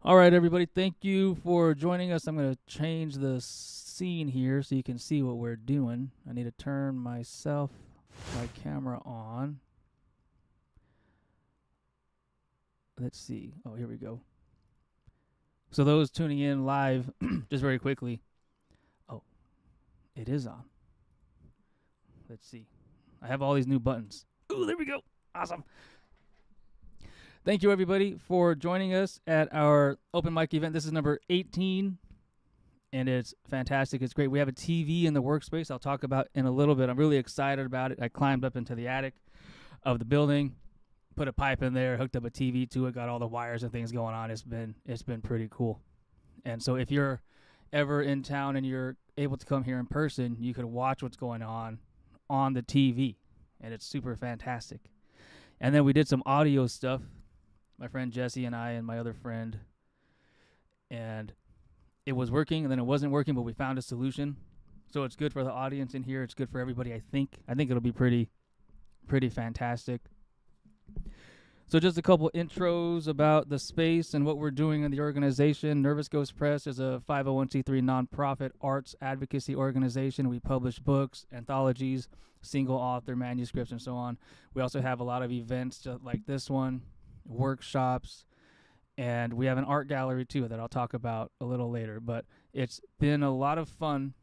All right, everybody. Thank you for joining us. I'm going to change the scene here so you can see what we're doing. I need to turn my camera on. Let's see. Oh, here we go. So those tuning in live, just very quickly. Oh, it is on. Let's see. I have all these new buttons. Ooh, there we go. Awesome. Thank you, everybody, for joining us at our open mic event. This is number 18, and it's fantastic. It's great. We have a TV in the workspace I'll talk about in a little bit. I'm really excited about it. I climbed up into the attic of the building, put a pipe in there, hooked up a TV to it, got all the wires and things going on. It's been pretty cool. And so if you're ever in town and you're able to come here in person, you could watch what's going on the TV, and it's super fantastic. And then we did some audio stuff, my friend Jesse and I and my other friend, and it was working and then it wasn't working, but we found a solution. So it's good for the audience in here. It's good for everybody, I think. I think it'll be pretty fantastic. So just a couple intros about the space and what we're doing in the organization. Nervous Ghost Press is a 501c3 nonprofit arts advocacy organization. We publish books, anthologies, single author manuscripts, and so on. We also have a lot of events just like this one, workshops, and we have an art gallery too that I'll talk about a little later. But it's been a lot of fun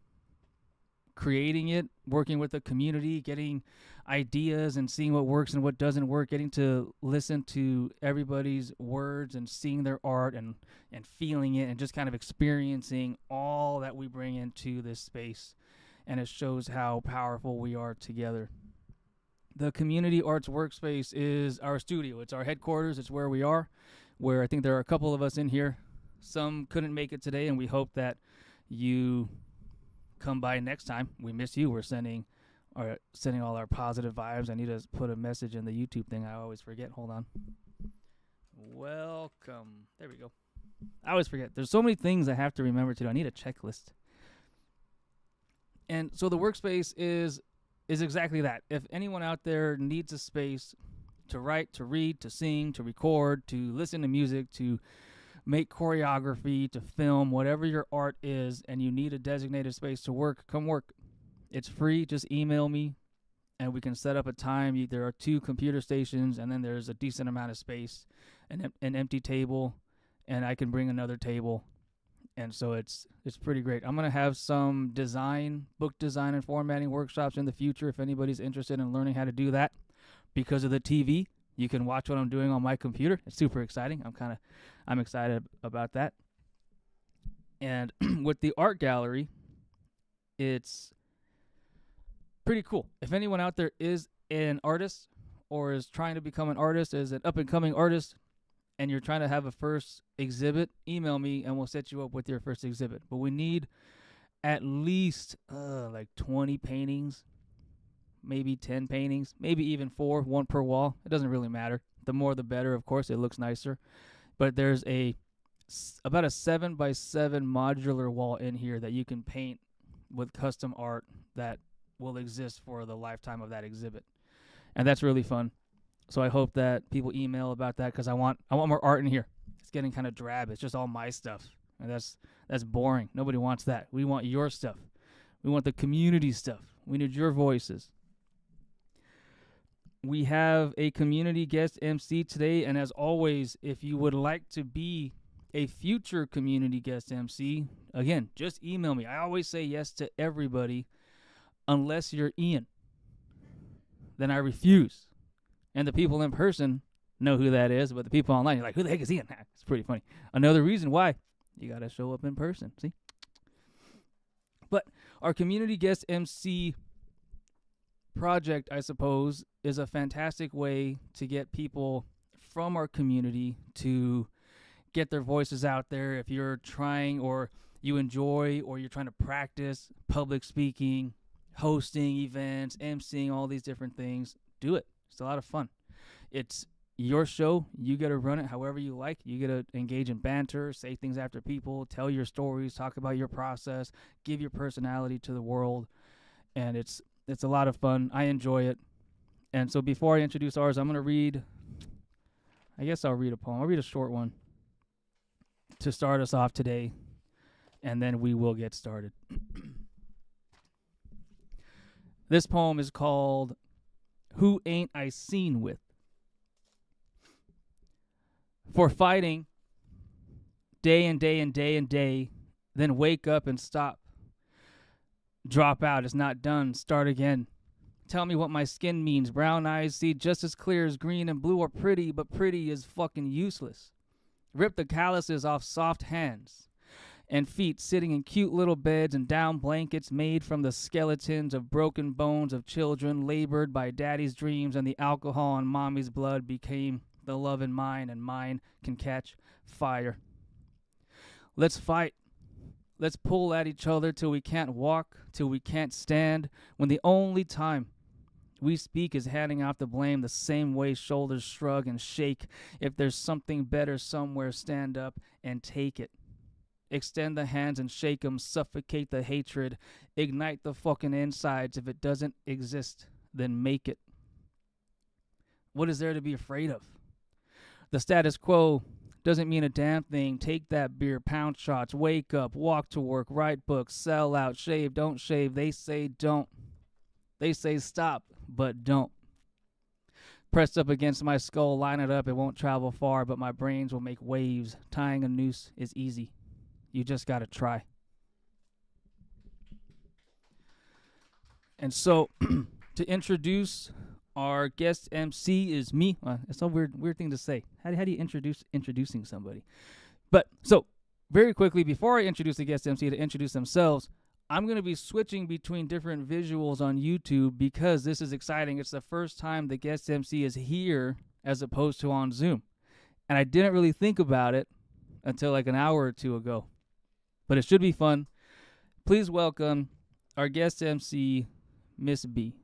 creating it, working with the community, getting ideas and seeing what works and what doesn't work, getting to listen to everybody's words and seeing their art and feeling it and just kind of experiencing all that we bring into this space. And it shows how powerful we are together. The Community Arts Workspace is our studio. It's our headquarters. It's where we are, where I think there are a couple of us in here. Some couldn't make it today, and we hope that you come by next time. We miss you. We're sending all our positive vibes. I need to put a message in the YouTube thing. I always forget. Hold on. Welcome. There we go. I always forget. There's so many things I have to remember to do. I need a checklist. And so the workspace is exactly that. If anyone out there needs a space to write, to read, to sing, to record, to listen to music, to make choreography, to film, whatever your art is, and you need a designated space to work, come work. It's free. Just email me, and we can set up a time. There are 2 computer stations, and then there's a decent amount of space, an empty table, and I can bring another table. And so it's pretty great. I'm going to have some book design and formatting workshops in the future if anybody's interested in learning how to do that. Because of the TV, you can watch what I'm doing on my computer. It's super exciting. I'm excited about that. And with the art gallery, it's pretty cool. If anyone out there is an artist or is trying to become an artist, is an up-and-coming artist, and you're trying to have a first exhibit, email me and we'll set you up with your first exhibit. But we need at least like 20 paintings, maybe 10 paintings, maybe even 4, 1 per wall. It doesn't really matter. The more the better, of course. It looks nicer. But there's about a 7x7 modular wall in here that you can paint with custom art that will exist for the lifetime of that exhibit. And that's really fun. So I hope that people email about that because I want more art in here. It's getting kind of drab. It's just all my stuff. And that's boring. Nobody wants that. We want your stuff. We want the community stuff. We need your voices. We have a community guest MC today, and as always, if you would like to be a future community guest MC, again, just email me. I always say yes to everybody unless you're Ian. Then I refuse. And the people in person know who that is, but the people online, you're like, who the heck is Ian? It's pretty funny. Another reason why you got to show up in person, see? But our community guest MC project, I suppose, is a fantastic way to get people from our community to get their voices out there. If you're trying or you enjoy or you're trying to practice public speaking, hosting events, emceeing, all these different things, do it. It's a lot of fun. It's your show. You get to run it however you like. You get to engage in banter, say things after people, tell your stories, talk about your process, give your personality to the world. And it's a lot of fun. I enjoy it. And so before I introduce ours, I'm going to read, I guess I'll read a poem. I'll read a short one. to start us off today, and then we will get started. This poem is called Who Ain't I Seen With? For fighting day and day and day and day, then wake up and stop. Drop out, it's not done, start again. Tell me what my skin means. Brown eyes see just as clear as green and blue are pretty, but pretty is fucking useless. Rip the calluses off soft hands and feet sitting in cute little beds and down blankets made from the skeletons of broken bones of children labored by daddy's dreams, and the alcohol in mommy's blood became the love in mine, and mine can catch fire. Let's fight. Let's pull at each other till we can't walk, till we can't stand, when the only time we speak is handing out the blame the same way shoulders shrug and shake. If there's something better somewhere, stand up and take it. Extend the hands and shake 'em, suffocate the hatred, ignite the fucking insides. If it doesn't exist, then make it. What is there to be afraid of? The status quo doesn't mean a damn thing. Take that beer, pound shots, wake up, walk to work, write books, sell out, shave, don't shave. They say don't. They say stop, but don't. Pressed up against my skull, line it up, it won't travel far, but my brains will make waves. Tying a noose is easy. You just gotta try. And so, to introduce our guest MC is me. It's a weird thing to say. How do you introducing somebody? But so, very quickly, before I introduce the guest MC to introduce themselves, I'm going to be switching between different visuals on YouTube because this is exciting. It's the first time the guest MC is here as opposed to on Zoom. And I didn't really think about it until like an hour or two ago. But it should be fun. Please welcome our guest MC, Miss B.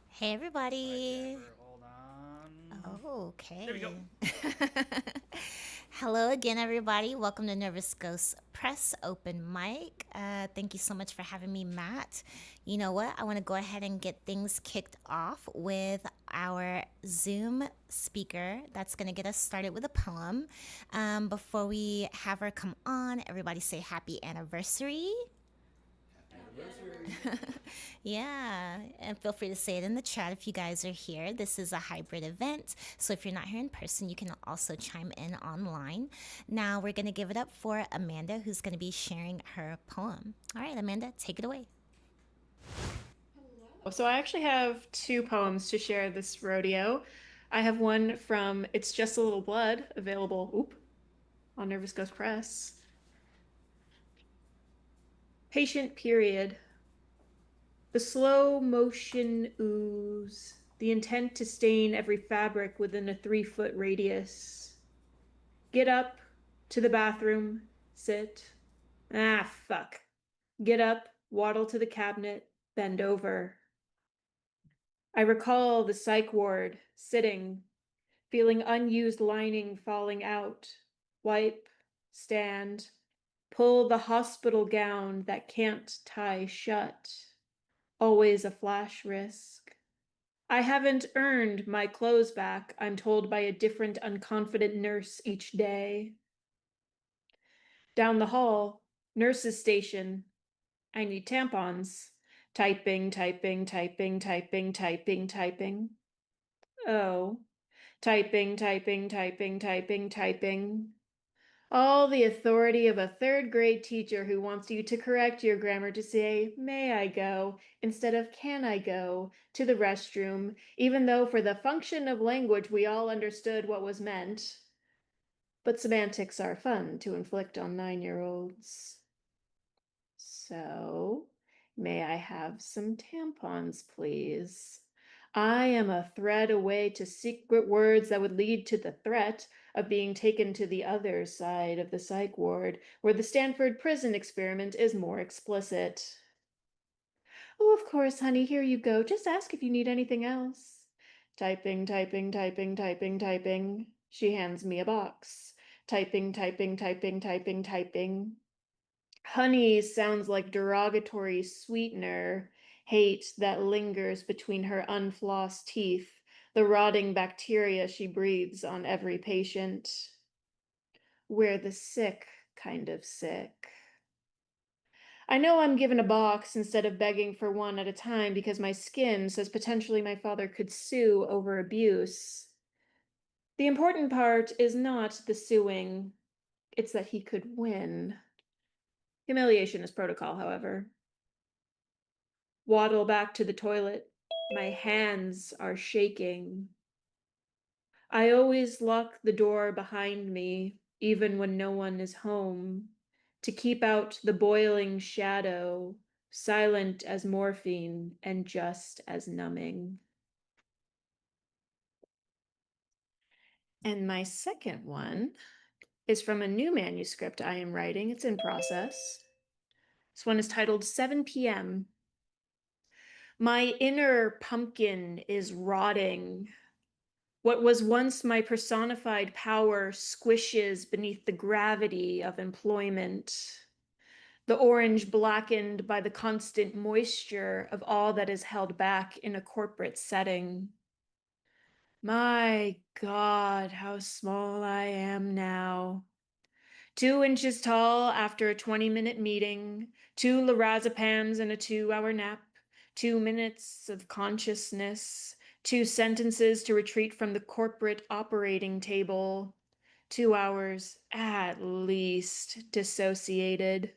Hey, everybody. Hold on. Oh, okay. There we go. Hello again, everybody. Welcome to Nervous Ghost Press Open Mic. Thank you so much for having me, Matt. You know what? I want to go ahead and get things kicked off with our Zoom speaker that's going to get us started with a poem. Before we have her come on, everybody say happy anniversary. Yeah, and feel free to say it in the chat if you guys are here. This is a hybrid event, so if you're not here in person, you can also chime in online. Now we're going to give it up for Amanda, who's going to be sharing her poem. All right, Amanda, take it away. So I actually have two poems to share this rodeo. I have one from It's Just a Little Blood, available on Nervous Ghost Press. Patient period. The slow motion ooze, the intent to stain every fabric within a 3-foot radius. Get up, to the bathroom, sit. Fuck. Get up, waddle to the cabinet, bend over. I recall the psych ward, sitting, feeling unused lining falling out. Wipe, stand, pull the hospital gown that can't tie shut. Always a flash risk. I haven't earned my clothes back, I'm told by a different unconfident nurse each day. Down the hall, nurse's station. I need tampons. Typing, typing, typing, typing, typing, typing. Oh, typing, typing, typing, typing, typing. All the authority of a 3rd grade teacher who wants you to correct your grammar to say, may I go, instead of can I go, to the restroom, even though for the function of language we all understood what was meant. But semantics are fun to inflict on 9-year-olds. So, may I have some tampons, please? I am a thread away to secret words that would lead to the threat of being taken to the other side of the psych ward, where the Stanford prison experiment is more explicit. Oh, of course, honey, here you go. Just ask if you need anything else. Typing, typing, typing, typing, typing. She hands me a box. Typing, typing, typing, typing, typing. Honey sounds like derogatory sweetener, hate that lingers between her unflossed teeth, the rotting bacteria she breathes on every patient. We're the sick kind of sick. I know I'm given a box instead of begging for one at a time because my skin says potentially my father could sue over abuse. The important part is not the suing, it's that he could win. Humiliation is protocol, however. Waddle back to the toilet. My hands are shaking. I always lock the door behind me, even when no one is home, to keep out the boiling shadow, silent as morphine and just as numbing. And my second one is from a new manuscript I am writing. It's in process. This one is titled 7 p.m. My inner pumpkin is rotting. What was once my personified power squishes beneath the gravity of employment. The orange blackened by the constant moisture of all that is held back in a corporate setting. My God, how small I am now. 2 inches tall after a 20-minute meeting, 2 lorazepams and a 2-hour nap, 2 minutes of consciousness, 2 sentences to retreat from the corporate operating table, 2 hours at least dissociated.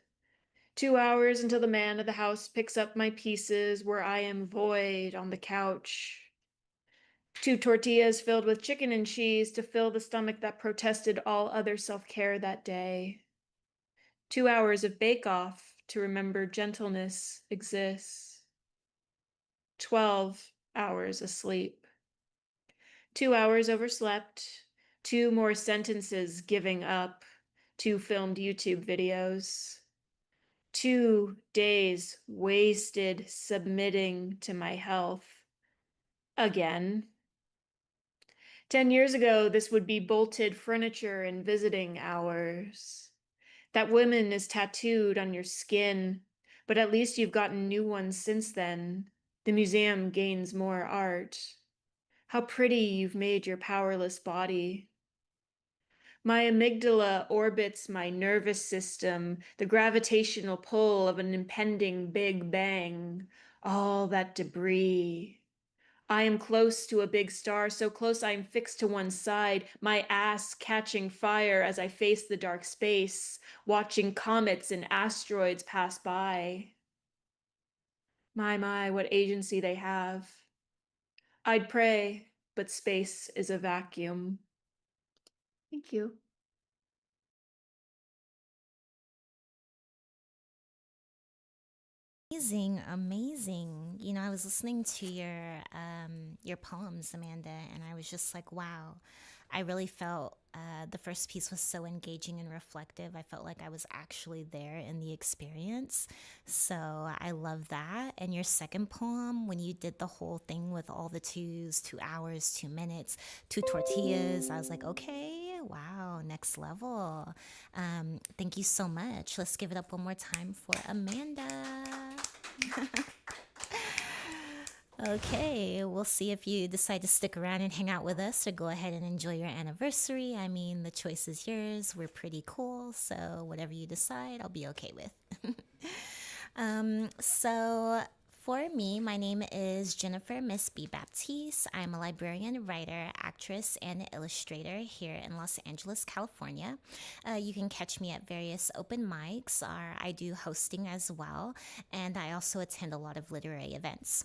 2 hours until the man of the house picks up my pieces where I am void on the couch. 2 tortillas filled with chicken and cheese to fill the stomach that protested all other self-care that day. 2 hours of bake-off to remember gentleness exists. 12 hours asleep. 2 hours overslept. 2 more sentences giving up. 2 filmed YouTube videos. 2 days wasted submitting to my health. Again. 10 years ago, this would be bolted furniture and visiting hours. That woman is tattooed on your skin, but at least you've gotten new ones since then. The museum gains more art. How pretty you've made your powerless body. My amygdala orbits my nervous system, the gravitational pull of an impending Big Bang. All that debris. I am close to a big star, so close I am fixed to one side, my ass catching fire as I face the dark space, watching comets and asteroids pass by. My, what agency they have. I'd pray, but space is a vacuum. Thank you. Amazing, amazing. You know, I was listening to your poems, Amanda, and I was just like, wow. I really felt the first piece was so engaging and reflective. I felt like I was actually there in the experience. So I love that. And your second poem, when you did the whole thing with all the twos, 2 hours, 2 minutes, 2 tortillas, I was like, okay, wow, next level. Thank you so much. Let's give it up one more time for Amanda. Okay, we'll see if you decide to stick around and hang out with us or go ahead and enjoy your anniversary. I mean, the choice is yours. We're pretty cool, so whatever you decide, I'll be okay with. So for me, my name is Jennifer Miss B. Baptiste. I'm a librarian, writer, actress, and illustrator here in Los Angeles, California. You can catch me at various open mics. I do hosting as well, and I also attend a lot of literary events.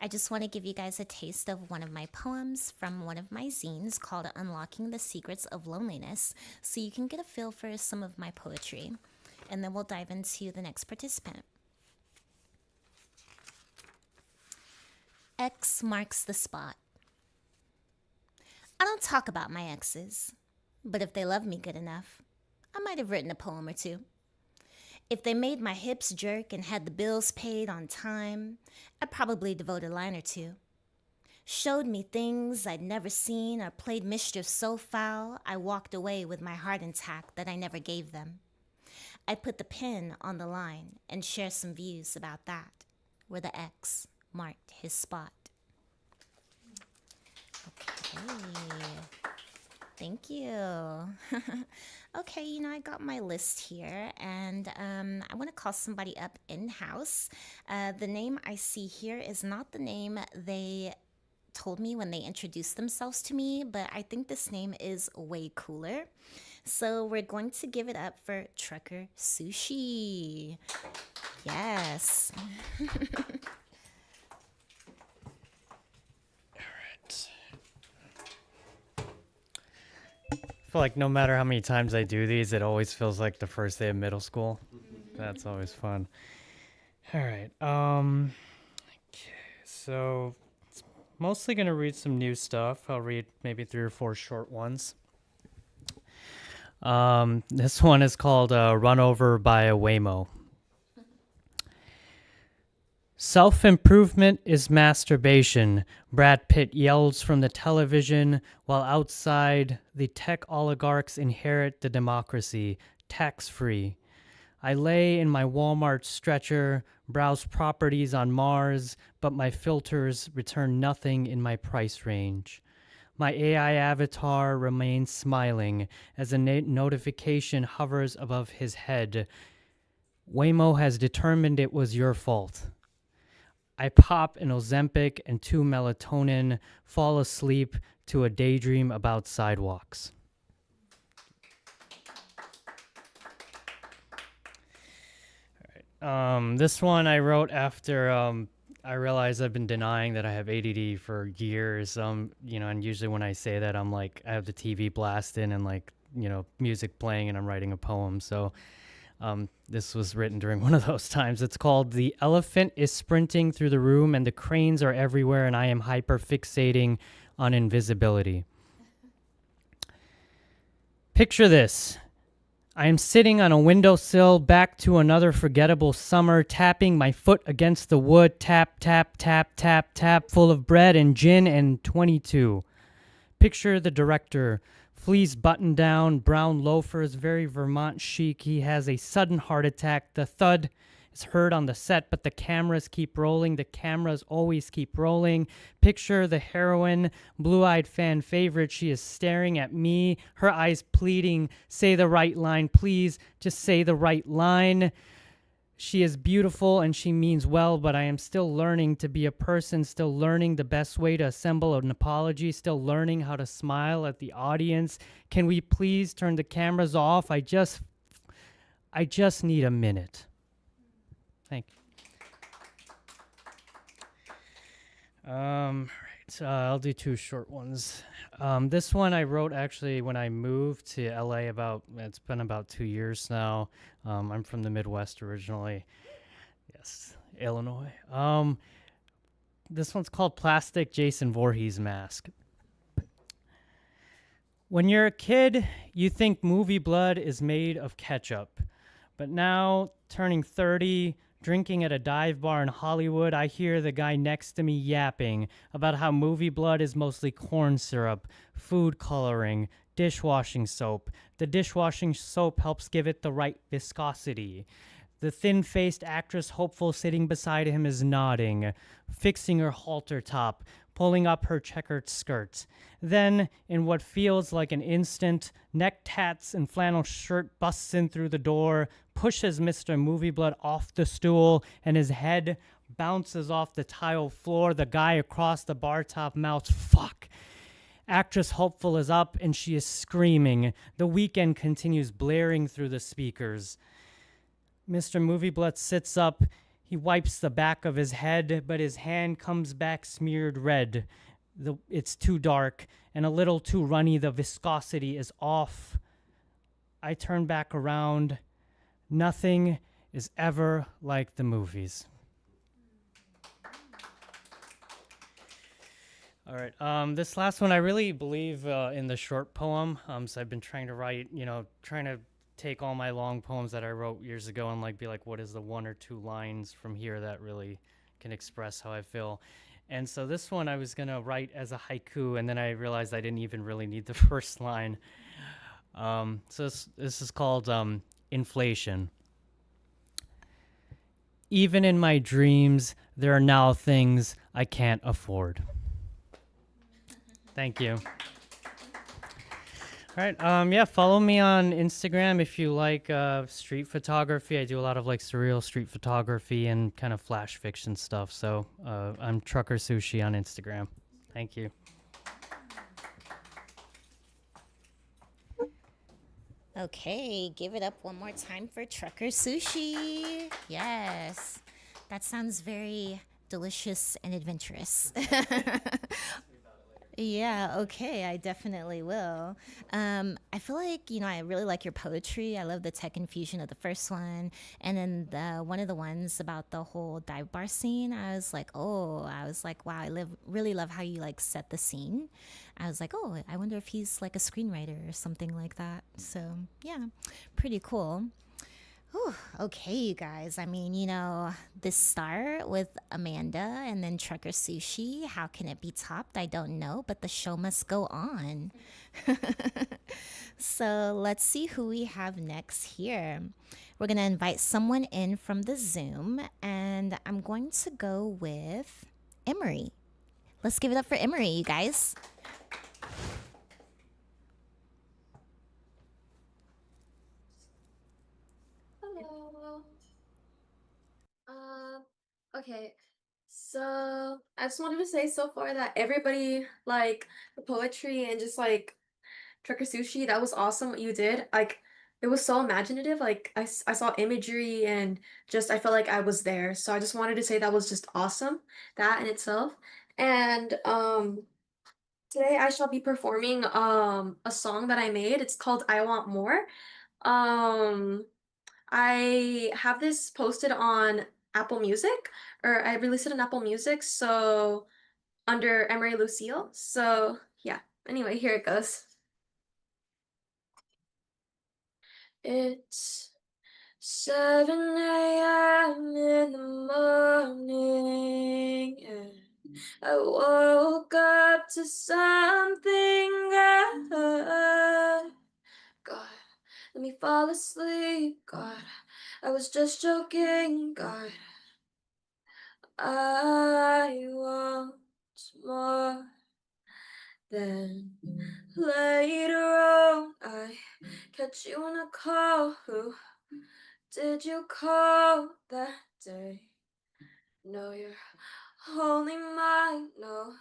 I just want to give you guys a taste of one of my poems from one of my zines called Unlocking the Secrets of Loneliness, so you can get a feel for some of my poetry. And then we'll dive into the next participant. X marks the spot. I don't talk about my exes, but if they love me good enough, I might have written a poem or two. If they made my hips jerk and had the bills paid on time, I'd probably devote a line or two. Showed me things I'd never seen or played mischief so foul I walked away with my heart intact that I never gave them. I'd put the pen on the line and share some views about that, where the X marked his spot. Okay. Thank you. Okay, I got my list here, and I want to call somebody up in house. The name I see here is not the name they told me when they introduced themselves to me, but I think this name is way cooler. So we're going to give it up for Trucker Sushi. Yes. I feel like no matter how many times I do these, it always feels like the first day of middle school. That's always fun. All right. Okay. So it's mostly gonna read some new stuff. I'll read maybe 3 or 4 short ones. This one is called "Run Over by a Waymo." Self-improvement is masturbation, Brad Pitt yells from the television, while outside the tech oligarchs inherit the democracy, tax-free. I lay in my Walmart stretcher, browse properties on Mars, but my filters return nothing in my price range. My AI avatar remains smiling as a notification hovers above his head. Waymo has determined it was your fault. I pop an Ozempic and 2 melatonin, fall asleep to a daydream about sidewalks. All right. This one I wrote after I realized I've been denying that I have ADD for years. And usually when I say that, I'm like, I have the TV blasting and music playing and I'm writing a poem. So this was written during one of those times. It's called "The Elephant is Sprinting Through the Room and the Cranes Are Everywhere and I Am Hyper-Fixating on Invisibility." Picture this. I am sitting on a windowsill back to another forgettable summer, tapping my foot against the wood, tap, tap, tap, tap, tap, full of bread and gin and 22. Picture the director. Fleece button down, brown loafers, very Vermont chic. He has a sudden heart attack. The thud is heard on the set, but the cameras keep rolling. The cameras always keep rolling. Picture the heroine, blue-eyed fan favorite. She is staring at me, her eyes pleading, "Say the right line, please. Just say the right line." She is beautiful and she means well, but I am still learning to be a person, still learning the best way to assemble an apology, still learning how to smile at the audience. Can we please turn the cameras off? I just need a minute. Thank you. Right. I'll do 2 short ones. This one I wrote actually when I moved to LA it's been about 2 years now. I'm from the Midwest originally. Yes, Illinois. This one's called "Plastic Jason Voorhees Mask." When you're a kid, you think movie blood is made of ketchup. But now, turning 30, drinking at a dive bar in Hollywood, I hear the guy next to me yapping about how movie blood is mostly corn syrup, food coloring, dishwashing soap. The dishwashing soap helps give it the right viscosity. The thin-faced actress hopeful sitting beside him is nodding, fixing her halter top, pulling up her checkered skirt. Then, in what feels like an instant, neck tats and flannel shirt busts in through the door, pushes Mr. Movie Blood off the stool, and his head bounces off the tile floor. The guy across the bar top mouths, "Fuck." Actress hopeful is up and she is screaming. The Weekend continues blaring through the speakers. Mr. Movie Blood sits up. He wipes the back of his head, but his hand comes back smeared red. It's too dark and a little too runny. The viscosity is off. I turn back around. Nothing is ever like the movies. All right. This last one, I really believe in the short poem. So I've been trying to write, trying to take all my long poems that I wrote years ago and be like, what is the 1 or 2 lines from here that really can express how I feel? And so this one I was going to write as a haiku, and then I realized I didn't even really need the first line. So this is called Inflation. Even in my dreams, there are now things I can't afford. Thank you. All right. Yeah. Follow me on Instagram if you like street photography. I do a lot of like surreal street photography and kind of flash fiction stuff. So I'm Trucker Sushi on Instagram. Thank you. Okay, give it up one more time for Trucker Sushi. Yes, that sounds very delicious and adventurous. Yeah, okay, I definitely will. I feel like, I really like your poetry. I love the tech infusion of the first one. And then one of the ones about the whole dive bar scene, I was like, wow, really love how you like set the scene. I was like, oh, I wonder if he's like a screenwriter or something like that. So, yeah, pretty cool. Whew, okay, you guys. I mean, this start with Amanda and then Trucker Sushi. How can it be topped? I don't know, but the show must go on. So let's see who we have next here. We're going to invite someone in from the Zoom, and I'm going to go with Emcee. Let's give it up for Emcee, you guys. Hello. Okay. So I just wanted to say so far that everybody like the poetry and just like Trucker Sushi, that was awesome what you did. Like it was so imaginative. Like I saw imagery and just I felt like I was there. So I just wanted to say that was just awesome, that in itself. And today I shall be performing a song that I made. It's called I Want More. Um I have this posted on Apple Music, or I released it on Apple Music, so under Emery Lucille. So yeah. Anyway, here it goes. It's 7 a.m. in the morning, and I woke up to something good. God, let me fall asleep. God, I was just joking. God, I want more. Then later on, I catch you in a call. Who did you call that day? No, you're only mine. No,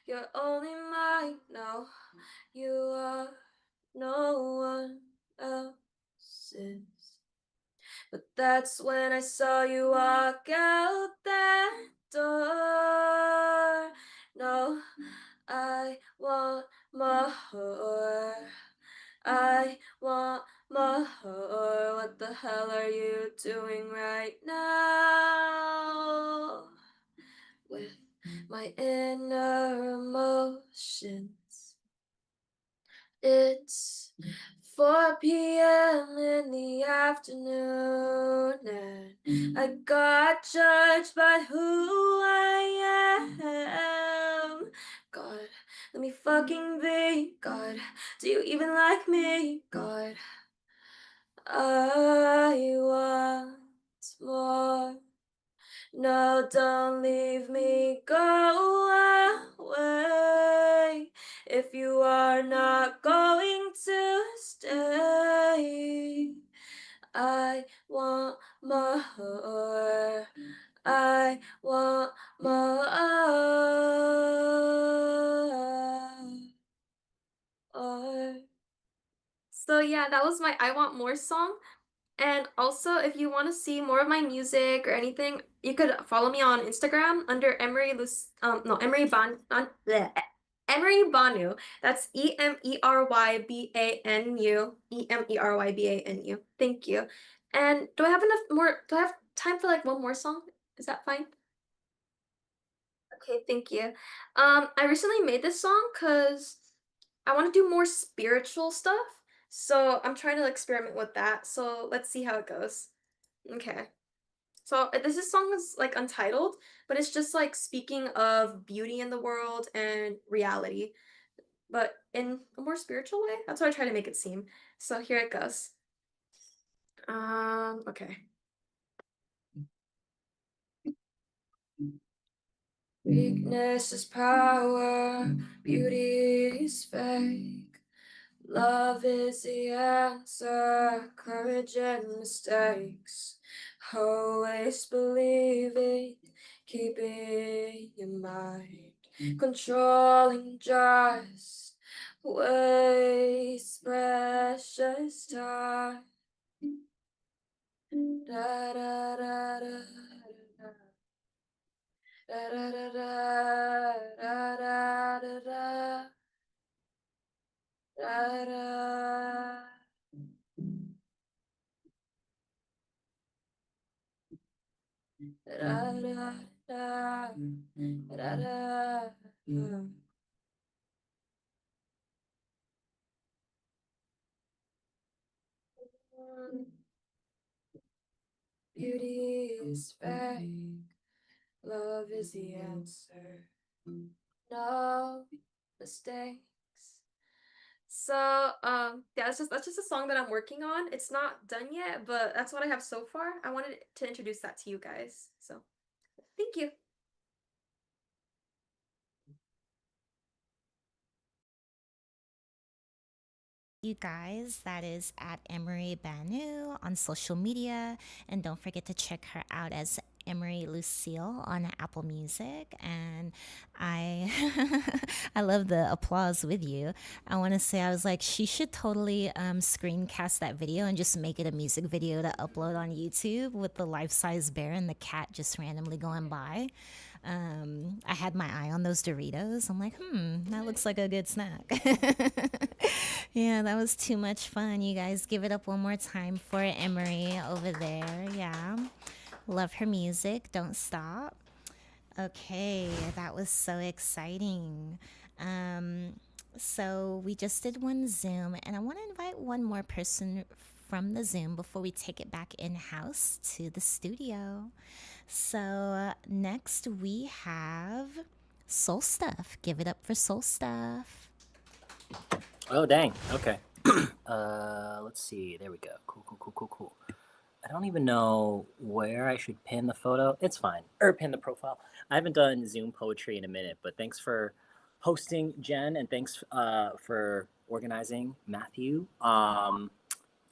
you're only mine. No, you are no one else's. But that's when I saw you walk out that door. No, I want more. I want more. What the hell are you doing right now with my inner emotions? It's 4 p.m. in the afternoon, and I got judged by who I am. God, let me fucking be. God, do you even like me? God, I want more. No, don't leave me, go away. If you are not going to stay, I want more. I want more. So yeah, that was my I Want More song. And also, if you want to see more of my music or anything, you could follow me on Instagram under Emery bleh, Emery Banu. That's EMERYBANU. EMERYBANU. Thank you. And do I have time for like one more song? Is that fine? Okay, thank you. I recently made this song because I want to do more spiritual stuff. So I'm trying to experiment with that. So let's see how it goes. Okay. So song is like untitled, but it's just like speaking of beauty in the world and reality, but in a more spiritual way. That's what I try to make it seem. So here it goes. Okay. Weakness is power, beauty is fake. Love is the answer, courage and mistakes. Always believing, keeping your mind, controlling just waste precious time. Da, da, da, da, da. Da, da, da, da, da, da, da, da. Da, da. Da, da, da, da, da, da. Beauty is fake, love is the answer. No mistakes. So, yeah, that's just a song that I'm working on. It's not done yet, but that's what I have so far. I wanted to introduce that to you guys. So, thank you. You guys, that is at Emery Banu on social media. And don't forget to check her out as Emery Lucille on Apple Music. And I I love the applause with you. I want to say, I was like, she should totally screencast that video and just make it a music video to upload on YouTube with the life-size bear and the cat just randomly going by. I had my eye on those Doritos. I'm like, that looks like a good snack. Yeah, that was too much fun. You guys give it up one more time for Emery over there. Yeah. Love her music. Don't stop. Okay, that was so exciting. Um, so we just did one Zoom, and I want to invite one more person from the Zoom before we take it back in house to the studio. So next we have Soul Stuff. Give it up for Soul Stuff. Oh, dang. Okay. Let's see. There we go. Cool. I don't even know where I should pin the photo. It's fine. Or pin the profile. I haven't done Zoom poetry in a minute, but thanks for hosting, Jen, and thanks for organizing, Matthew. I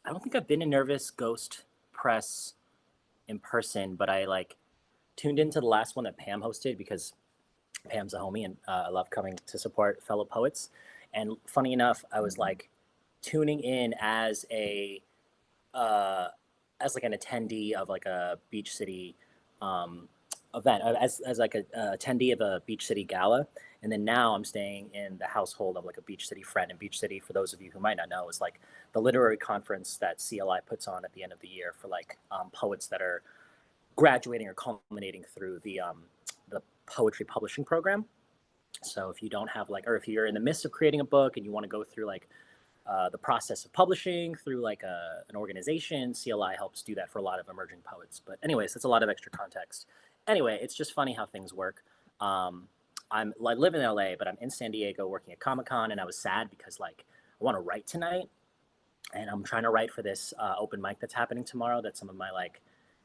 don't think I've been in Nervous Ghost Press in person, but I like tuned into the last one that Pam hosted because Pam's a homie, and I love coming to support fellow poets. And funny enough, I was like tuning in uh, as like an attendee of like a Beach City um, event, as like a attendee of a Beach City gala. And then now I'm staying in the household of like a Beach City friend. And Beach City, for those of you who might not know, is like the literary conference that CLI puts on at the end of the year for like poets that are graduating or culminating through the poetry publishing program. So if you don't have like, or if you're in the midst of creating a book and you want to go through like the process of publishing through like an organization, CLI helps do that for a lot of emerging poets. But anyways, that's a lot of extra context. Anyway, it's just funny how things work. I live in LA, but I'm in San Diego working at Comic-Con, and I was sad because like I want to write tonight, and I'm trying to write for this open mic that's happening tomorrow that some of my like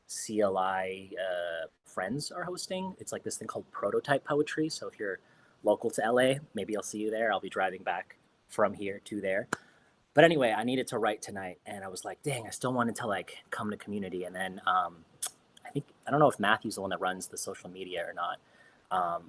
CLI friends are hosting. It's like this thing called Prototype Poetry. So if you're local to LA, maybe I'll see you there. I'll be driving back from here to there. But anyway, I needed to write tonight, and I was like, dang, I still wanted to like come to community. And then I don't know if Matthew's the one that runs the social media or not.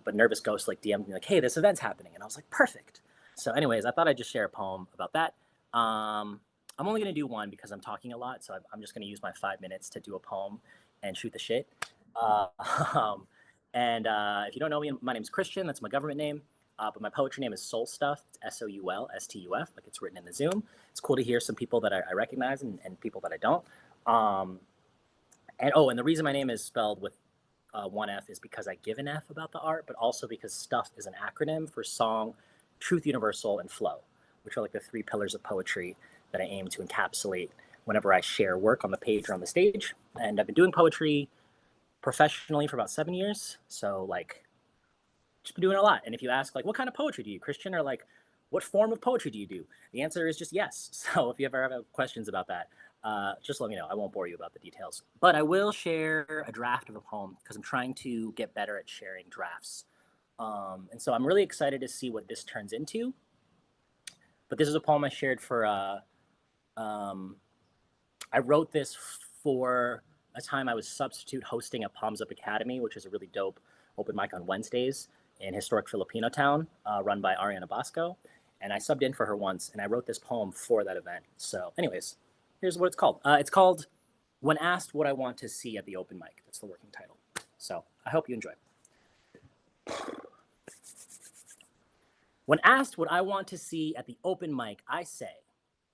But Nervous Ghost like DM'd me like, hey, this event's happening, and I was like, perfect. So, anyways, I thought I'd just share a poem about that. I'm only gonna do one because I'm talking a lot, so I'm just gonna use my 5 minutes to do a poem and shoot the shit. Uh, um, and if you don't know me, my name's Christian. That's my government name. But my poetry name is Soul Stuff. It's SOULSTUF, like it's written in the Zoom. It's cool to hear some people that I recognize and people that I don't. Um, and the reason my name is spelled with one F is because I give an F about the art, but also because STUFF is an acronym for Song, Truth Universal, and Flow, which are like the three pillars of poetry that I aim to encapsulate whenever I share work on the page or on the stage. And I've been doing poetry professionally for about 7 years. So like just been doing a lot. And if you ask like, what kind of poetry do you, Christian, or like, what form of poetry do you do? The answer is just yes. So if you ever have questions about that, just let me know. I won't bore you about the details. But I will share a draft of a poem because I'm trying to get better at sharing drafts And so I'm really excited to see what this turns into. But this is a poem I shared for, I wrote this for a time I was substitute hosting at Palms Up Academy, which is a really dope open mic on Wednesdays in historic Filipino town, run by Ariana Bosco. And I subbed in for her once, and I wrote this poem for that event. So anyways, here's what it's called. It's called When Asked What I Want to See at the Open Mic. That's the working title. So I hope you enjoy. When asked what I want to see at the open mic, I say,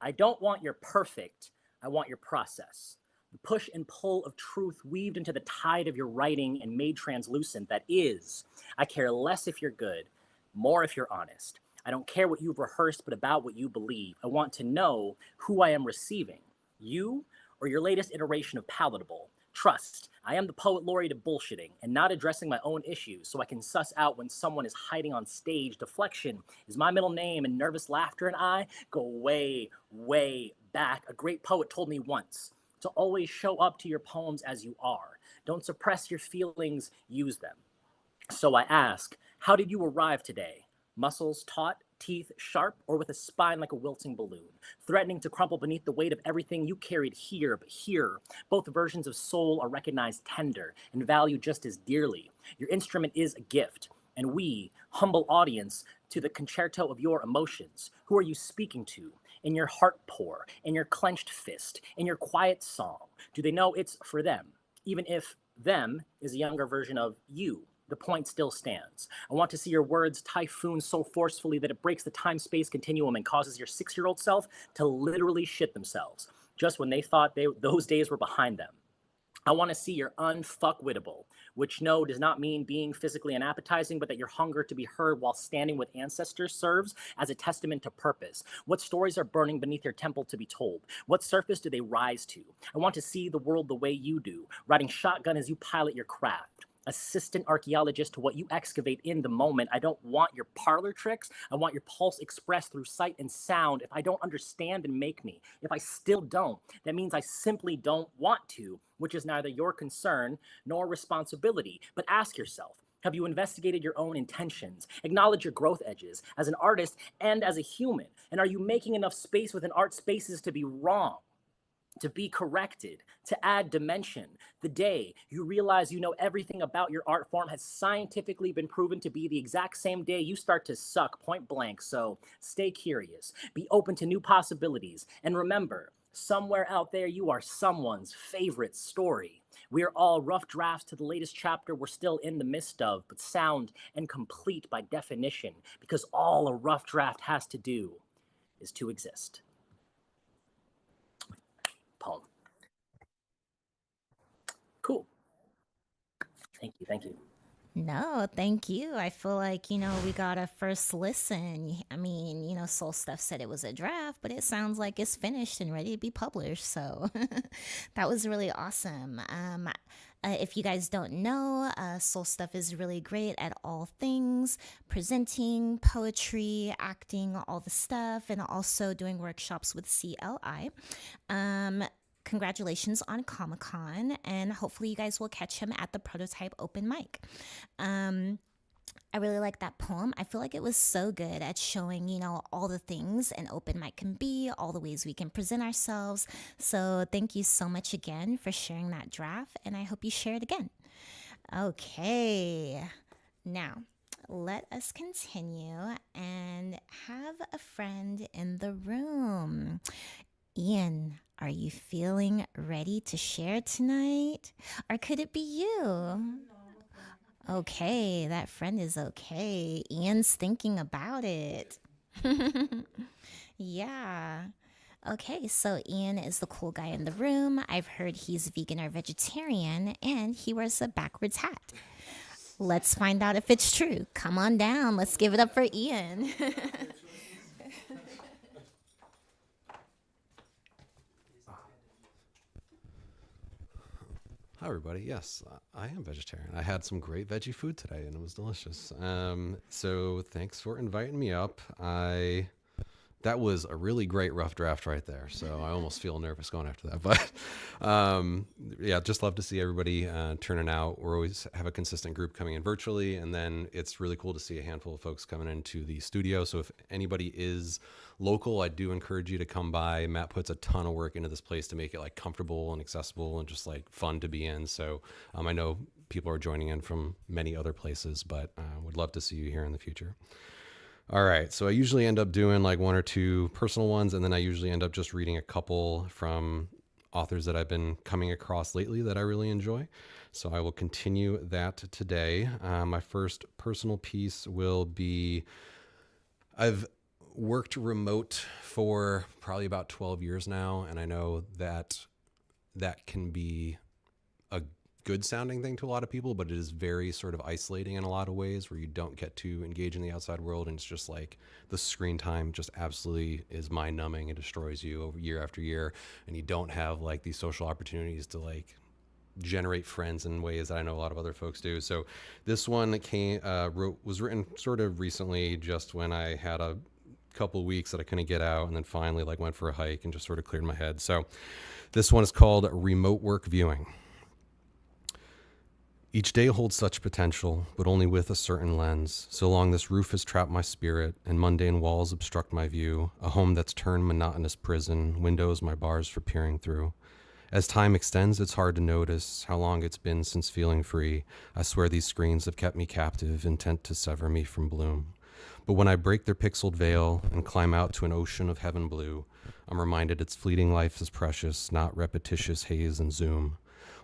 I don't want your perfect, I want your process. The push and pull of truth weaved into the tide of your writing and made translucent that is. I care less if you're good, more if you're honest. I don't care what you've rehearsed, but about what you believe. I want to know who I am receiving, you or your latest iteration of palatable. Trust, I am the poet laureate of bullshitting and not addressing my own issues so I can suss out when someone is hiding on stage. Deflection is my middle name, and nervous laughter and I go way, way back. A great poet told me once to always show up to your poems as you are. Don't suppress your feelings, use them. So I ask, how did you arrive today? Muscles taut, teeth sharp, or with a spine like a wilting balloon, threatening to crumple beneath the weight of everything you carried here, but here, both versions of soul are recognized tender and valued just as dearly. Your instrument is a gift, and we, humble audience, to the concerto of your emotions. Who are you speaking to? In your heart pour, in your clenched fist, in your quiet song? Do they know it's for them? Even if them is a younger version of you, the point still stands. I want to see your words typhoon so forcefully that it breaks the time-space continuum and causes your 6-year-old self to literally shit themselves, just when they thought those days were behind them. I want to see your unfuckwittable, which no does not mean being physically unappetizing, but that your hunger to be heard while standing with ancestors serves as a testament to purpose. What stories are burning beneath your temple to be told? What surface do they rise to? I want to see the world the way you do, riding shotgun as you pilot your craft. Assistant archaeologist to what you excavate in the moment. I don't want your parlor tricks. I want your pulse expressed through sight and sound. If I don't understand, then make me. If I still don't, that means I simply don't want to, which is neither your concern nor responsibility. But ask yourself, have you investigated your own intentions? Acknowledge your growth edges as an artist and as a human. And are you making enough space within art spaces to be wrong? To be corrected, to add dimension. The day you realize you know everything about your art form has scientifically been proven to be the exact same day you start to suck point blank. So stay curious, be open to new possibilities, and remember, somewhere out there you are someone's favorite story. We are all rough drafts to the latest chapter we're still in the midst of, but sound and complete by definition, because all a rough draft has to do is to exist. Poem. Cool. Thank you. No, thank you. I feel like, we got a first listen. I mean, Soul Stuff said it was a draft, but it sounds like it's finished and ready to be published. So that was really awesome. If you guys don't know, Soul Stuff is really great at all things presenting, poetry, acting, all the stuff, and also doing workshops with CLI. Congratulations on Comic-Con, and hopefully you guys will catch him at the Prototype open mic. I really like that poem. I feel like it was so good at showing, all the things an open mic can be, all the ways we can present ourselves. So thank you so much again for sharing that draft, and I hope you share it again. Okay, now let us continue and have a friend in the room. Ian, are you feeling ready to share tonight? Or could it be you? Okay, that friend is okay. Ian's thinking about it. Yeah. Okay, so Ian is the cool guy in the room. I've heard he's vegan or vegetarian, and he wears a backwards hat. Let's find out if it's true. Come on down. Let's give it up for Ian. Hi, everybody. Yes, I am vegetarian. I had some great veggie food today, and it was delicious. So thanks for inviting me up. I That was a really great rough draft right there. So I almost feel nervous going after that. But yeah, just love to see everybody turning out. We always have a consistent group coming in virtually. And then it's really cool to see a handful of folks coming into the studio. So if anybody is local, I do encourage you to come by. Matt puts a ton of work into this place to make it like comfortable and accessible and just like fun to be in. So I know people are joining in from many other places, but would love to see you here in the future. All right, so I usually end up doing like one or two personal ones, and then I usually end up just reading a couple from authors that I've been coming across lately that I really enjoy. So I will continue that today. My first personal piece will be, I've worked remote for probably about 12 years now, and I know that that can be a good sounding thing to a lot of people, but it is very sort of isolating in a lot of ways where you don't get to engage in the outside world. And it's just like the screen time just absolutely is mind numbing and destroys you over year after year. And you don't have like these social opportunities to like generate friends in ways that I know a lot of other folks do. So this one was written sort of recently, just when I had a couple of weeks that I couldn't get out, and then finally like went for a hike and just sort of cleared my head. So this one is called Remote Work Viewing. Each day holds such potential, but only with a certain lens. So long this roof has trapped my spirit, and mundane walls obstruct my view, a home that's turned monotonous prison, windows my bars for peering through. As time extends, it's hard to notice how long it's been since feeling free. I swear these screens have kept me captive, intent to sever me from bloom. But when I break their pixeled veil and climb out to an ocean of heaven blue, I'm reminded its fleeting life is precious, not repetitious haze and zoom.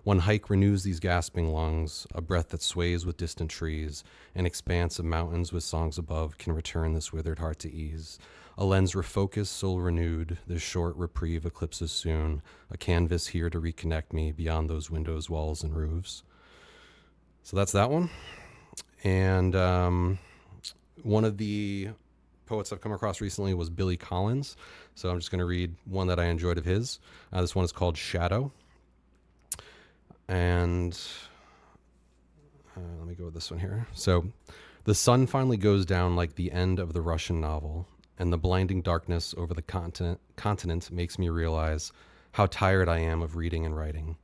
One hike renews these gasping lungs, a breath that sways with distant trees, an expanse of mountains with songs above can return this withered heart to ease. A lens refocused, soul renewed, this short reprieve eclipses soon, a canvas here to reconnect me beyond those windows, walls, and roofs. So that's that one. And one of the poets I've come across recently was Billy Collins. So I'm just going to read one that I enjoyed of his. This one is called Shadow. And let me go with this one here. So the sun finally goes down like the end of the Russian novel, and the blinding darkness over the continent makes me realize how tired I am of reading and writing.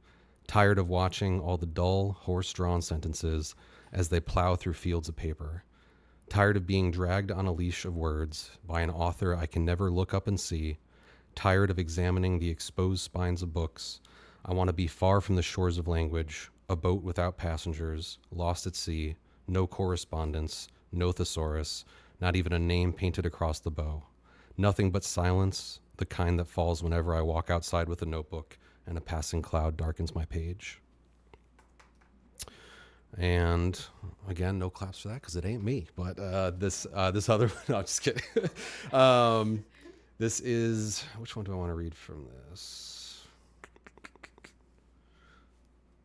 Tired of watching all the dull, horse-drawn sentences as they plow through fields of paper. Tired of being dragged on a leash of words by an author I can never look up and see. Tired of examining the exposed spines of books. I want to be far from the shores of language, a boat without passengers, lost at sea, no correspondence, no thesaurus, not even a name painted across the bow. Nothing but silence, the kind that falls whenever I walk outside with a notebook and a passing cloud darkens my page. And again, no claps for that because it ain't me. But this other one, no, I'm just kidding. This is, which one do I want to read from this?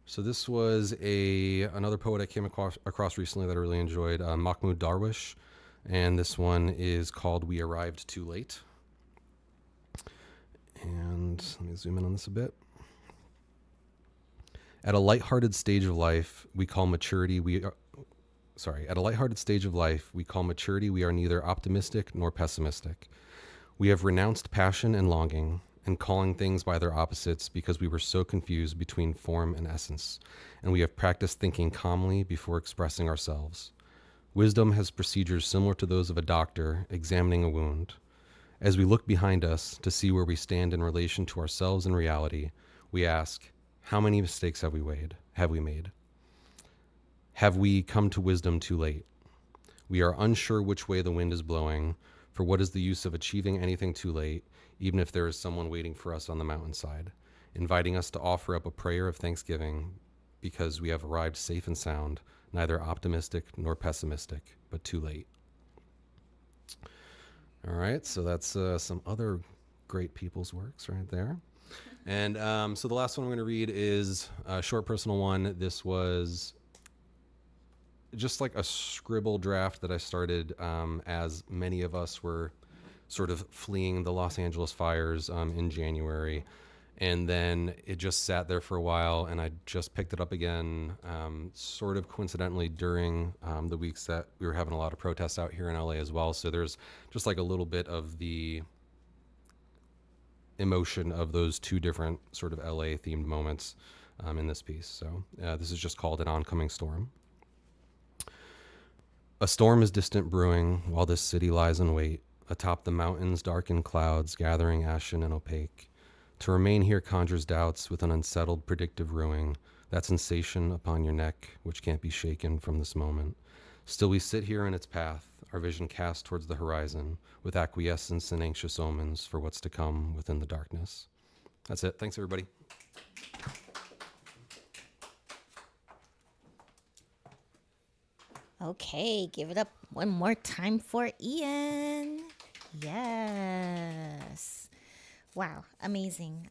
So this was another poet I came across recently that I really enjoyed, Mahmoud Darwish, and this one is called We Arrived Too Late. And let me zoom in on this a bit. At a lighthearted stage of life, we call maturity at a lighthearted stage of life, we call maturity we are neither optimistic nor pessimistic. We have renounced passion and longing, and calling things by their opposites because we were so confused between form and essence, and we have practiced thinking calmly before expressing ourselves. Wisdom has procedures similar to those of a doctor examining a wound. As we look behind us to see where we stand in relation to ourselves and reality, we ask, how many mistakes have we made? Have we come to wisdom too late? We are unsure which way the wind is blowing, for what is the use of achieving anything too late, even if there is someone waiting for us on the mountainside, inviting us to offer up a prayer of thanksgiving because we have arrived safe and sound, neither optimistic nor pessimistic, but too late. All right, so that's some other great people's works right there. And so the last one I'm going to read is a short personal one. This was just like a scribble draft that I started as many of us were sort of fleeing the Los Angeles fires in January. And then it just sat there for a while, and I just picked it up again sort of coincidentally during the weeks that we were having a lot of protests out here in LA as well. So there's just like a little bit of the emotion of those two different sort of LA themed moments in this piece. So this is just called An Oncoming Storm. A storm is distant brewing while this city lies in wait, atop the mountains darkened clouds gathering ashen and opaque. To remain here conjures doubts with an unsettled predictive ruing, that sensation upon your neck which can't be shaken from this moment. Still we sit here in its path, our vision cast towards the horizon, with acquiescence and anxious omens for what's to come within the darkness. That's it. Thanks, everybody. Okay, give it up one more time for Ian. Yes. Wow, amazing.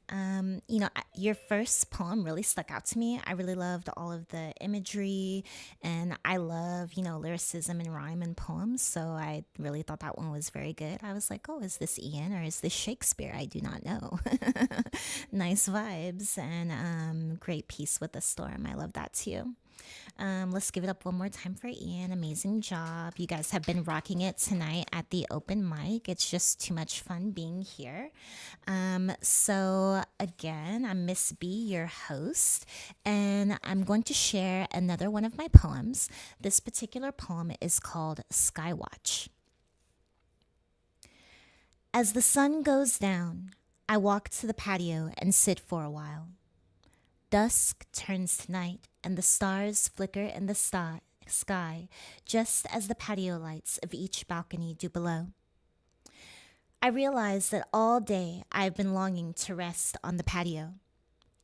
Your first poem really stuck out to me. I really loved all of the imagery, and I love, lyricism and rhyme in poems. So I really thought that one was very good. I was like, oh, is this Ian or is this Shakespeare? I do not know. Nice vibes and great piece with the storm. I love that too. Let's give it up one more time for Ian. Amazing job. You guys have been rocking it tonight at the open mic. It's just too much fun being here. So again, I'm Miss B, your host, and I'm going to share another one of my poems. This particular poem is called Skywatch. As the sun goes down, I walk to the patio and sit for a while. Dusk turns to night, and the stars flicker in the sky, just as the patio lights of each balcony do below. I realize that all day I've been longing to rest on the patio,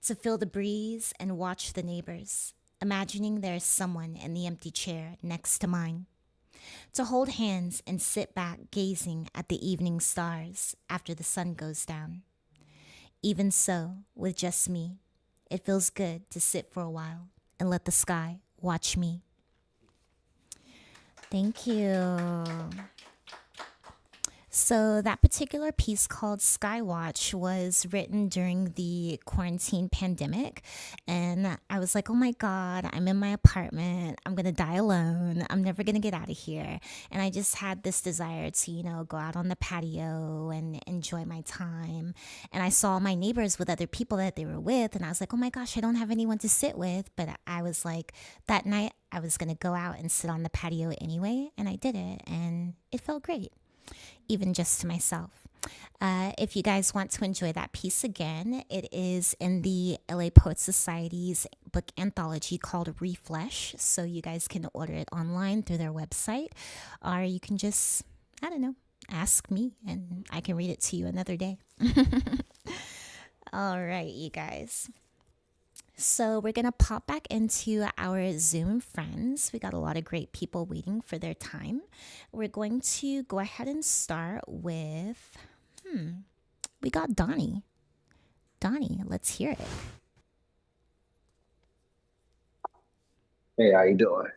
to feel the breeze and watch the neighbors, imagining there is someone in the empty chair next to mine, to hold hands and sit back gazing at the evening stars after the sun goes down. Even so, with just me, it feels good to sit for a while and let the sky watch me. Thank you. So that particular piece called Skywatch was written during the quarantine pandemic. And I was like, oh my God, I'm in my apartment. I'm going to die alone. I'm never going to get out of here. And I just had this desire to, go out on the patio and enjoy my time. And I saw my neighbors with other people that they were with. And I was like, oh my gosh, I don't have anyone to sit with. But I was like, that night I was going to go out and sit on the patio anyway. And I did it. And it felt great, even just to myself. If you guys want to enjoy that piece again, it is in the LA Poets Society's book anthology called Reflesh. So you guys can order it online through their website, or you can just, ask me and I can read it to you another day. All right, you guys. So we're going to pop back into our Zoom friends. We got a lot of great people waiting for their time. We're going to go ahead and start with, we got Donnie. Donnie, let's hear it. Hey, how you doing?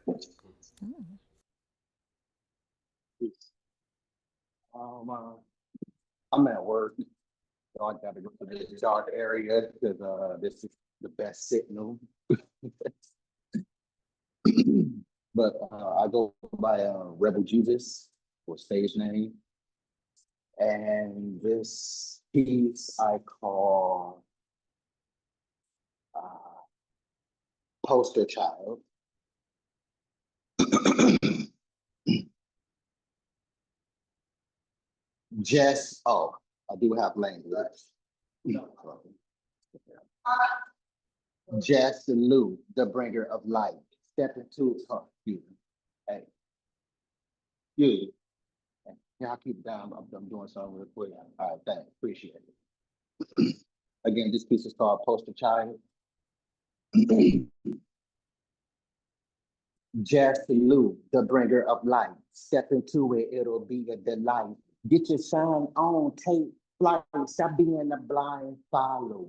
I'm at work, so I gotta go to this dark area because this is the best signal. But I go by Rebel Jesus for stage name, and this piece I call Poster Child. I do have language. Jess and Lou, the bringer of light, step into you. Hey, you. Yeah, I'll keep it down. I'm doing something real quick. All right, thanks. Appreciate it. Again, this piece is called Poster Child. Jess and Lou, the bringer of light, step into it, it'll be a delight. Get your shine on, take flight, stop being a blind follower.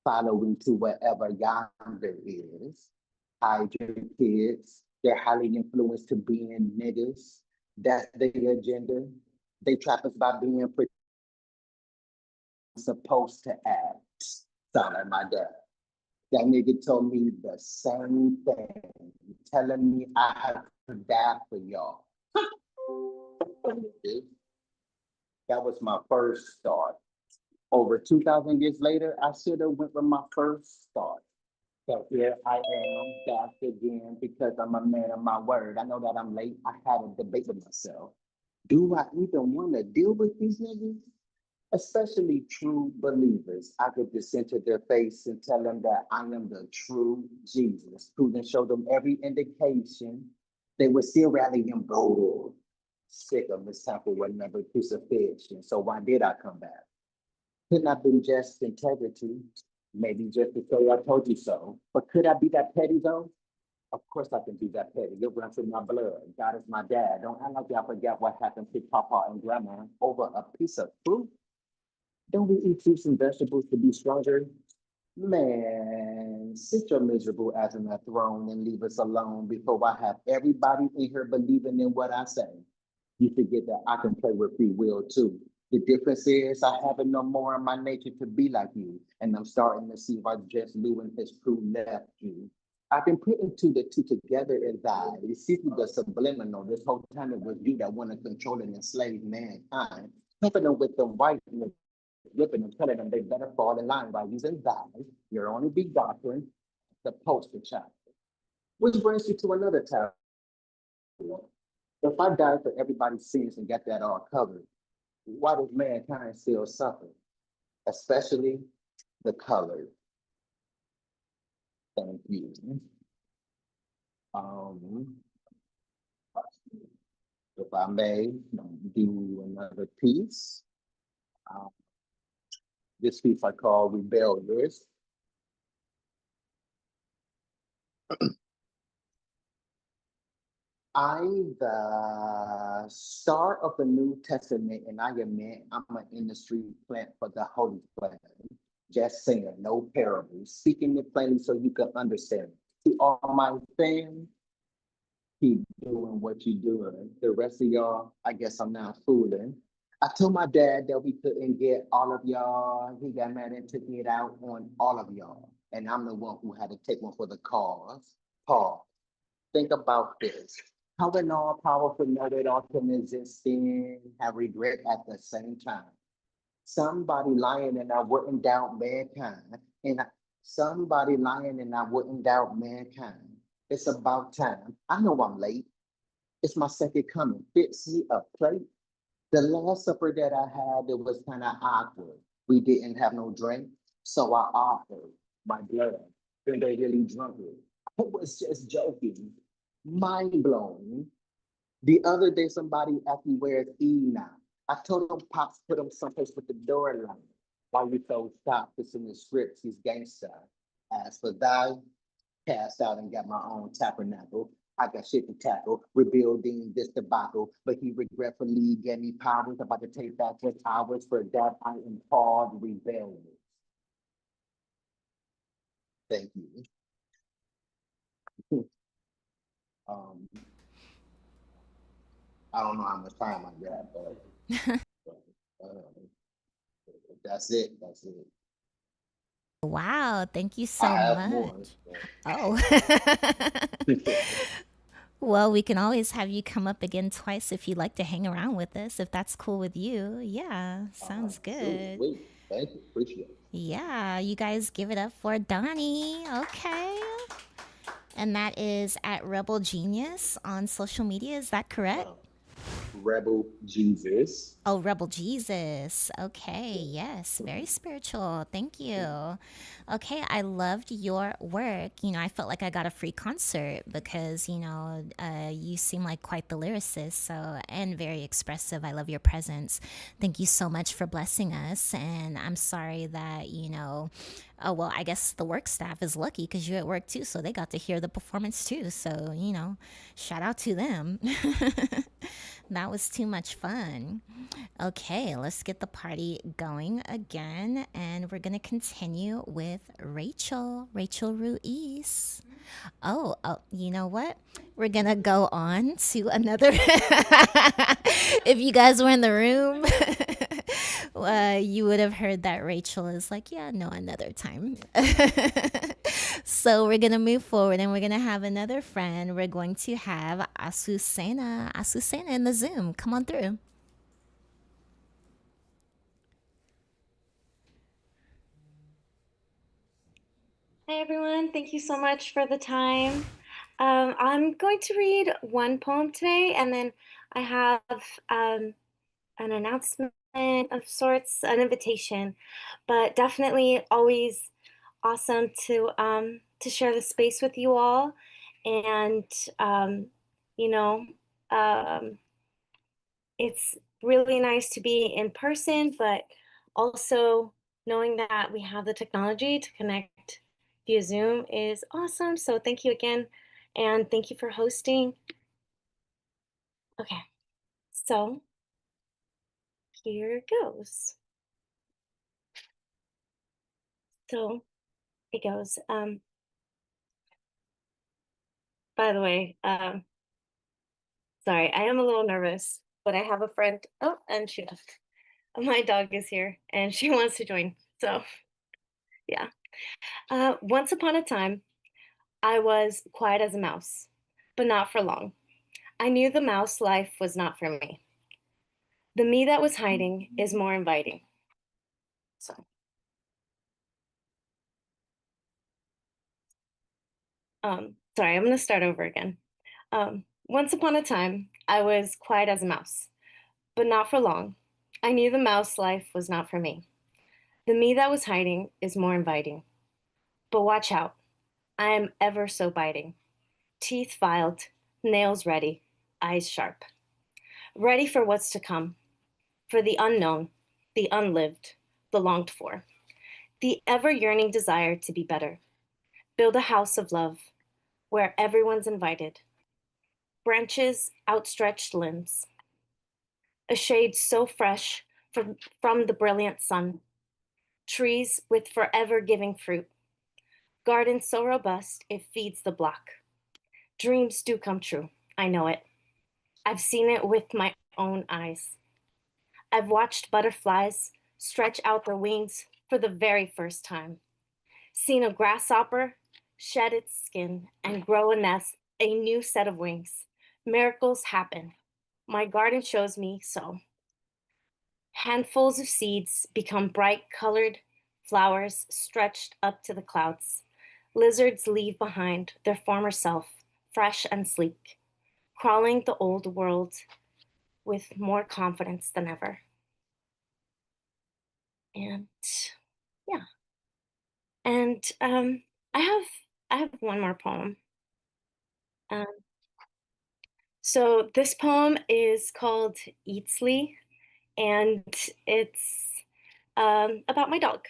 Following to wherever yonder is. Hide your kids. They're highly influenced to being niggas. That's their agenda. They trap us by being supposed to act. Sound like my dad. That nigga told me the same thing, telling me I have to die for y'all. That was my first thought. Over 2,000 years later, I should have went with my first thought. So here I am back again because I'm a man of my word. I know that I'm late. I had a debate with myself. Do I even want to deal with these niggas? Especially true believers. I could just enter their face and tell them that I am the true Jesus, who then show them every indication. They would still rally them gold. Sick of this temple with another crucifixion. So why did I come back? Couldn't have been just integrity, maybe just to say I told you so. But could I be that petty though? Of course I can be that petty. It runs in my blood. God is my dad. Don't act like y'all forget what happened to Papa and Grandma over a piece of fruit. Don't we eat fruits and vegetables to be stronger? Man, sit your miserable ass on that throne and leave us alone before I have everybody in here believing in what I say. You forget that I can play with free will too. The difference is I have it no more in my nature to be like you, and I'm starting to see why just Lou and his crew left you. I've been putting two together and died. You see through the subliminal. This whole time it was you that wanted to control and enslave mankind. Helping them with the white whipping them, telling them they better fall in line by using thy, your only big doctrine, the poster child. Which brings you to another topic. If I died for everybody's sins and got that all covered, why does mankind still suffer? Especially the colored. Thank you. If I may do another piece. This piece I call Rebellious. I, the start of the New Testament, and I admit I'm an industry plant for the Holy Plant. Just saying, no parables, speaking it plainly so you can understand. To all my fans, keep doing what you're doing. The rest of y'all, I guess I'm not fooling. I told my dad that we couldn't get all of y'all. He got mad and took it out on all of y'all. And I'm the one who had to take one for the cause. Paul, think about this. How an all powerful know it all can exist and have regret at the same time. Somebody lying and I wouldn't doubt mankind. Somebody lying and I wouldn't doubt mankind. It's about time. I know I'm late. It's my second coming. Fix me a plate. The last supper that I had, it was kind of awkward. We didn't have no drink, so I offered my blood. And they really drunk it. I was just joking. Mind blown. The other day, somebody asked me where it's E now. I told him Pops put him someplace with the door line. Why you so stop? It's in the scripts. He's gangster. As for thy, cast out and got my own tabernacle. I got shit to tackle, rebuilding this debacle, but he regretfully gave me powers about to take back his powers. For that I am called rebellious. Thank you. I don't know how much time I got, but that's it. That's it. Wow, thank you so I have much. more. Oh. Well, we can always have you come up again twice if you'd like to hang around with us, if that's cool with you. Yeah, sounds good. Sweet. Thank you. Appreciate it. Yeah, you guys give it up for Donnie. Okay. And that is at Rebel Genius on social media. Is that correct? Rebel Jesus. Oh, Rebel Jesus. Okay, yes, very spiritual. Thank you. Okay, I loved your work. You know, I felt like I got a free concert because, you know, you seem like quite the lyricist, so, and very expressive. I love your presence. Thank you so much for blessing us. And I'm sorry that, you know, oh, well, I guess the work staff is lucky because you're at work too, so they got to hear the performance too. So, you know, shout out to them. That was too much fun. Okay, let's get the party going again. And we're going to continue with Rachel Ruiz. Oh, you know what? We're going to go on to another. If you guys were in the room, you would have heard that Rachel is like, yeah, no, another time. So we're going to move forward and we're going to have another friend. We're going to have Asusena in the Zoom. Come on through. Hi, everyone. Thank you so much for the time. I'm going to read one poem today, and then I have um, an announcement of sorts, an invitation, but definitely always awesome to share the space with you all, and um, you know, um, it's really nice to be in person, but also knowing that we have the technology to connect via Zoom is awesome. So thank you again, and thank you for hosting. Okay, so here goes. So it goes. By the way, sorry, I am a little nervous, but I have a friend. Oh, and she left. My dog is here, and she wants to join. So yeah. Once upon a time, I was quiet as a mouse, but not for long. I knew the mouse life was not for me. The me that was hiding is more inviting. So, sorry, I'm gonna start over again. Once upon a time, I was quiet as a mouse, but not for long. I knew the mouse life was not for me. The me that was hiding is more inviting. But watch out, I am ever so biting. Teeth filed, nails ready, eyes sharp. Ready for what's to come, for the unknown, the unlived, the longed for, the ever yearning desire to be better. Build a house of love where everyone's invited. Branches, outstretched limbs, a shade so fresh from the brilliant sun. Trees with forever giving fruit. Garden so robust it feeds the block. Dreams do come true. I know it. I've seen it with my own eyes. I've watched butterflies stretch out their wings for the very first time. Seen a grasshopper shed its skin and grow a nest, a new set of wings. Miracles happen. My garden shows me so. Handfuls of seeds become bright colored flowers stretched up to the clouds. Lizards leave behind their former self, fresh and sleek, crawling the old world with more confidence than ever. And yeah, and I have I have one more poem. Um, so this poem is called Eatsley, and it's about my dog.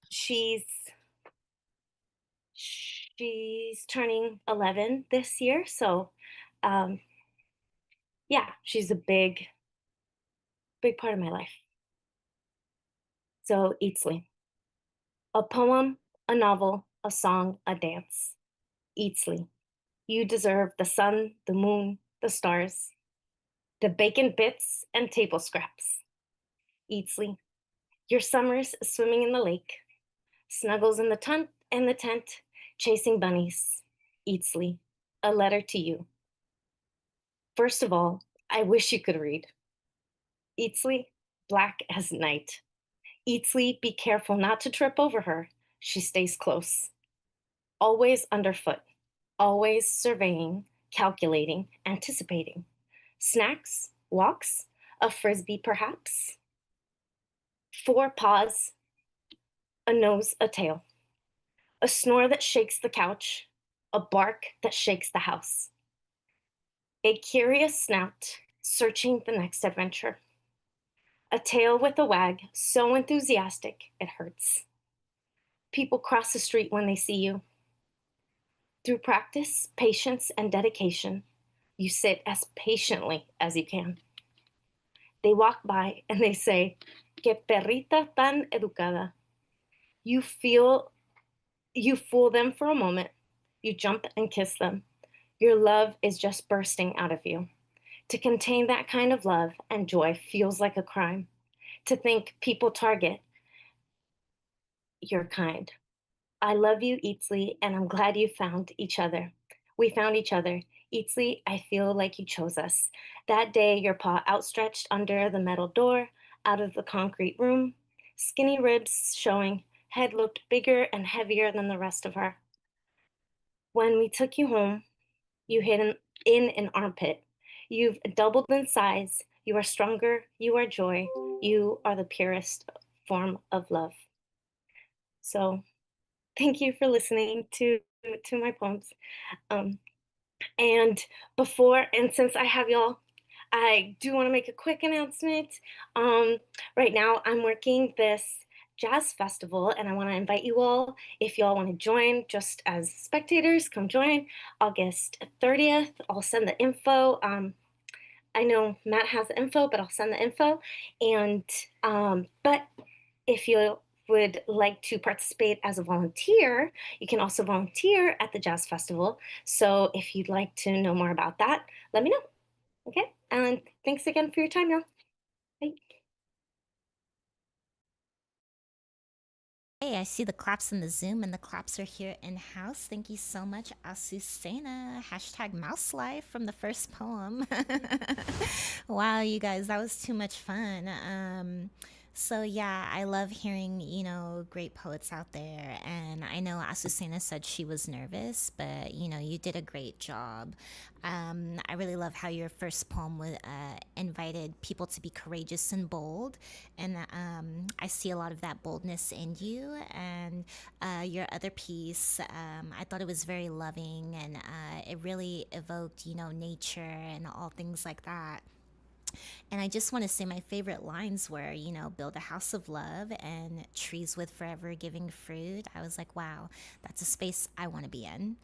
She's she's turning 11 this year, so um, yeah, she's a big part of my life. So Eatsley, a poem, a novel, a song, a dance. Eatsley, you deserve the sun, the moon, the stars, the bacon bits and table scraps. Eatsley, your summers swimming in the lake, snuggles in the tent, chasing bunnies. Eatsley, a letter to you. First of all, I wish you could read. Eatsley, black as night. Eatsley, be careful not to trip over her. She stays close. Always underfoot, always surveying, calculating, anticipating. Snacks, walks, a frisbee perhaps. 4 paws, a nose, a tail. A snore that shakes the couch, a bark that shakes the house. A curious snout, searching the next adventure. A tail with a wag, so enthusiastic it hurts. People cross the street when they see you. Through practice, patience, and dedication, you sit as patiently as you can. They walk by and they say, "Que perrita tan educada." You feel, you fool them for a moment. You jump and kiss them. Your love is just bursting out of you. To contain that kind of love and joy feels like a crime. To think people target your kind. I love you, Eatsley, and I'm glad you found each other. We found each other. Eatsley, I feel like you chose us. That day, your paw outstretched under the metal door, out of the concrete room, skinny ribs showing, head looked bigger and heavier than the rest of her. When we took you home, you hid in an armpit. You've doubled in size. You are stronger. You are joy. You are the purest form of love. So, thank you for listening to my poems. Um, and since I have y'all, I do want to make a quick announcement. Right now, I'm working this jazz festival, and I want to invite you all. If y'all want to join, just as spectators, come join August 30th. I'll send the info. I know Matt has the info, but I'll send the info. And but if you would like to participate as a volunteer, you can also volunteer at the Jazz Festival. So if you'd like to know more about that, let me know. Okay? And thanks again for your time, y'all. Bye. Hey, I see the claps in the Zoom, and the claps are here in house. Thank you so much, Azucena. Hashtag mouse life from the first poem. Wow, you guys, that was too much fun. So yeah, I love hearing, great poets out there. And I know Azucena said she was nervous, but you did a great job. I really love how your first poem invited people to be courageous and bold. And I see a lot of that boldness in you. And your other piece, I thought it was very loving, and it really evoked, nature and all things like that. And I just want to say my favorite lines were, build a house of love and trees with forever giving fruit. I was like, wow, that's a space I want to be in.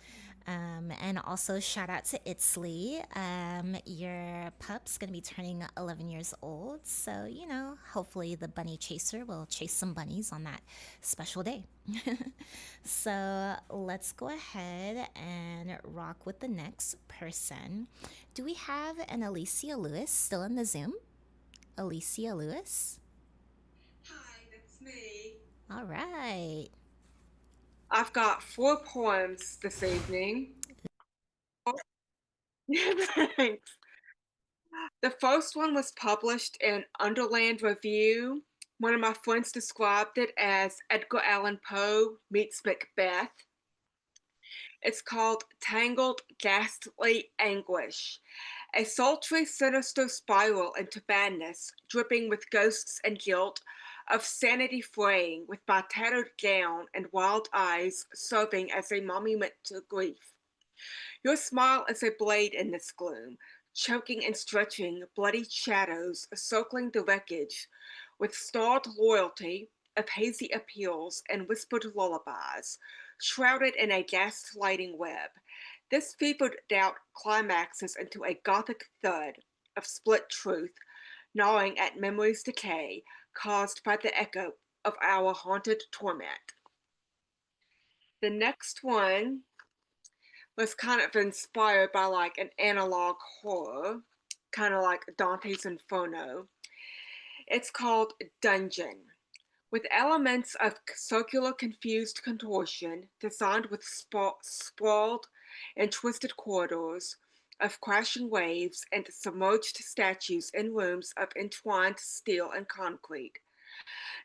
And also shout out to Itzley. Your pup's going to be turning 11 years old. So, hopefully the bunny chaser will chase some bunnies on that special day. So let's go ahead and rock with the next person. Do we have an Alicia Lewis still in the Zoom? Alicia Lewis? Hi, that's me. All right. I've got 4 poems this evening. Thanks. The first one was published in Underland Review. One of my friends described it as Edgar Allan Poe meets Macbeth. It's called Tangled Ghastly Anguish, a sultry, sinister spiral into madness, dripping with ghosts and guilt, of sanity fraying, with my tattered gown and wild eyes serving as a monument to grief. Your smile is a blade in this gloom, choking and stretching bloody shadows, circling the wreckage, with starred loyalty of hazy appeals and whispered lullabies, shrouded in a gaslighting web. This fevered doubt climaxes into a gothic thud of split truth, gnawing at memory's decay, caused by the echo of our haunted torment. The next one was kind of inspired by like an analog horror, kind of like Dante's Inferno. It's called Dungeon. With elements of circular confused contortion, designed with sprawled and twisted corridors, of crashing waves and submerged statues in rooms of entwined steel and concrete.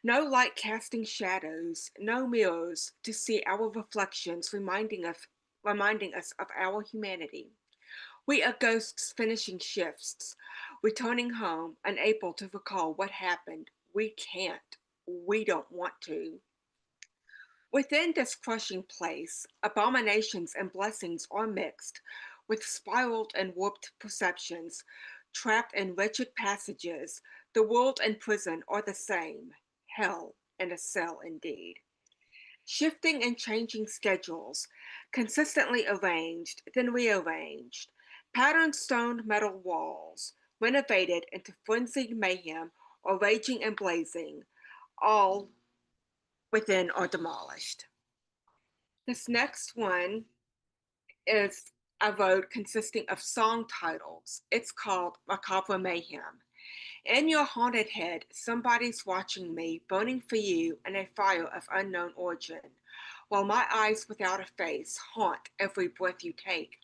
No light casting shadows, no mirrors to see our reflections reminding us of our humanity. We are ghosts finishing shifts, returning home, unable to recall what happened. We can't. We don't want to. Within this crushing place, abominations and blessings are mixed, with spiraled and warped perceptions, trapped in wretched passages. The world and prison are the same, hell and a cell indeed. Shifting and changing schedules, consistently arranged, then rearranged, patterned stone metal walls, renovated into frenzied mayhem or raging and blazing, all within are demolished. This next one is a road consisting of song titles. It's called Macabre Mayhem. In your haunted head, somebody's watching me, burning for you in a fire of unknown origin, while my eyes without a face haunt every breath you take.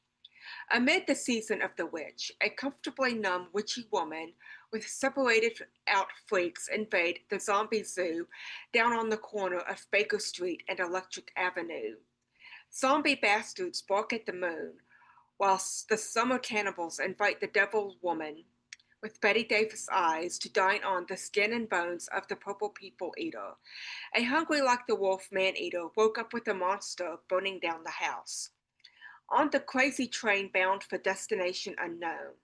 Amid the season of the witch, a comfortably numb witchy woman with separated out freaks invade the zombie zoo down on the corner of Baker Street and Electric Avenue. Zombie bastards bark at the moon, whilst the summer cannibals invite the devil woman with Betty Davis eyes to dine on the skin and bones of the purple people eater. A hungry like the wolf man-eater woke up with a monster burning down the house. On the crazy train bound for destination unknown,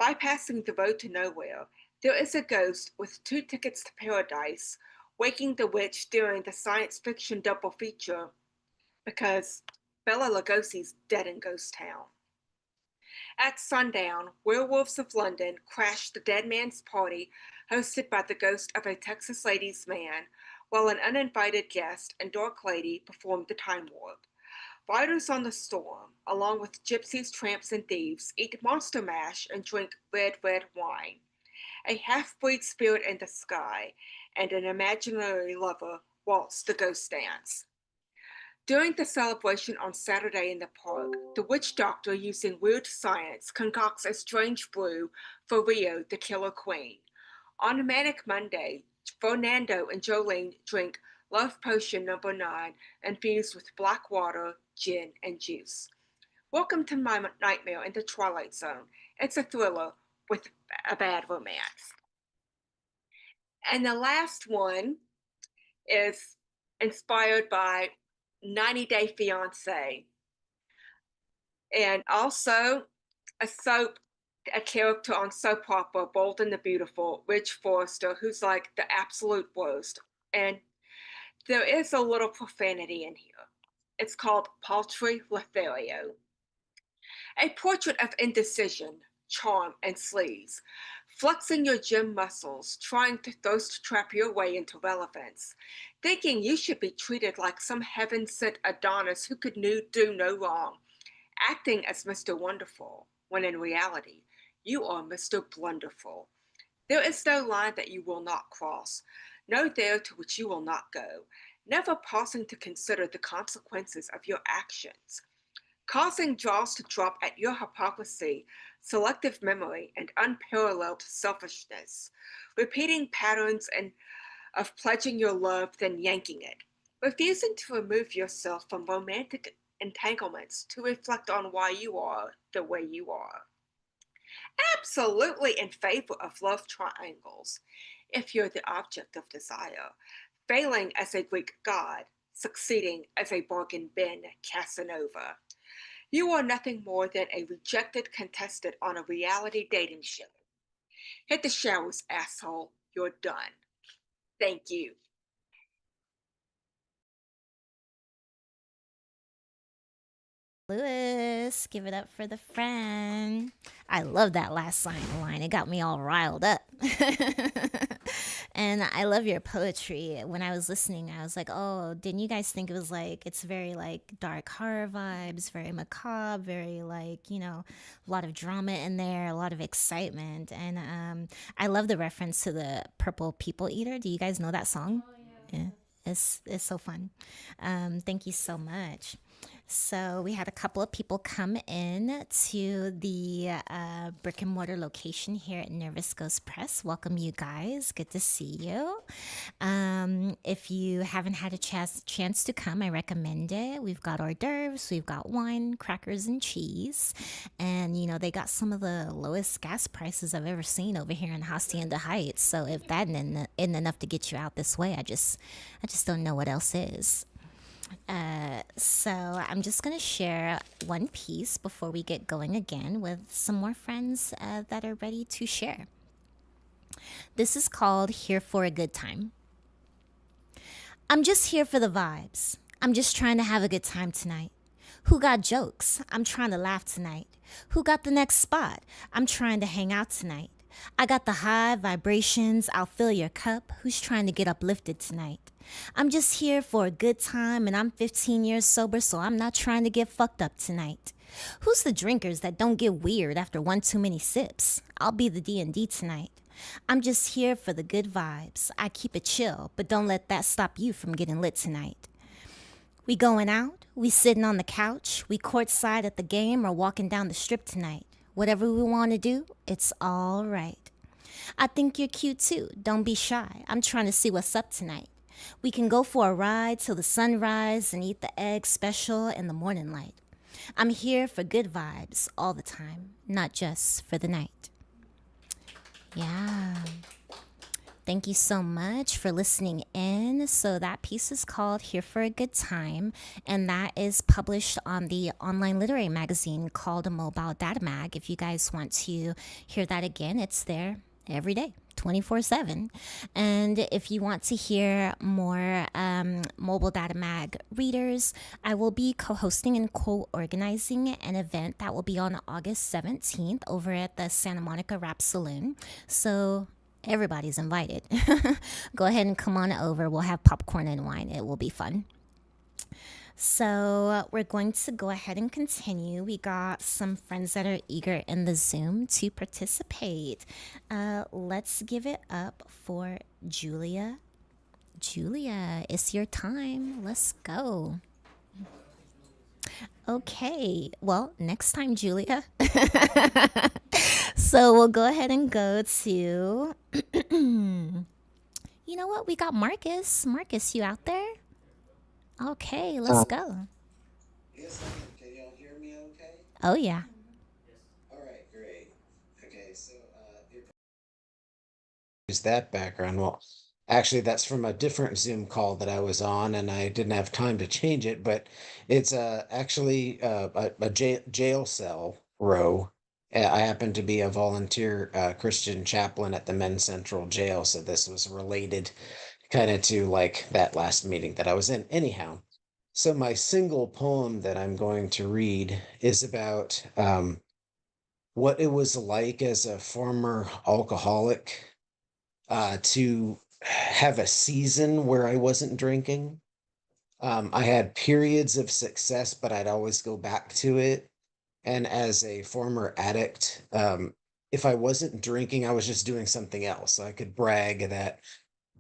bypassing the road to nowhere, there is a ghost with 2 tickets to paradise, waking the witch during the science fiction double feature because Bela Lugosi's dead in Ghost Town. At sundown, Werewolves of London crash the Dead Man's Party hosted by the ghost of a Texas ladies' man, while an uninvited guest and Dark Lady perform the Time Warp. Riders on the Storm, along with gypsies, tramps, and thieves, eat monster mash and drink red, red wine. A half-breed spirit in the sky and an imaginary lover waltz the ghost dance. During the celebration on Saturday in the park, the witch doctor, using weird science, concocts a strange brew for Rio, the killer queen. On Manic Monday, Fernando and Jolene drink Love Potion number 9, infused with black water, gin, and juice. Welcome to my nightmare in the Twilight Zone. It's a thriller with a bad romance. And the last one is inspired by 90 Day Fiancé, and also a character on soap opera, Bold and the Beautiful, Ridge Forrester, who's like the absolute worst. And there is a little profanity in here. It's called Paltry Lothario. A portrait of indecision, charm, and sleaze, flexing your gym muscles, trying to thirst trap your way into relevance, thinking you should be treated like some heaven-sent Adonis who could do no wrong, acting as Mr. Wonderful, when in reality, you are Mr. Blunderful. There is no line that you will not cross, no dare to which you will not go, never pausing to consider the consequences of your actions, causing jaws to drop at your hypocrisy, selective memory, and unparalleled selfishness, repeating patterns of pledging your love, then yanking it, refusing to remove yourself from romantic entanglements to reflect on why you are the way you are. Absolutely in favor of love triangles, if you're the object of desire, failing as a Greek god, succeeding as a bargain bin Casanova. You are nothing more than a rejected contestant on a reality dating show. Hit the showers, asshole. You're done. Thank you. Lewis, give it up for the friend. I love that last line. It got me all riled up. And I love your poetry. When I was listening, I was like, oh, didn't you guys think it was like, it's very like dark horror vibes, very macabre, very like, a lot of drama in there, a lot of excitement. And I love the reference to the Purple People Eater. Do you guys know that song? Oh, yeah. It's so fun. Thank you so much. So we had a couple of people come in to the brick and mortar location here at Nervous Ghost Press. Welcome, you guys. Good to see you. If you haven't had a chance to come, I recommend it. We've got hors d'oeuvres, we've got wine, crackers, and cheese. And, they got some of the lowest gas prices I've ever seen over here in Hacienda Heights. So if that isn't enough to get you out this way, I just don't know what else is. So I'm just going to share one piece before we get going again with some more friends that are ready to share. This is called Here for a Good Time. I'm just here for the vibes. I'm just trying to have a good time tonight. Who got jokes? I'm trying to laugh tonight. Who got the next spot? I'm trying to hang out tonight. I got the high vibrations. I'll fill your cup. Who's trying to get uplifted tonight? I'm just here for a good time, and I'm 15 years sober, so I'm not trying to get fucked up tonight. Who's the drinkers that don't get weird after one too many sips? I'll be the D&D tonight. I'm just here for the good vibes. I keep it chill, but don't let that stop you from getting lit tonight. We going out, we sitting on the couch, we courtside at the game or walking down the strip tonight. Whatever we want to do, it's all right. I think you're cute too. Don't be shy. I'm trying to see what's up tonight. We can go for a ride till the sunrise and eat the egg special in the morning light. I'm here for good vibes all the time, not just for the night. Yeah. Thank you so much for listening in. So that piece is called Here for a Good Time, and that is published on the online literary magazine called Mobile Data Mag. If you guys want to hear that again, it's there every day. 24/7. And if you want to hear more Mobile Data Mag readers, I will be co-hosting and co-organizing an event that will be on August 17th over at the Santa Monica Rap Saloon. So everybody's invited. Go ahead and come on over. We'll have popcorn and wine. It will be fun. So we're going to go ahead and continue. We got some friends that are eager in the Zoom to participate. Let's give it up for Julia. Julia, it's your time. Let's go. Okay, well, next time, Julia. So we'll go ahead and go to, you know what? We got Marcus. Marcus, you out there? Okay, let's go. Yes, I am. Can y'all hear me okay? Oh, yeah. All right, great. Okay, so use that background. Well, actually, that's from a different Zoom call that I was on, and I didn't have time to change it, but it's actually a jail cell row. I happen to be a volunteer Christian chaplain at the Men's Central Jail, so this was related kind of to like that last meeting that I was in. Anyhow, so my single poem that I'm going to read is about what it was like as a former alcoholic to have a season where I wasn't drinking. I had periods of success, but I'd always go back to it. And as a former addict, if I wasn't drinking, I was just doing something else. I could brag that,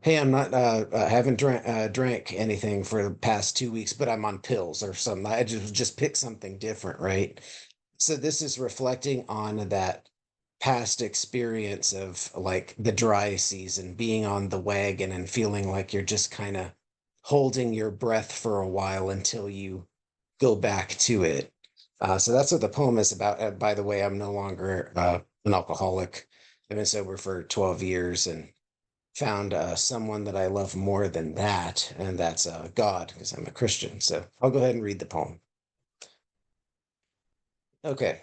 hey, I'm not haven't drank anything for the past 2 weeks, but I'm on pills or something. I just pick something different, right? So this is reflecting on that past experience of like the dry season, being on the wagon and feeling like you're just kind of holding your breath for a while until you go back to it. So that's what the poem is about. By the way, I'm no longer an alcoholic. I've been sober for 12 years and found someone that I love more than that, and that's God, because I'm a Christian. So I'll go ahead and read the poem. Okay.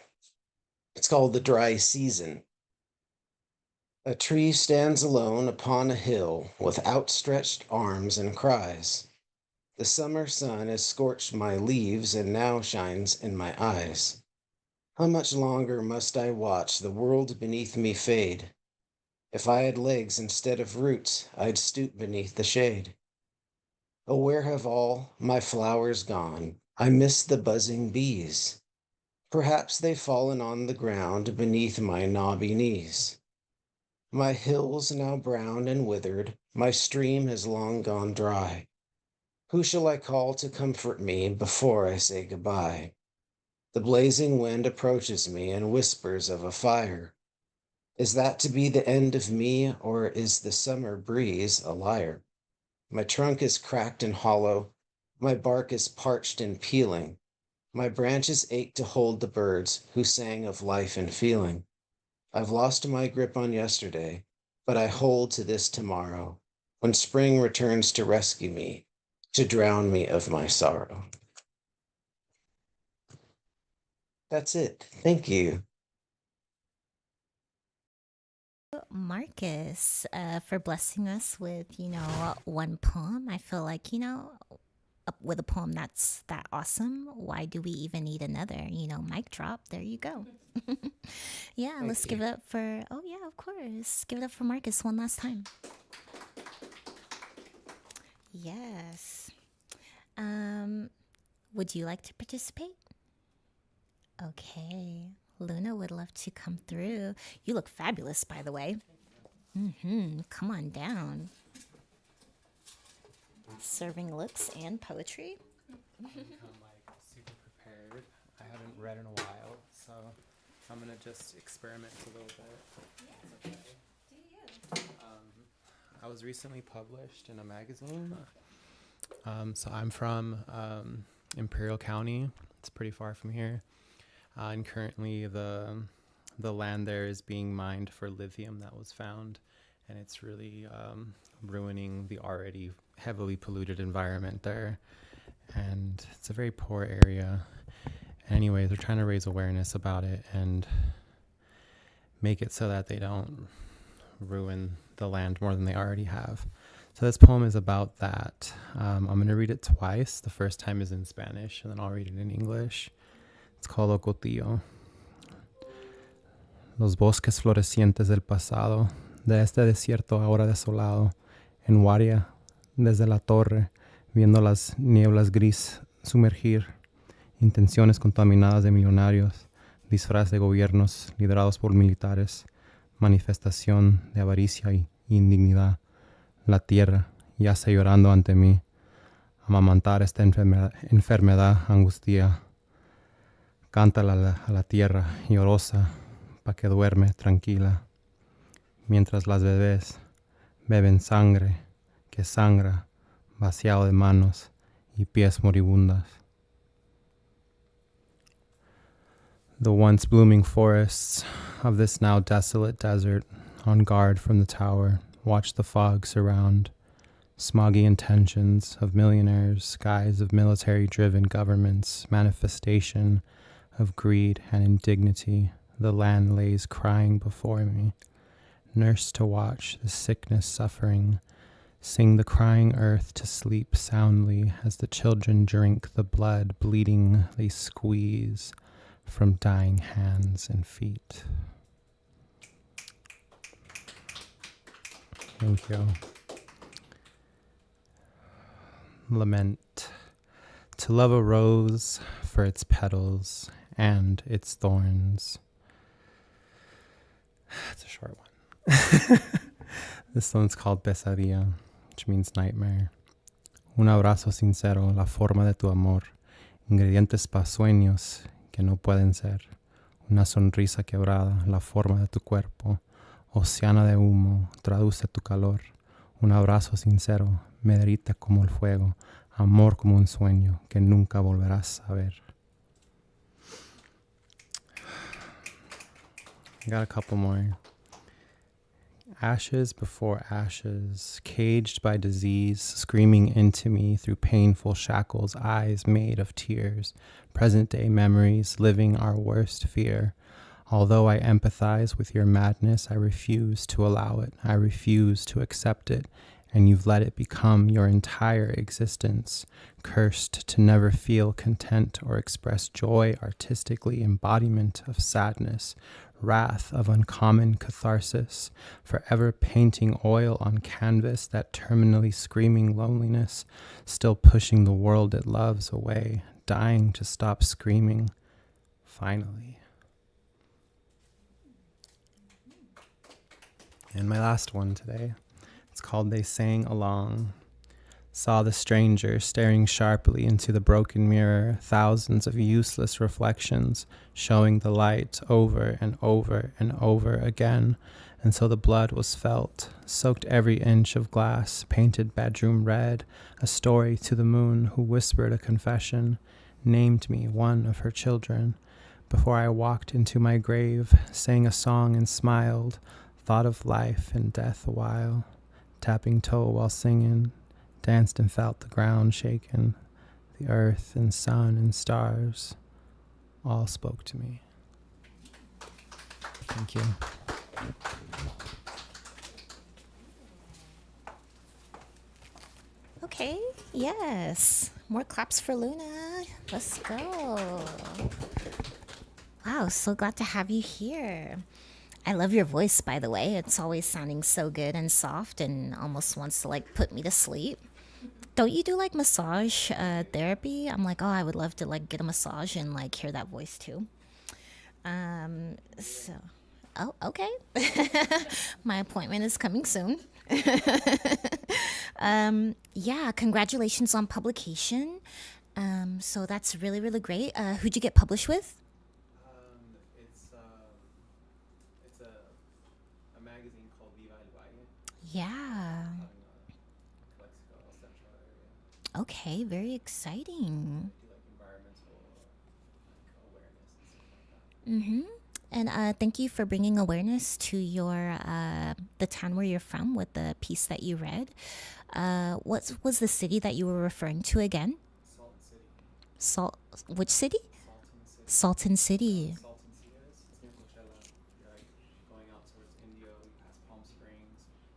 It's called The Dry Season. A tree stands alone upon a hill with outstretched arms and cries. The summer sun has scorched my leaves and now shines in my eyes. How much longer must I watch the world beneath me fade? If I had legs instead of roots, I'd stoop beneath the shade. Oh, where have all my flowers gone? I miss the buzzing bees. Perhaps they've fallen on the ground beneath my knobby knees. My hill's now brown and withered, my stream has long gone dry. Who shall I call to comfort me before I say goodbye? The blazing wind approaches me and whispers of a fire. Is that to be the end of me, or is the summer breeze a liar? My trunk is cracked and hollow, my bark is parched and peeling, my branches ache to hold the birds who sang of life and feeling. I've lost my grip on yesterday, but I hold to this tomorrow, when spring returns to rescue me, to drown me of my sorrow. That's it. Thank you. Marcus, for blessing us with, one poem. I feel like, with a poem that's that awesome, why do we even need another? Mic drop. There you go. Yeah, Thank let's you. give it up for, oh, yeah, of course. Give it up for Marcus one last time. Yes. Would you like to participate? Okay. Luna would love to come through. You look fabulous, by the way. Come on down. Serving looks and poetry. I'm like super prepared. I haven't read in a while, so I'm gonna just experiment a little bit. Yeah. Okay. Do you? I was recently published in a magazine. So I'm from Imperial County. It's pretty far from here. And currently the land there is being mined for lithium that was found. And it's really ruining the already heavily polluted environment there. And it's a very poor area. Anyways, they're trying to raise awareness about it and make it so that they don't ruin the land more than they already have. So this poem is about that. I'm going to read it twice. The first time is in Spanish, and then I'll read it in English. It's called Ocotillo. Los bosques florecientes del pasado, de este desierto ahora desolado, en Guaria, desde la torre, viendo las nieblas gris sumergir, intenciones contaminadas de millonarios, disfraz de gobiernos liderados por militares, manifestación de avaricia y indignidad. La tierra yace llorando ante mí, amamantar esta enfermedad angustia. Cántala a la tierra llorosa, pa' que duerme tranquila, mientras las bebés beben sangre que sangra, vaciado de manos y pies moribundas. The once blooming forests of this now desolate desert, on guard from the tower, watch the fog surround, smoggy intentions of millionaires, skies of military-driven governments, manifestation of greed and indignity. The land lays crying before me, nursed to watch the sickness suffering, sing the crying earth to sleep soundly as the children drink the blood bleeding they squeeze from dying hands and feet. Thank you. Lament. To love a rose for its petals and its thorns. It's a short one. This one's called Pesadilla, which means nightmare. Un abrazo sincero, la forma de tu amor. Ingredientes pa' sueños que no pueden ser. Una sonrisa quebrada, la forma de tu cuerpo. Océano de humo, traduce tu calor. Un abrazo sincero, me derrite como el fuego. Amor como un sueño que nunca volverás a ver. I got a couple more. Ashes before ashes, caged by disease, screaming into me through painful shackles, eyes made of tears, present-day memories, living our worst fear. Although I empathize with your madness, I refuse to allow it. I refuse to accept it, and you've let it become your entire existence, cursed to never feel content or express joy artistically, embodiment of sadness, wrath of uncommon catharsis, forever painting oil on canvas, that terminally screaming loneliness, still pushing the world it loves away, dying to stop screaming, finally. And my last one today, it's called They Sang Along. Saw the stranger staring sharply into the broken mirror, thousands of useless reflections, showing the light over and over and over again, until the blood was felt, soaked every inch of glass, painted bedroom red, a story to the moon who whispered a confession, named me one of her children. Before I walked into my grave, sang a song and smiled, thought of life and death a while, tapping toe while singing, danced and felt the ground shaken, the earth and sun and stars all spoke to me. Thank you. Okay, yes. More claps for Luna. Let's go. Wow, so glad to have you here. I love your voice, by the way. It's always sounding so good and soft and almost wants to like put me to sleep. Don't you do like massage therapy? I'm like, oh, I would love to like get a massage and like hear that voice too. So, oh, okay. My appointment is coming soon. Yeah, congratulations on publication. So that's really, really great. Who'd you get published with? It's a magazine called Viva el Valle. Yeah. Okay, very exciting. Mm-hmm. And thank you for bringing awareness to your the town where you're from with the piece that you read. What was the city that you were referring to again? Salt. Which city? Salton City.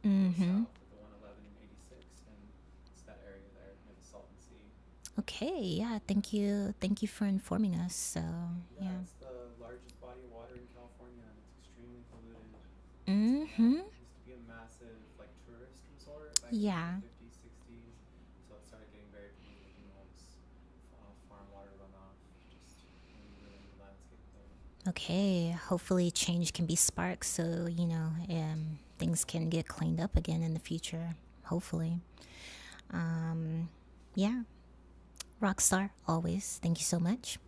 Mm-hmm. Okay, yeah, thank you for informing us. So, yeah. It's the largest body of water in California, and it's extremely polluted. Mm-hmm. It used to be a massive like tourist resort back Yeah. in the 50s, 60s. So it started getting very polluted, and all this farm water runoff just really ruined the landscape there. Okay, hopefully change can be sparked so, things can get cleaned up again in the future. Hopefully. Yeah. Rockstar, always. Thank you so much.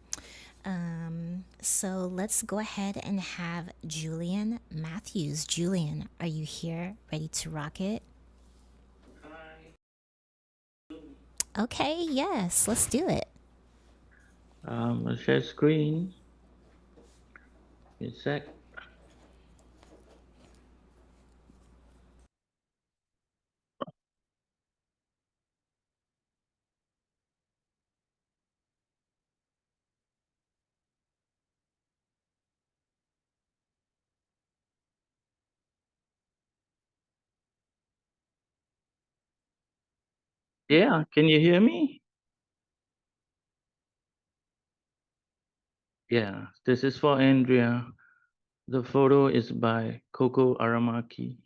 So let's go ahead and have Julian Matthews. Julian, are you here, ready to rock it? Okay, yes, let's do it. I'll share screen. In a sec. Yeah, can you hear me? Yeah, this is for Andrea. The photo is by Coco Aramaki.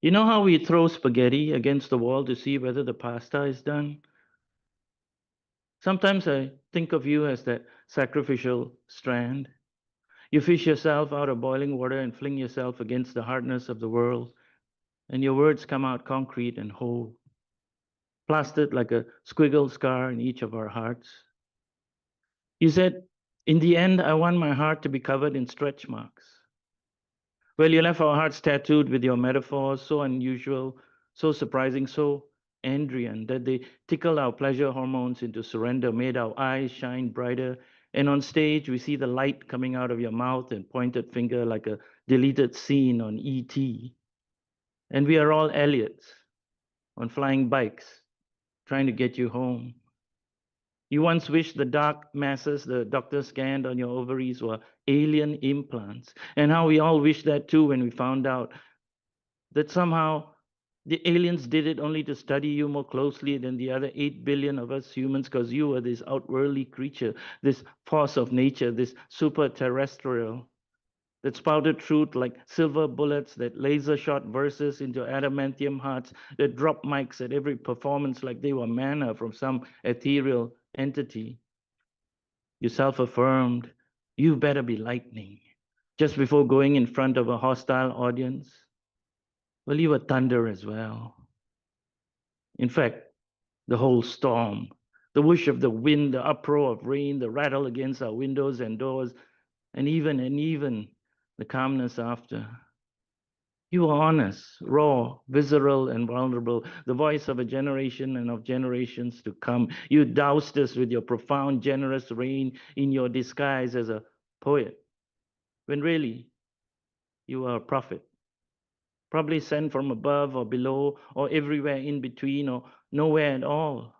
You know how we throw spaghetti against the wall to see whether the pasta is done? Sometimes I think of you as that sacrificial strand. You fish yourself out of boiling water and fling yourself against the hardness of the world, and your words come out concrete and whole, plastered like a squiggle scar in each of our hearts. You said, in the end, I want my heart to be covered in stretch marks. Well, you left our hearts tattooed with your metaphors, so unusual, so surprising, so Andrian, that they tickled our pleasure hormones into surrender, made our eyes shine brighter. And on stage, we see the light coming out of your mouth and pointed finger like a deleted scene on E.T. And we are all Elliots on flying bikes, trying to get you home. You once wished the dark masses the doctor scanned on your ovaries were alien implants, and how we all wished that too when we found out that somehow the aliens did it only to study you more closely than the other 8 billion of us humans, because you were this outworldly creature, this force of nature, this super terrestrial that spouted truth like silver bullets, that laser shot verses into adamantium hearts, that dropped mics at every performance like they were manna from some ethereal entity. You self affirmed, you better be lightning, just before going in front of a hostile audience. Well, you were thunder as well. In fact, the whole storm, the whoosh of the wind, the uproar of rain, the rattle against our windows and doors, and even the calmness after. You were honest, raw, visceral, and vulnerable, the voice of a generation and of generations to come. You doused us with your profound, generous rain in your disguise as a poet, when really you are a prophet, probably sent from above or below, or everywhere in between, or nowhere at all.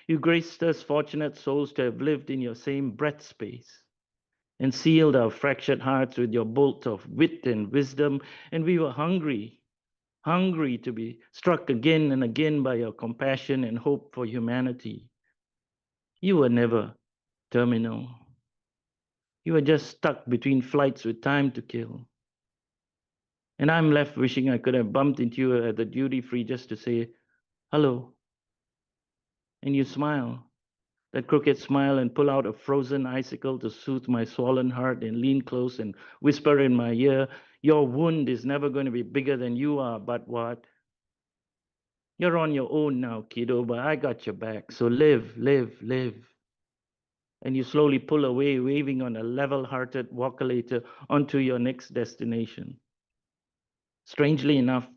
You graced us fortunate souls to have lived in your same breath space and sealed our fractured hearts with your bolt of wit and wisdom, and we were hungry, hungry to be struck again and again by your compassion and hope for humanity. You were never terminal. You were just stuck between flights with time to kill. And I'm left wishing I could have bumped into you at the duty free just to say hello. And you smile, that crooked smile, and pull out a frozen icicle to soothe my swollen heart and lean close and whisper in my ear, your wound is never going to be bigger than you are, but what? You're on your own now, kiddo, but I got your back. So live, live, live. And you slowly pull away, waving on a level hearted walkalator onto your next destination. strangely enough,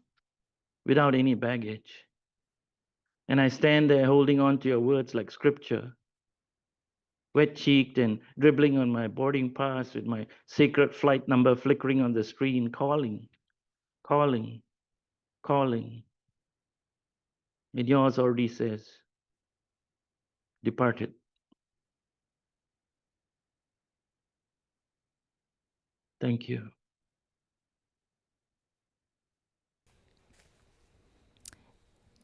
without any baggage. And I stand there holding on to your words like scripture, wet-cheeked and dribbling on my boarding pass with my sacred flight number flickering on the screen, calling, calling, calling. And yours already says, departed. Thank you.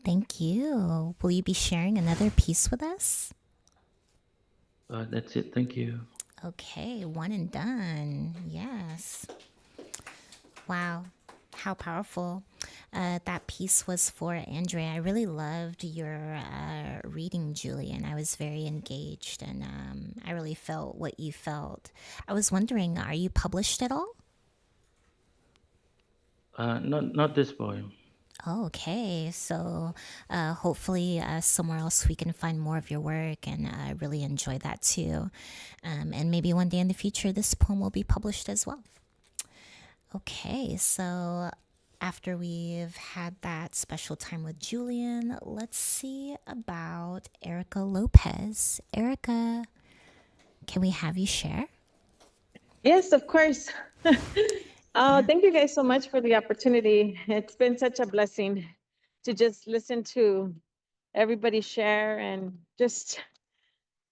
Thank you. Will you be sharing another piece with us? That's it. Thank you. Okay, one and done. Yes. Wow, how powerful. That piece was for Andrea. I really loved your reading, Julian. I was very engaged and I really felt what you felt. I was wondering, are you published at all? Not this poem. Oh, okay. So hopefully somewhere else we can find more of your work and really enjoy that too. And maybe one day in the future, this poem will be published as well. Okay, so after we've had that special time with Julian, let's see about Erica Lopez. Erica, can we have you share? Yes, of course. Thank you guys so much for the opportunity. It's been such a blessing to just listen to everybody share and just,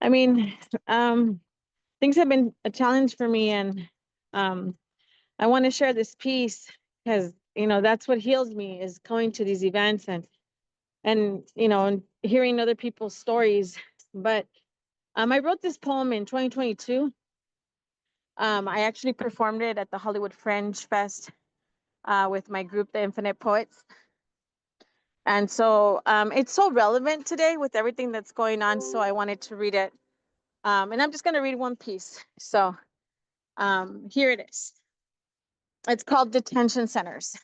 I mean, things have been a challenge for me, and I want to share this piece because, you know, that's what heals me, is going to these events and you know, and hearing other people's stories. But I wrote this poem in 2022. I actually performed it at the Hollywood Fringe Fest with my group, the Infinite Poets. And so it's so relevant today with everything that's going on. So I wanted to read it. And I'm just going to read one piece. So here it is. It's called Detention Centers.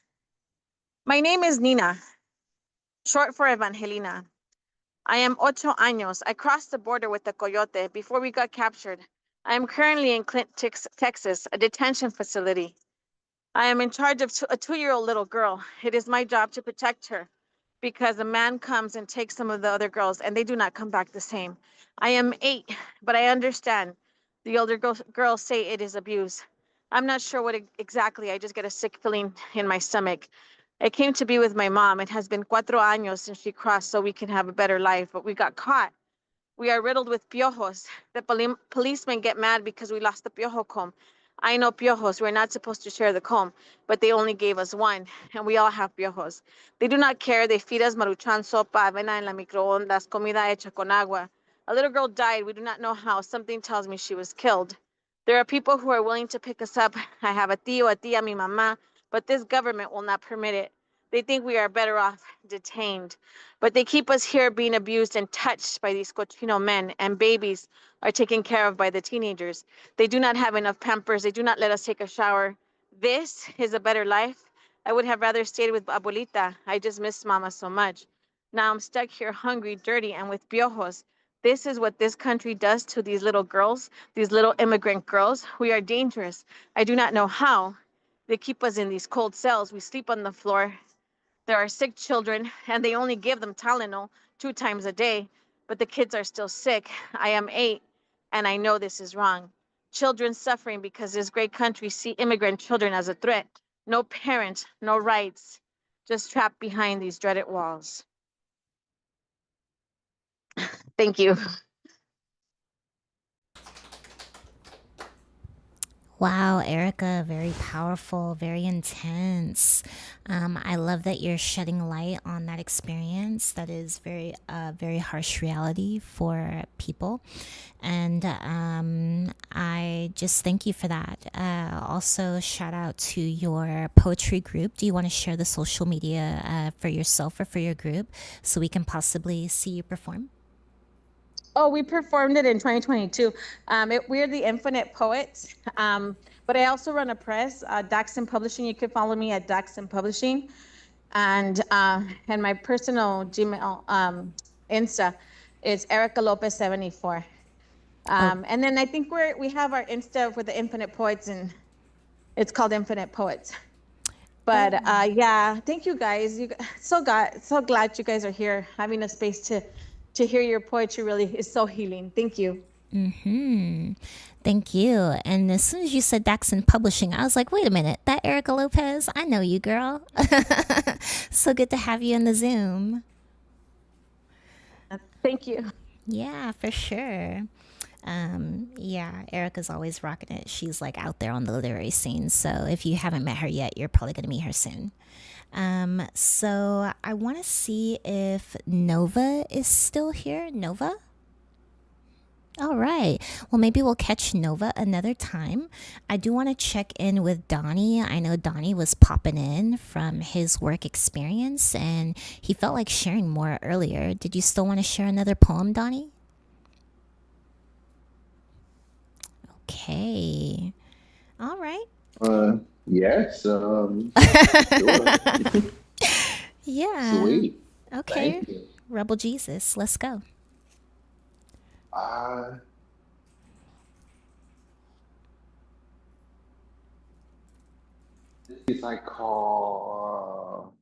My name is Nina, short for Evangelina. I am 8 años. I crossed the border with the coyote before we got captured. I am currently in Clint, Texas, a detention facility. I am in charge of a 2-year-old little girl. It is my job to protect her because a man comes and takes some of the other girls and they do not come back the same. I am 8, but I understand. The older girls say it is abuse. I'm not sure what exactly. I just get a sick feeling in my stomach. I came to be with my mom. It has been 4 años since she crossed so we can have a better life, but we got caught. We are riddled with piojos. The policemen get mad because we lost the piojo comb. I know piojos. We're not supposed to share the comb, but they only gave us one, and we all have piojos. They do not care. They feed us maruchan sopa, avena en la microondas, comida hecha con agua. A little girl died. We do not know how. Something tells me she was killed. There are people who are willing to pick us up. I have a tío, a tía, mi mamá, but this government will not permit it. They think we are better off detained, but they keep us here being abused and touched by these cochino men, and babies are taken care of by the teenagers. They do not have enough Pampers. They do not let us take a shower. This is a better life. I would have rather stayed with abuelita. I just miss mama so much. Now I'm stuck here hungry, dirty, and with piojos. This is what this country does to these little girls, these little immigrant girls. We are dangerous. I do not know how. They keep us in these cold cells. We sleep on the floor. There are sick children, and they only give them Tylenol 2 times a day, but the kids are still sick. I am 8, and I know this is wrong. Children suffering because this great country see immigrant children as a threat. No parents, no rights, just trapped behind these dreaded walls. Thank you. Wow, Erica, very powerful, very intense. I love that you're shedding light on that experience that is very harsh reality for people. And I just thank you for that. Also, shout out to your poetry group. Do you want to share the social media for yourself or for your group so we can possibly see you perform? Oh, we performed it in 2022. We're the Infinite Poets, but I also run a press, Daxon Publishing. You could follow me at Daxon Publishing, and my personal Gmail Insta is Erica Lopez 74. And then I think we have our Insta for the Infinite Poets, and it's called Infinite Poets. But yeah, thank you guys. So glad you guys are here, having a space to hear your poetry. Really is so healing. Thank you. Thank you. And as soon as you said Daxon Publishing, I was like, wait a minute, that Erica Lopez, I know you, girl. So good to have you in the Zoom. Thank you. Yeah, for sure. Yeah, Erica's always rocking it. She's like out there on the literary scene. So if you haven't met her yet, you're probably gonna meet her soon. So I want to see if Nova is still here. Nova? All right. Well, maybe we'll catch Nova another time. I do want to check in with Donnie. I know Donnie was popping in from his work experience and he felt like sharing more earlier. Did you still want to share another poem, Donnie? Okay. All right. Yes. Sure. Yeah. Sweet. Okay. Thank you. Rebel Jesus, let's go. This is I call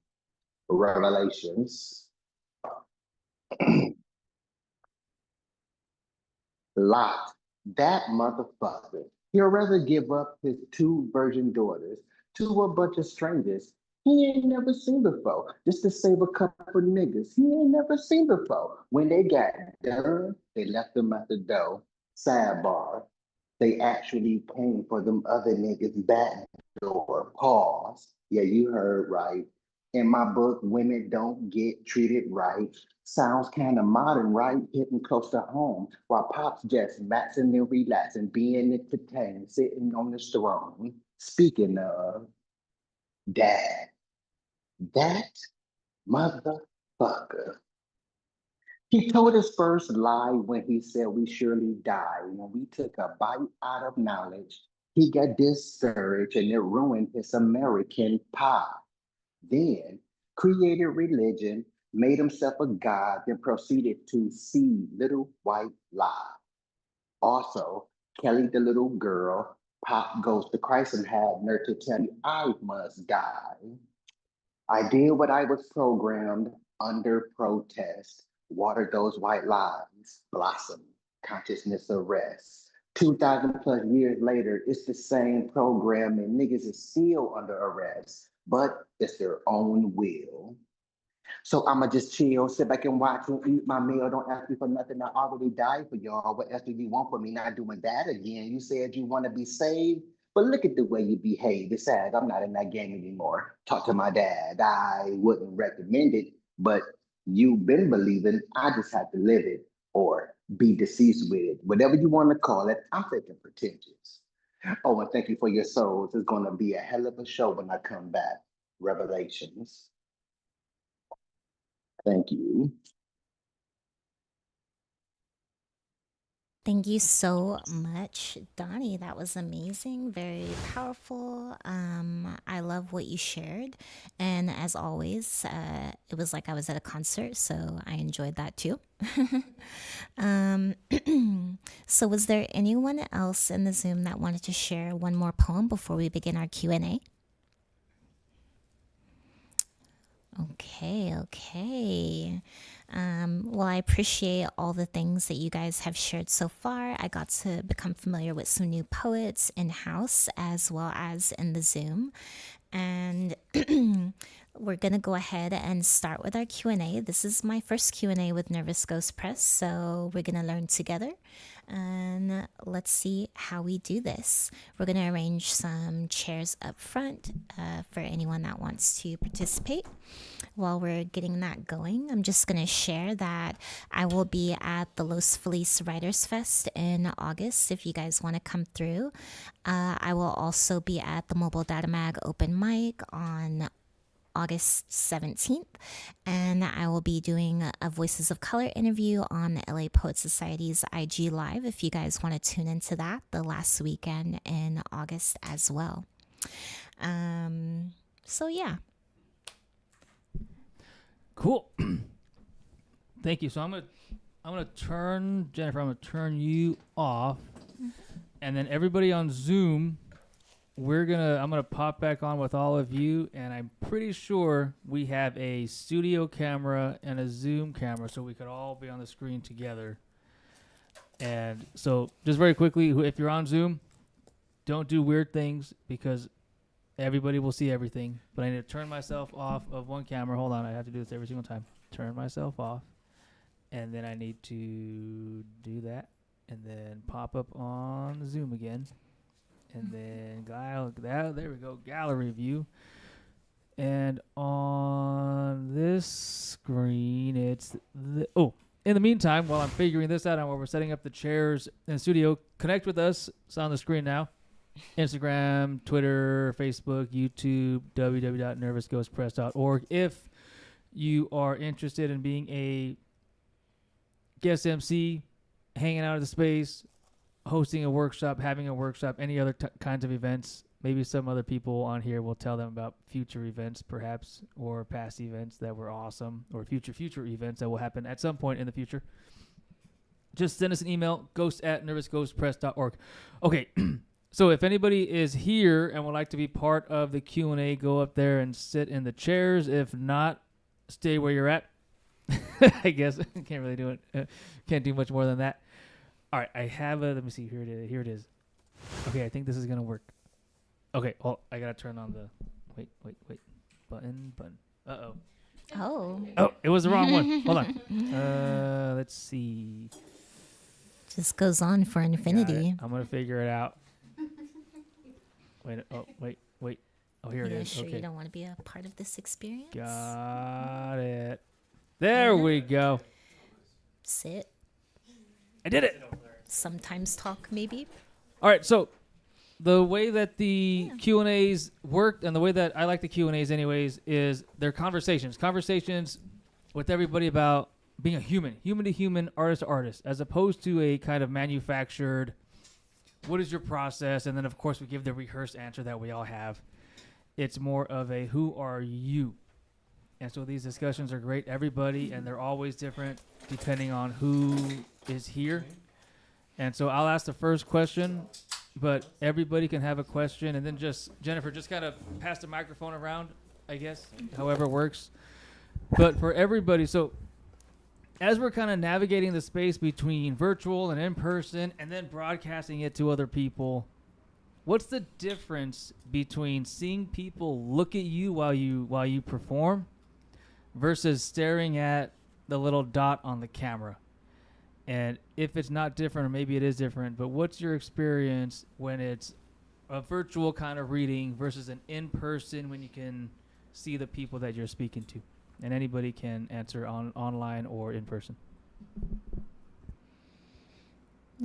Revelations. Lot, that motherfucker. He'll rather give up his 2 virgin daughters to a bunch of strangers he ain't never seen before, just to save a couple niggas he ain't never seen before. When they got done, they left them at the door. Sidebar, they actually came for them other niggas back door. Pause. Yeah, you heard right. In my book, women don't get treated right. Sounds kind of modern, right? Hitting close to home. While Pop's just maxing and relaxing, being entertained, sitting on the throne. Speaking of dad, that motherfucker. He told his first lie when he said we surely die. When we took a bite out of knowledge, he got discouraged and it ruined his American pie. Then created religion, made himself a god, then proceeded to see little white lie. Also, Kelly the little girl, Pop goes to Christ and had nerve to tell me I must die. I did what I was programmed under protest, watered those white lies, blossom, consciousness arrest. 2,000 plus years later, it's the same program and niggas is still under arrest, but it's their own will. So I'ma just chill, sit back and watch and eat my meal. Don't ask me for nothing. I already died for y'all. What else do you want from me? Not doing that again. You said you want to be saved, but look at the way you behave. Besides, I'm not in that game anymore. Talk to my dad. I wouldn't recommend it, but you've been believing. I just have to live it or be deceased with it. Whatever you want to call it, I'm taking pretentious. Oh, and thank you for your souls. It's going to be a hell of a show when I come back. Revelations. Thank you. Thank you so much, Donnie. That was amazing, very powerful. I love what you shared. And as always, it was like I was at a concert, so I enjoyed that too. So was there anyone else in the Zoom that wanted to share one more poem before we begin our Q&A? Okay. Well, I appreciate all the things that you guys have shared so far. I got to become familiar with some new poets in-house as well as in the Zoom. And we're going to go ahead and start with our Q&A. This is my first Q&A with Nervous Ghost Press, so we're going to learn together. And let's see how we do this. We're going to arrange some chairs up front for anyone that wants to participate. While we're getting that going, I'm just going to share that I will be at the Los Feliz Writers Fest in August if you guys want to come through. I will also be at the Mobile Data Mag open mic on August 17th, and I will be doing a Voices of Color interview on the LA Poet Society's IG Live if you guys want to tune into that the last weekend in August as well. So yeah. Cool. Thank you. So I'm gonna turn Jennifer. I'm gonna turn you off, and then everybody on Zoom, I'm gonna pop back on with all of you, and I'm pretty sure we have a studio camera and a Zoom camera, so we could all be on the screen together. And so, just very quickly, if you're on Zoom, don't do weird things because everybody will see everything. But I need to turn myself off of one camera. Hold on, I have to do this every single time. Turn myself off, and then I need to do that, and then pop up on Zoom again. And then there we go, gallery view. And on this screen, it's in the meantime, while I'm figuring this out and while we're setting up the chairs in the studio, connect with us. It's on the screen now. Instagram, Twitter, Facebook, YouTube, www.nervousghostpress.org. If you are interested in being a guest MC, hanging out at the space, hosting a workshop, having a workshop, any other kinds of events. Maybe some other people on here will tell them about future events, perhaps, or past events that were awesome, or future events that will happen at some point in the future. Just send us an email, ghost@nervousghostpress.org. Okay, so if anybody is here and would like to be part of the Q&A, go up there and sit in the chairs. If not, stay where you're at. I guess can't really do it. Can't do much more than that. All right, I have a, let me see, here it is. Okay, I think this is going to work. Okay, well, I got to turn on the, wait, button. Uh-oh. Oh, it was the wrong one. Hold on. Let's see. Just goes on for infinity. I'm going to figure it out. Wait. Oh, here it is. Sure Okay. You don't want to be a part of this experience? Got it. There we go. Sit. I did it. Sometimes talk, maybe. All right, so the way that the Q&As worked and the way that I like the Q&As anyways is they're conversations with everybody about being a human to human, artist to artist, as opposed to a kind of manufactured, what is your process? And then, of course, we give the rehearsed answer that we all have. It's more of a who are you? And so these discussions are great, everybody, and they're always different depending on who is here. And so I'll ask the first question, but everybody can have a question. And then just, Jennifer, just kind of pass the microphone around, I guess, however it works. But for everybody, so as we're kind of navigating the space between virtual and in-person and then broadcasting it to other people, what's the difference between seeing people look at you while you perform versus staring at the little dot on the camera? And if it's not different, or maybe it is different, but what's your experience when it's a virtual kind of reading versus an in-person when you can see the people that you're speaking to? And anybody can answer online or in person.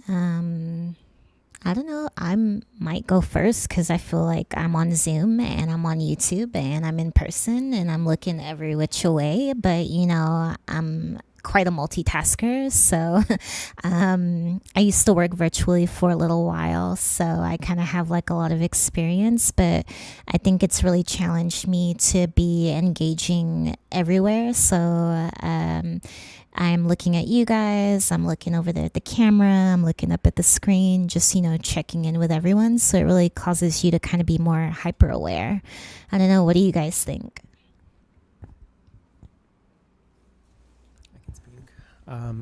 I don't know. I might go first because I feel like I'm on Zoom and I'm on YouTube and I'm in person and I'm looking every which way. But, I'm quite a multitasker. So I used to work virtually for a little while. So I kind of have like a lot of experience. But I think it's really challenged me to be engaging everywhere. So I'm looking at you guys, I'm looking over there at the camera, I'm looking up at the screen, just, checking in with everyone. So it really causes you to kind of be more hyper aware. I don't know. What do you guys think?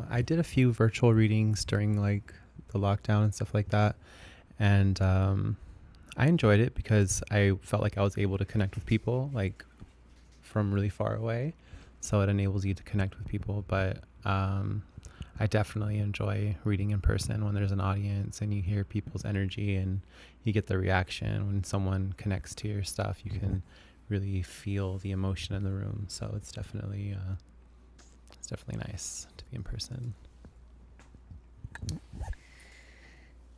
I did a few virtual readings during like the lockdown and stuff like that. And I enjoyed it because I felt like I was able to connect with people like from really far away. So it enables you to connect with people. But I definitely enjoy reading in person when there's an audience and you hear people's energy and you get the reaction. When someone connects to your stuff, you can really feel the emotion in the room. So it's definitely nice to be in person.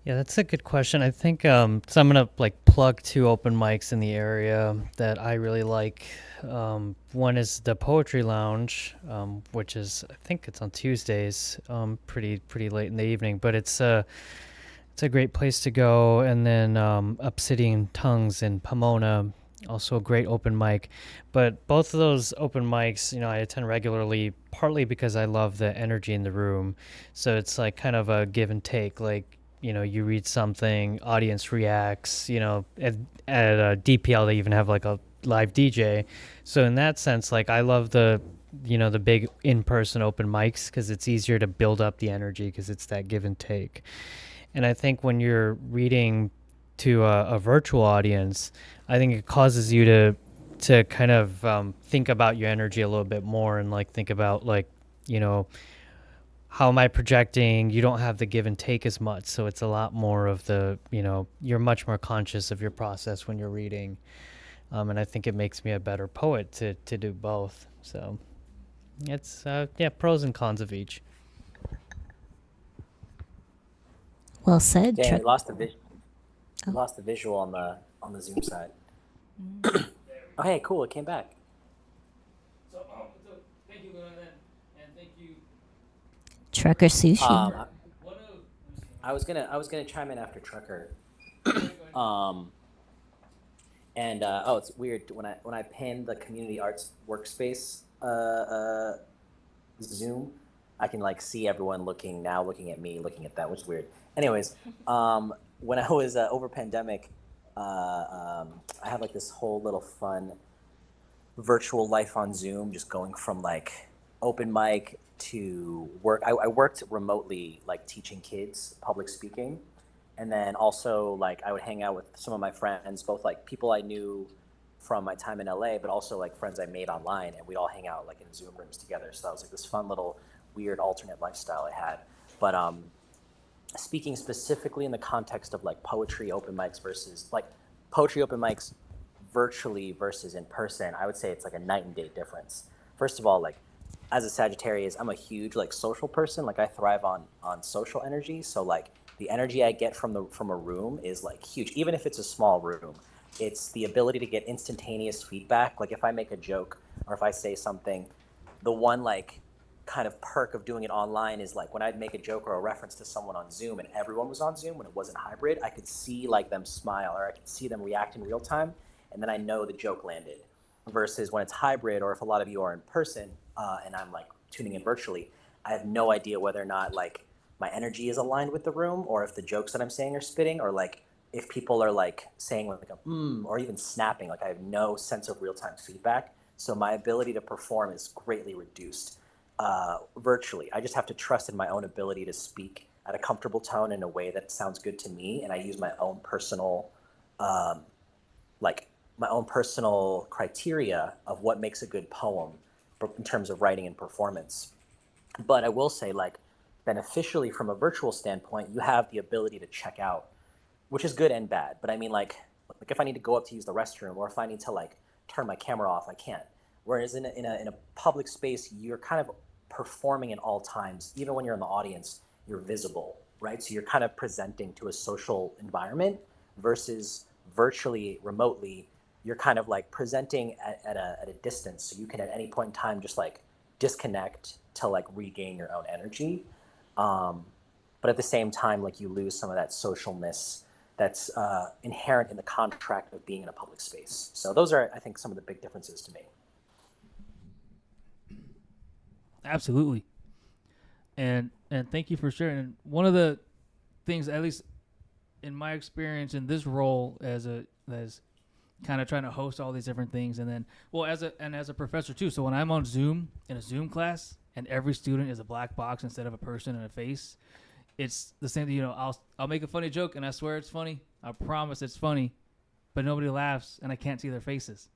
Yeah, that's a good question. I think so I'm gonna plug 2 open mics in the area that I really like. One is the Poetry Lounge, which is, I think it's on Tuesdays, pretty late in the evening, but it's a great place to go. And then Obsidian Tongues in Pomona, also a great open mic. But both of those open mics, I attend regularly, partly because I love the energy in the room. So it's like kind of a give and take. Like you read something, audience reacts. At DPL they even have like a live DJ. So in that sense, like I love the big in-person open mics because it's easier to build up the energy because it's that give and take. And I think when you're reading to a virtual audience, I think it causes you to kind of think about your energy a little bit more and like think about like how am I projecting? You don't have the give and take as much, so it's a lot more of you're much more conscious of your process when you're reading, and I think it makes me a better poet to do both. So it's pros and cons of each. Well said. Dang, Truck. we lost the we lost the visual on the Zoom side. Oh, hey, cool, it came back. So thank you, Luna, and thank you. Trucker Sushi. I was gonna chime in after Trucker. And it's weird when I pin the community arts workspace Zoom, I can like see everyone looking at me, looking at that, which is weird. Anyways, when I was over pandemic, I had like this whole little fun virtual life on Zoom, just going from like open mic to work. I worked remotely, like teaching kids public speaking. And then also like I would hang out with some of my friends, both like people I knew from my time in LA, but also like friends I made online, and we'd all hang out like in Zoom rooms together. So that was like this fun little weird alternate lifestyle I had. But speaking specifically in the context of like poetry open mics versus like poetry open mics virtually versus in person, I would say it's like a night and day difference. First of all, like as a Sagittarius, I'm a huge like social person. Like I thrive on social energy. So like the energy I get from a room is like huge, even if it's a small room. It's the ability to get instantaneous feedback. Like if I make a joke or if I say something, the one like kind of perk of doing it online is like when I'd make a joke or a reference to someone on Zoom and everyone was on Zoom when it wasn't hybrid, I could see like them smile or I could see them react in real time, and then I know the joke landed. Versus when it's hybrid, or if a lot of you are in person and I'm like tuning in virtually, I have no idea whether or not like my energy is aligned with the room, or if the jokes that I'm saying are spitting, or like if people are like saying like a or even snapping. Like I have no sense of real-time feedback, so my ability to perform is greatly reduced virtually. I just have to trust in my own ability to speak at a comfortable tone in a way that sounds good to me, and I use my own personal like my own personal criteria of what makes a good poem in terms of writing and performance. But I will say, like, beneficially from a virtual standpoint, you have the ability to check out, which is good and bad. But I mean, like if I need to go up to use the restroom, or if I need to like turn my camera off, I can't. Whereas in a public space, you're kind of performing at all times. Even when you're in the audience, you're visible, right? So you're kind of presenting to a social environment versus virtually, remotely, you're kind of like presenting at a distance. So you can at any point in time just like disconnect to like regain your own energy. But at the same time, like you lose some of that socialness that's inherent in the contract of being in a public space. So those are, I think, some of the big differences to me. Absolutely. And thank you for sharing. One of the things, at least in my experience in this role as kind of trying to host all these different things, and then as a professor too. So when I'm on Zoom in a Zoom class and every student is a black box instead of a person and a face, it's the same thing. I'll make a funny joke and I swear it's funny. I promise it's funny, but nobody laughs and I can't see their faces.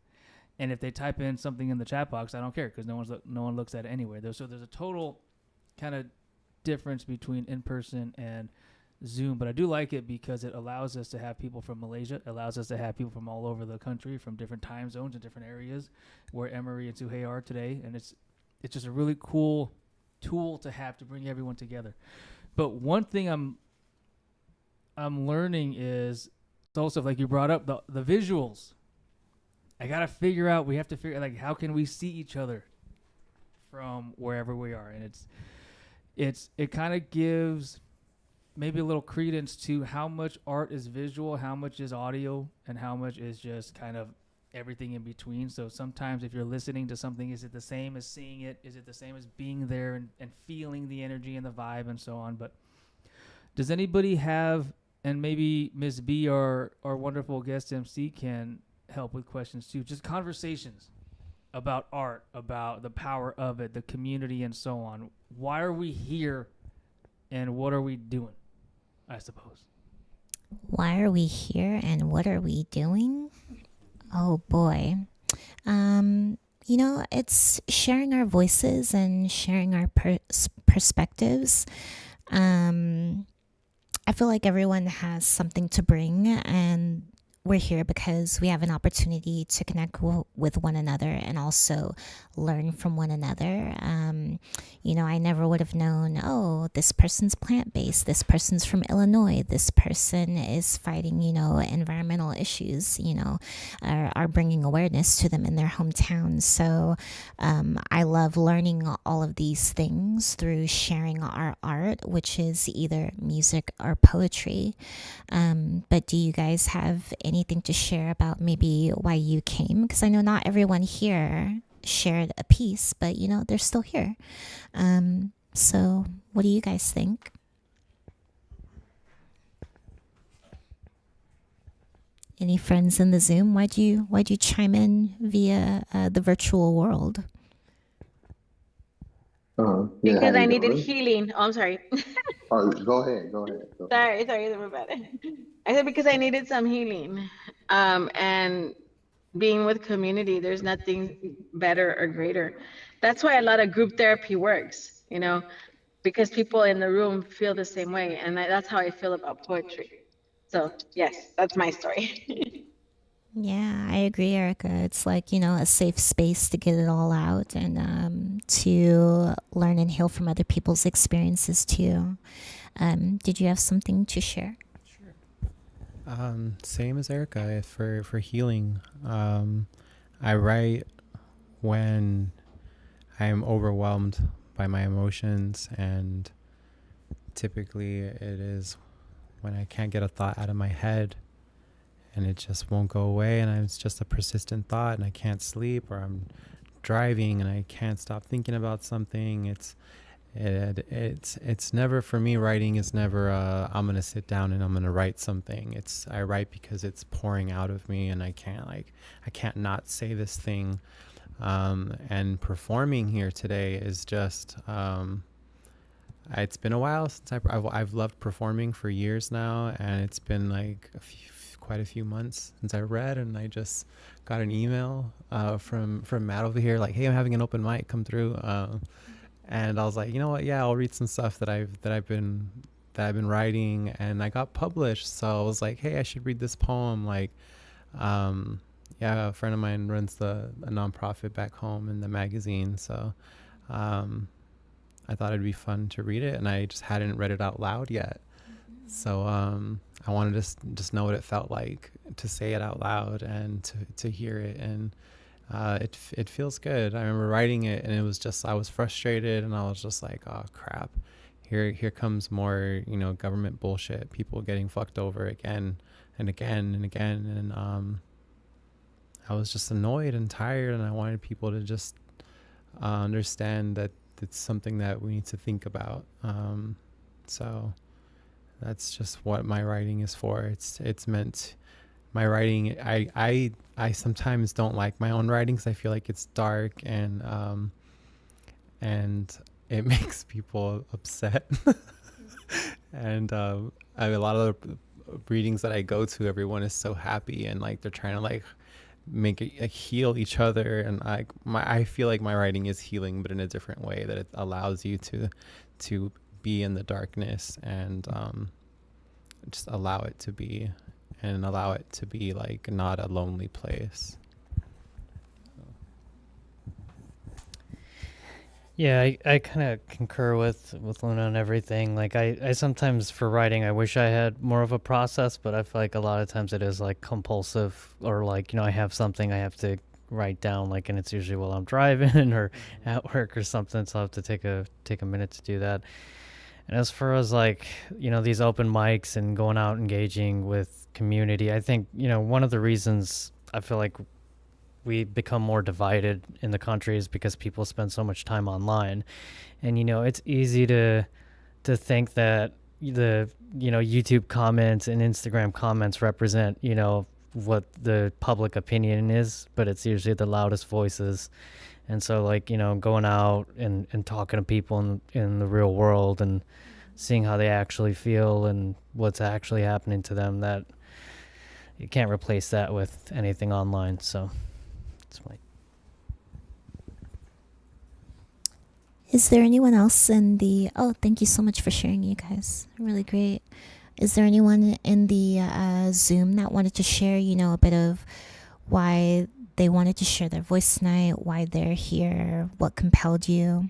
And if they type in something in the chat box, I don't care because no one looks at it anyway. There's a total kind of difference between in person and Zoom, but I do like it because it allows us to have people from Malaysia, allows us to have people from all over the country, from different time zones and different areas, where Emery and Suhei are today, and it's just a really cool tool to have to bring everyone together. But one thing I'm learning is also, like you brought up, the visuals. We have to figure like how can we see each other from wherever we are, and it kind of gives maybe a little credence to how much art is visual, how much is audio, and how much is just kind of everything in between. So sometimes if you're listening to something, is it the same as seeing it? Is it the same as being there and feeling the energy and the vibe and so on? But Does anybody have, and maybe Miss B or our wonderful guest MC can help with questions too, just conversations about art, about the power of it, the community, and so on. Why are we here, and what are we doing, I suppose? Why are we here and what are we doing? Oh boy. It's sharing our voices and sharing our perspectives. I feel like everyone has something to bring, and we're here because we have an opportunity to connect with one another and also learn from one another. I never would have known, oh, this person's plant-based, this person's from Illinois, this person is fighting, environmental issues, are bringing awareness to them in their hometown. So I love learning all of these things through sharing our art, which is either music or poetry. But do you guys have anything to share about maybe why you came? Because I know not everyone here shared a piece, but they're still here. So what do you guys think? Any friends in the Zoom? Why'd you chime in via the virtual world? Yeah, Because how I you needed doing? healing. Oh, I'm sorry. Oh, go ahead. Go ahead. Sorry, don't worry about it. I said because I needed some healing. And being with community, there's nothing better or greater. That's why a lot of group therapy works, because people in the room feel the same way. And that's how I feel about poetry. So, yes, that's my story. Yeah, I agree, Erica. It's like, a safe space to get it all out and to learn and heal from other people's experiences too. Did you have something to share? Same as Erica for healing. I write when I'm overwhelmed by my emotions, and typically it is when I can't get a thought out of my head and it just won't go away, and it's just a persistent thought and I can't sleep, or I'm driving and I can't stop thinking about something. It's never, for me, writing is never I'm gonna sit down and I'm gonna write something. I write because it's pouring out of me and I can't not say this thing. And performing here today is just it's been a while since I've loved performing for years now, and it's been like quite a few months since I read, and I just got an email from Matt over here like, hey, I'm having an open mic, come through. And I was like, you know what? Yeah, I'll read some stuff that I've been writing, and I got published. So I was like, hey, I should read this poem. Like, yeah, a friend of mine runs a nonprofit back home in the magazine. So, I thought it'd be fun to read it, and I just hadn't read it out loud yet. So, I wanted to just know what it felt like to say it out loud and to hear it, and it feels good. I remember writing it, and it was just, I was frustrated, and I was just like, oh crap, here comes more government bullshit, people getting fucked over again and again and again, and I was just annoyed and tired, and I wanted people to just understand that it's something that we need to think about. So that's just what my writing is for. It's meant, my writing, I sometimes don't like my own writing because I feel like it's dark and it makes people upset. And a lot of the readings that I go to, everyone is so happy and like they're trying to like make it heal each other, and I feel like my writing is healing, but in a different way, that it allows you to be in the darkness and just allow it to be, and allow it to be like not a lonely place. Yeah, I kind of concur with Luna and everything. Like I sometimes, for writing, I wish I had more of a process, but I feel like a lot of times it is like compulsive, or like, I have something I have to write down, like, and it's usually while I'm driving or at work or something, so I have to take a minute to do that. And as far as like, these open mics and going out engaging with community, I think, one of the reasons I feel like we become more divided in the country is because people spend so much time online. And, it's easy to think that, the YouTube comments and Instagram comments represent what the public opinion is, but it's usually the loudest voices. And so like going out and talking to people in the real world and seeing how they actually feel and what's actually happening to them, that you can't replace that with anything online. So it's my Is there anyone else in the... Oh, thank you so much for sharing, you guys. Really great. Is there anyone in the Zoom that wanted to share, a bit of why they wanted to share their voice tonight, why they're here, what compelled you?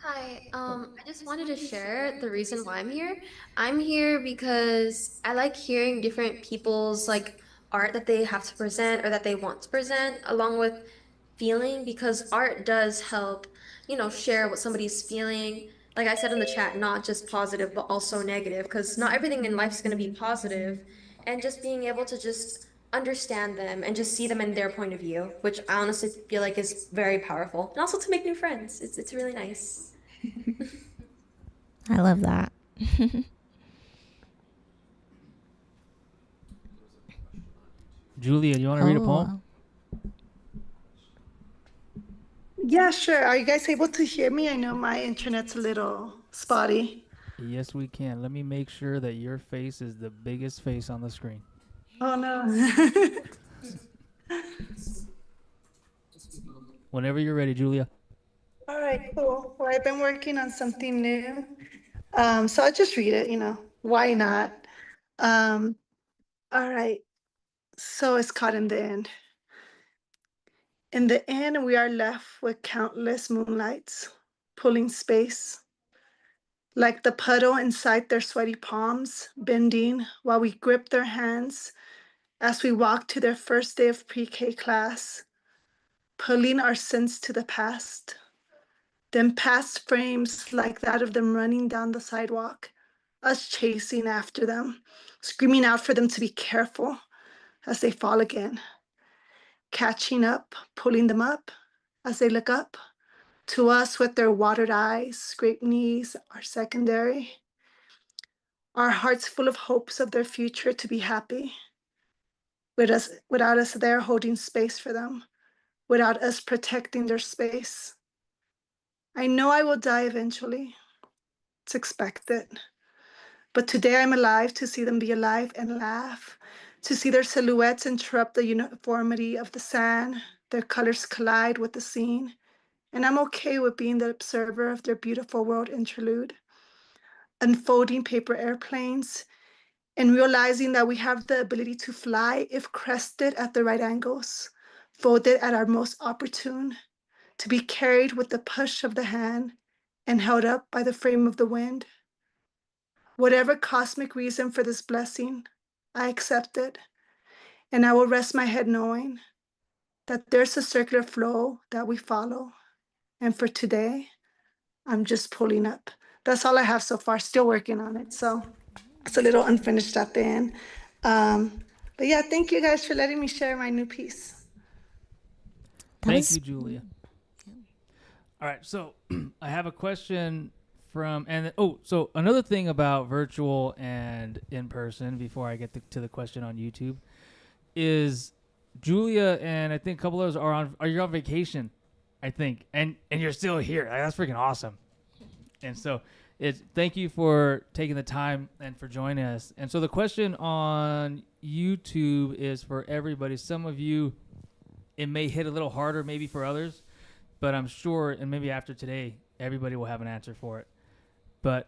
Hi, I just wanted to share the reason why I'm here. I'm here because I like hearing different people's like art that they have to present or that they want to present, along with feeling, because art does help, share what somebody's feeling. Like I said in the chat, not just positive, but also negative, because not everything in life is going to be positive. And just being able to just understand them and just see them in their point of view, which I honestly feel like is very powerful. And also to make new friends. It's really nice. I love that. Julia, you want to read a poem? Yeah, sure. Are you guys able to hear me? I know my internet's a little spotty. Yes, we can. Let me make sure that your face is the biggest face on the screen. Oh, no. Whenever you're ready, Julia. All right, cool. Well, I've been working on something new. So I'll just read it, why not? All right. So it's caught in the end. In the end, we are left with countless moonlights, pulling space, like the puddle inside their sweaty palms, bending while we grip their hands as we walk to their first day of pre-K class, pulling our sins to the past. Then past frames like that of them running down the sidewalk, us chasing after them, screaming out for them to be careful as they fall again. Catching up, pulling them up as they look up to us with their watered eyes, scraped knees are secondary. Our hearts full of hopes of their future to be happy. Without us there holding space for them, without us protecting their space. I know I will die eventually. It's expected. But today I'm alive to see them be alive and laugh, to see their silhouettes interrupt the uniformity of the sand, their colors collide with the scene. And I'm okay with being the observer of their beautiful world interlude. Unfolding paper airplanes and realizing that we have the ability to fly if crested at the right angles, folded at our most opportune, to be carried with the push of the hand and held up by the frame of the wind. Whatever cosmic reason for this blessing, I accept it, and I will rest my head knowing that there's a circular flow that we follow. And for today, I'm just pulling up. That's all I have so far, still working on it. So it's a little unfinished at the end. But yeah, thank you guys for letting me share my new piece. Thank you, Julia. All right, so I have a question so another thing about virtual and in person before I get to the question on YouTube is Julia and I think a couple of those are you on vacation, I think, and you're still here. That's freaking awesome. And so thank you for taking the time and for joining us. And so the question on YouTube is for everybody. Some of you, it may hit a little harder maybe for others, but I'm sure, and maybe after today, everybody will have an answer for it. But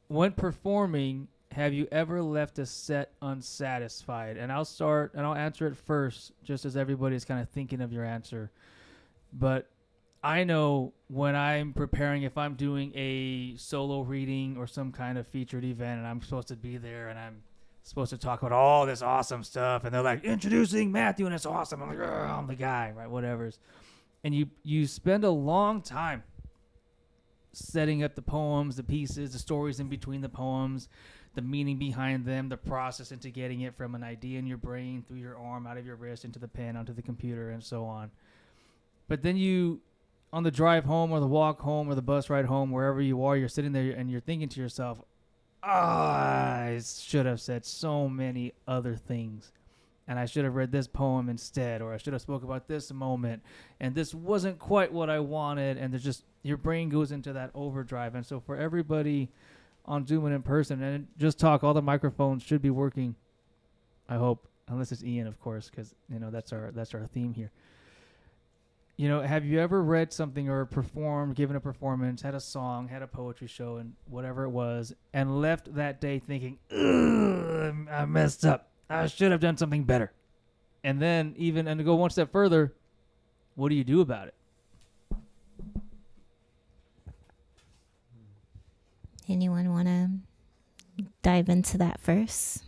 when performing, have you ever left a set unsatisfied? And I'll start, and I'll answer it first, just as everybody's kind of thinking of your answer. But I know when I'm preparing, if I'm doing a solo reading or some kind of featured event, and I'm supposed to be there, and I'm supposed to talk about all this awesome stuff, and they're like, introducing Matthew, and it's awesome. I'm like, I'm the guy, right? Whatever's. And you spend a long time setting up the poems, the pieces, the stories in between the poems, the meaning behind them, the process into getting it from an idea in your brain through your arm, out of your wrist, into the pen, onto the computer, and so on. But then on the drive home or the walk home or the bus ride home, wherever you are, you're sitting there and you're thinking to yourself, I should have said so many other things. And I should have read this poem instead, or I should have spoke about this moment, and this wasn't quite what I wanted. And there's just, your brain goes into that overdrive. And so for everybody on Zoom and in person, and just talk, all the microphones should be working, I hope, unless it's Ian, of course, because that's our theme here. Have you ever read something or performed, given a performance, had a song, had a poetry show, and whatever it was, and left that day thinking, I messed up, I should have done something better? And then and to go one step further, what do you do about it? Anyone want to dive into that first?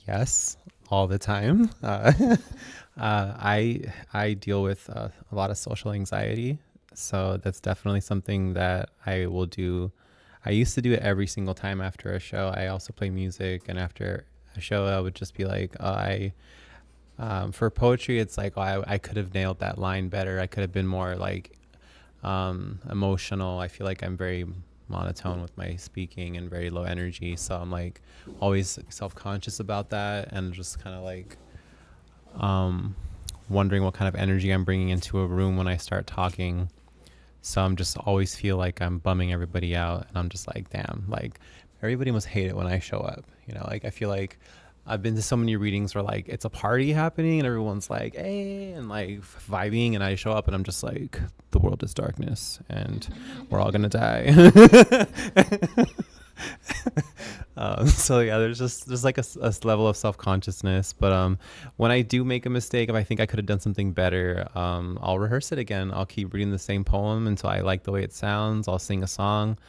Yes, all the time. I deal with a lot of social anxiety, so that's definitely something that I will do. I used to do it every single time after a show. I also play music, and after a show, I would just be like, for poetry, it's like, I could have nailed that line better. I could have been more like emotional. I feel like I'm very monotone with my speaking and very low energy, so I'm like always self-conscious about that, and just kind of like wondering what kind of energy I'm bringing into a room when I start talking. So I'm just always feel like I'm bumming everybody out, and I'm just like, damn, like everybody must hate it when I show up, like I feel like I've been to so many readings where like it's a party happening and everyone's like, hey, and like vibing, and I show up and I'm just like, the world is darkness and we're all gonna die. So yeah, there's like a level of self-consciousness, but when I do make a mistake, if I think I could have done something better, I'll rehearse it again. I'll keep reading the same poem until I like the way it sounds. I'll sing a song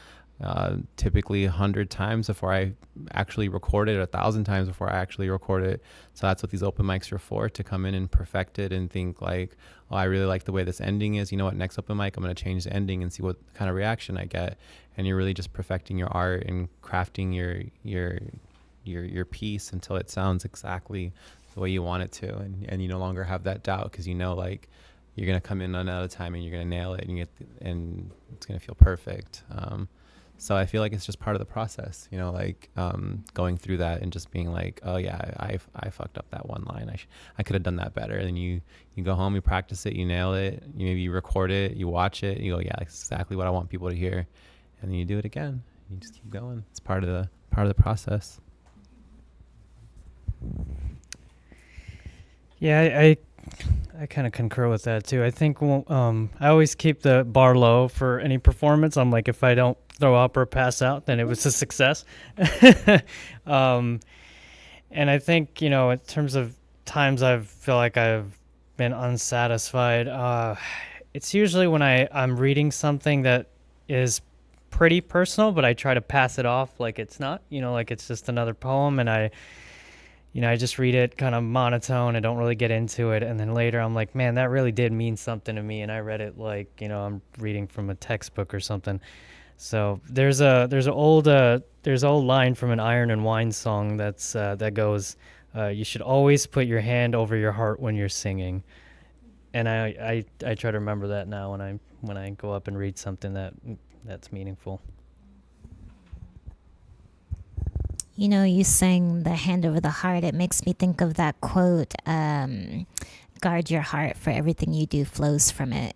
typically 100 times before I actually record it, 1,000 times before I actually record it. So that's what these open mics are for, to come in and perfect it and think like, oh, I really like the way this ending is. You know what, next open mic, I'm going to change the ending and see what kind of reaction I get. And you're really just perfecting your art and crafting your piece until it sounds exactly the way you want it to. And you no longer have that doubt, because like you're going to come in another time and you're going to nail it, and it's going to feel perfect. So I feel like it's just part of the process, going through that and just being like, oh yeah, I fucked up that one line. I could have done that better. And you go home, you practice it, you nail it, you record it, you watch it, you go, yeah, that's exactly what I want people to hear. And then you do it again. You just keep going. It's part of the process. Yeah, I kind of concur with that too. I think I always keep the bar low for any performance. I'm like, if I don't throw up or pass out, then it was a success. And I think, in terms of times I feel like I've been unsatisfied, it's usually when I'm reading something that is pretty personal, but I try to pass it off like it's not, like it's just another poem, and I just read it kind of monotone. I don't really get into it. And then later I'm like, man, that really did mean something to me. And I read it like, I'm reading from a textbook or something. So there's an old line from an Iron and Wine song that goes, you should always put your hand over your heart when you're singing. And I try to remember that now when I go up and read something that's meaningful. You sang the hand over the heart. It makes me think of that quote, guard your heart, for everything you do flows from it.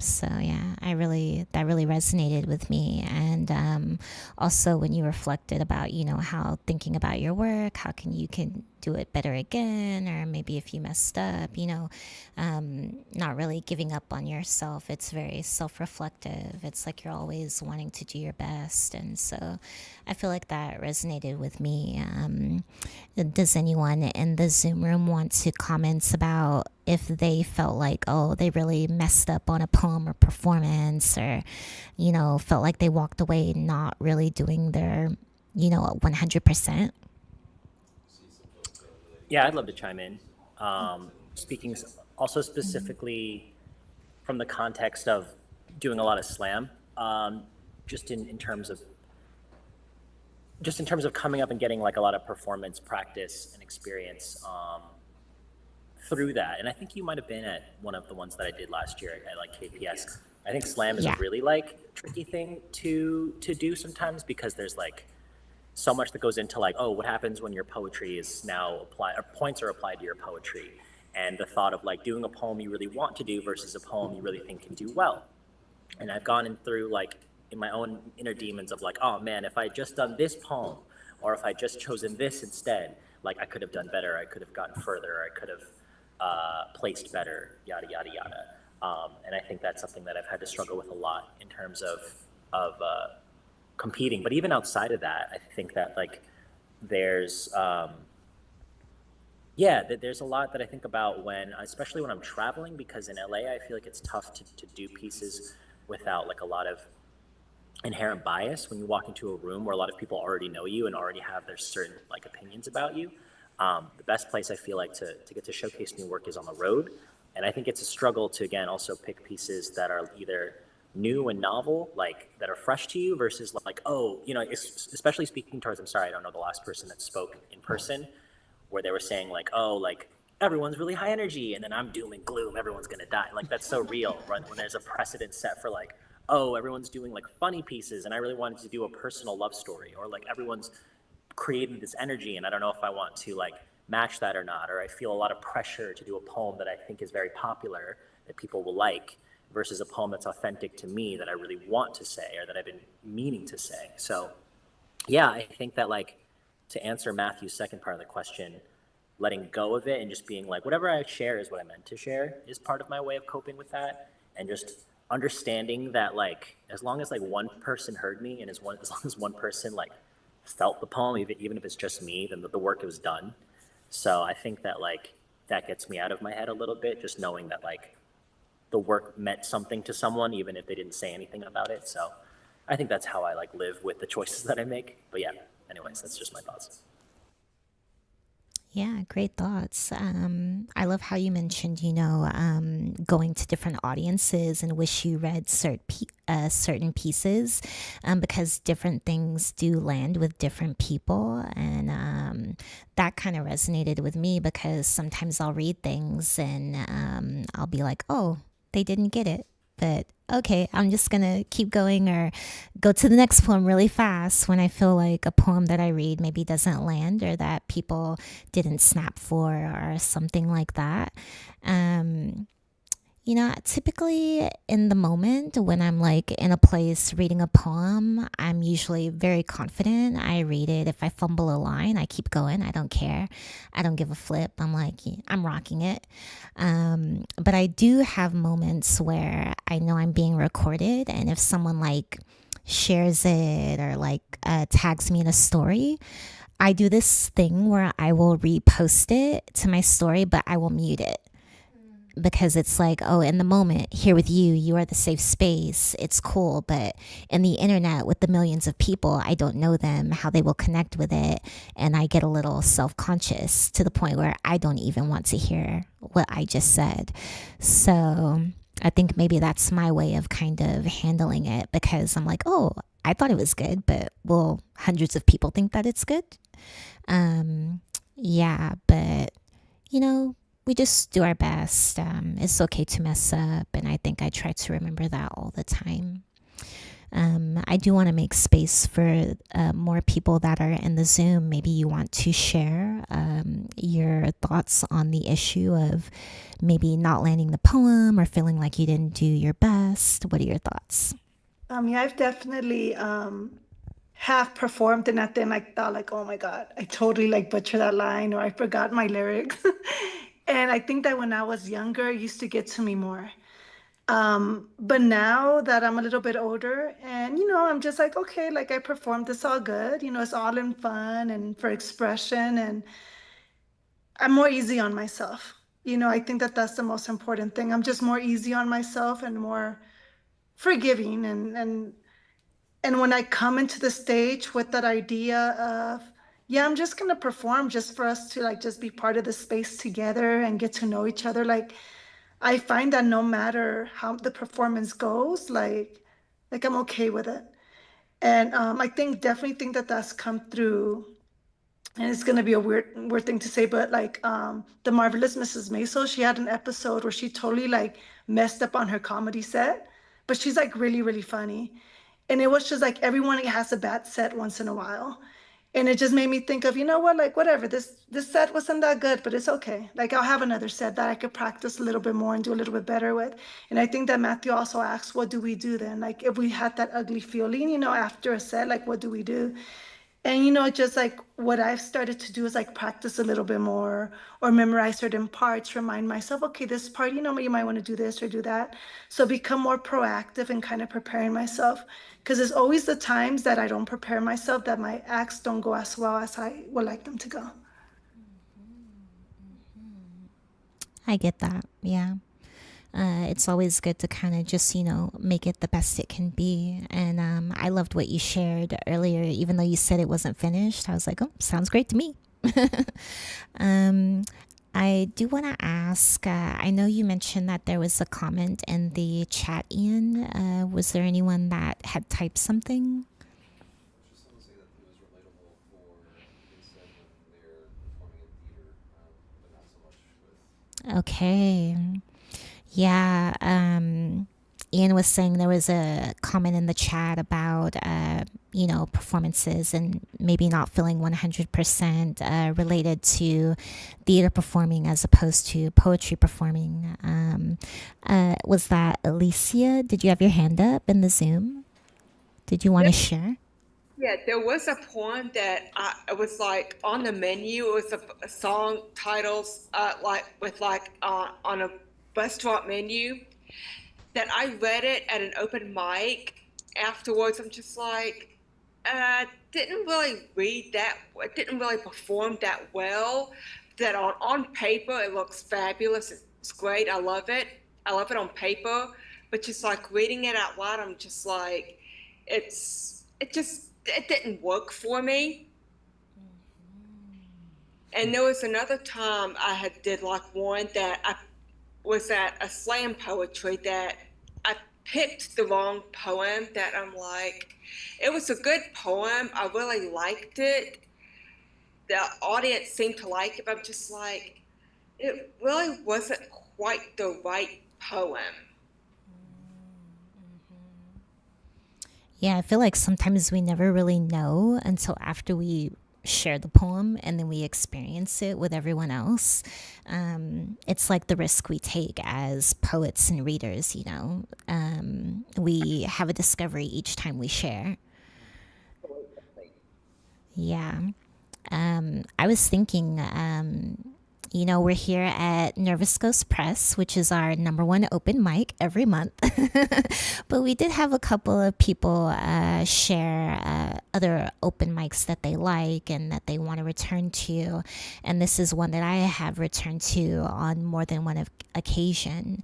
So yeah, that really resonated with me. And also when you reflected about, how thinking about your work, how you can do it better again, or maybe if you messed up, not really giving up on yourself. It's very self-reflective. It's like you're always wanting to do your best. And so I feel like that resonated with me. Does anyone in the Zoom room want to comment about if they felt like, oh, they really messed up on a poem or performance, or, felt like they walked away not really doing their, 100%? Yeah, I'd love to chime in. Speaking also specifically from the context of doing a lot of slam, just in terms of coming up and getting like a lot of performance practice and experience, through that. And I think you might have been at one of the ones that I did last year at like KPS. I think slam is a Yeah. really like tricky thing to do sometimes because there's like so much that goes into like, oh, what happens when your poetry is now applied, or points are applied to your poetry, and the thought of like doing a poem you really want to do versus a poem you really think can do well. And I've gone in through like in my own inner demons of like, oh man, if I had just done this poem, or if I just chosen this instead, like I could have done better, I could have gotten further, I could have placed better, yada yada yada. And I think that's something that I've had to struggle with a lot in terms of competing. But even outside of that, I think that like there's there's a lot that I think about when, especially when I'm traveling, because in LA, I feel like it's tough to do pieces without like a lot of inherent bias when you walk into a room where a lot of people already know you and already have their certain like opinions about you. The best place I feel like to get to showcase new work is on the road. And I think it's a struggle to, again, also pick pieces that are either new and novel, like that are fresh to you versus like, oh, you know, especially speaking towards, I'm sorry, I don't know the last person that spoke in person, where they were saying like, oh, like everyone's really high energy and then I'm doom and gloom, everyone's gonna die. Like that's so real, right? When there's a precedent set for like, oh, everyone's doing like funny pieces and I really wanted to do a personal love story, or like everyone's creating this energy and I don't know if I want to like match that or not, or I feel a lot of pressure to do a poem that I think is very popular that people will like versus a poem that's authentic to me that I really want to say or that I've been meaning to say. So yeah, I think that like to answer Matthew's second part of the question, letting go of it and just being like, whatever I share is what I meant to share is part of my way of coping with that. And just understanding that like, as long as like one person heard me and as long as one person like felt the poem, even if it's just me, then the work was done. So I think that like, that gets me out of my head a little bit, just knowing that like the work meant something to someone, even if they didn't say anything about it. So I think that's how I like live with the choices that I make. But yeah, anyways, that's just my thoughts. Yeah, great thoughts. I love how you mentioned, going to different audiences and wish you read certain pieces, because different things do land with different people. And that kind of resonated with me because sometimes I'll read things and I'll be like, oh, they didn't get it. But okay, I'm just going to keep going or go to the next poem really fast when I feel like a poem that I read maybe doesn't land or that people didn't snap for or something like that. Typically in the moment when I'm like in a place reading a poem, I'm usually very confident. I read it. If I fumble a line, I keep going. I don't care. I don't give a flip. I'm like, I'm rocking it. But I do have moments where I know I'm being recorded. And if someone like shares it or like tags me in a story, I do this thing where I will repost it to my story, but I will mute it because it's like, oh, in the moment here with you, you are the safe space. It's cool. But in the internet with the millions of people, I don't know them, how they will connect with it. And I get a little self-conscious to the point where I don't even want to hear what I just said. So I think maybe that's my way of kind of handling it because I'm like, oh, I thought it was good, but will hundreds of people think that it's good? Yeah, but we just do our best. It's okay to mess up, and I think I try to remember that all the time. I do want to make space for more people that are in the Zoom. Maybe you want to share your thoughts on the issue of maybe not landing the poem or feeling like you didn't do your best. What are your thoughts? Yeah, I've definitely have performed and then I thought like, oh my God, I totally like butchered that line or I forgot my lyrics. And I think that when I was younger, it used to get to me more. But now that I'm a little bit older and, I'm just like, okay, like I performed, it's all good. It's all in fun and for expression and I'm more easy on myself. I think that that's the most important thing. I'm just more easy on myself and more forgiving and when I come into the stage with that idea of, yeah, I'm just gonna perform just for us to like just be part of the space together and get to know each other. Like I find that no matter how the performance goes, like I'm okay with it. And I definitely think that that's come through and it's gonna be a weird thing to say, but like the Marvelous Mrs. Maisel, she had an episode where she totally like messed up on her comedy set, but she's like really, really funny. And it was just like everyone has a bad set once in a while. And it just made me think of, you know what, like whatever, this set wasn't that good, but it's okay. Like I'll have another set that I could practice a little bit more and do a little bit better with. And I think that Matthew also asks, what do we do then? Like if we had that ugly feeling, you know, after a set, like what do we do? And you know, just like what I've started to do is like practice a little bit more or memorize certain parts, remind myself, okay, this part, you know, you might want to do this or do that. So become more proactive and kind of preparing myself. Because there's always the times that I don't prepare myself that my acts don't go as well as I would like them to go. I get that. Yeah. It's always good to kind of just, you know, make it the best it can be. And I loved what you shared earlier, even though you said it wasn't finished. I was like, oh, sounds great to me. I do want to ask, I know you mentioned that there was a comment in the chat, Ian. Was there anyone that had typed something? Okay. Yeah. Ian was saying there was a comment in the chat about, you know, performances and maybe not feeling 100% related to theater performing as opposed to poetry performing. Was that Alicia? Did you have your hand up in the Zoom? Did you want to share? Yeah, there was a poem that it was like on the menu. It was a song titles like with like on a restaurant menu that I read it at an open mic. Afterwards, I'm just like, didn't really read that. It didn't really perform that well. That on paper it looks fabulous. It's great. I love it. I love it on paper. But just like reading it out loud, I'm just like, it didn't work for me. And there was another time I had did like one that I was at a slam poetry that I picked the wrong poem that I'm like, it was a good poem. I really liked it. The audience seemed to like it, but I'm just like, it really wasn't quite the right poem. Yeah, I feel like sometimes we never really know until after we share the poem and then we experience it with everyone else. It's like the risk we take as poets and readers, you know. We have a discovery each time we share. Yeah. I was thinking, you know, we're here at Nervous Ghost Press, which is our #1 open mic every month. But we did have a couple of people share other open mics that they like and that they want to return to. And this is one that I have returned to on more than one occasion.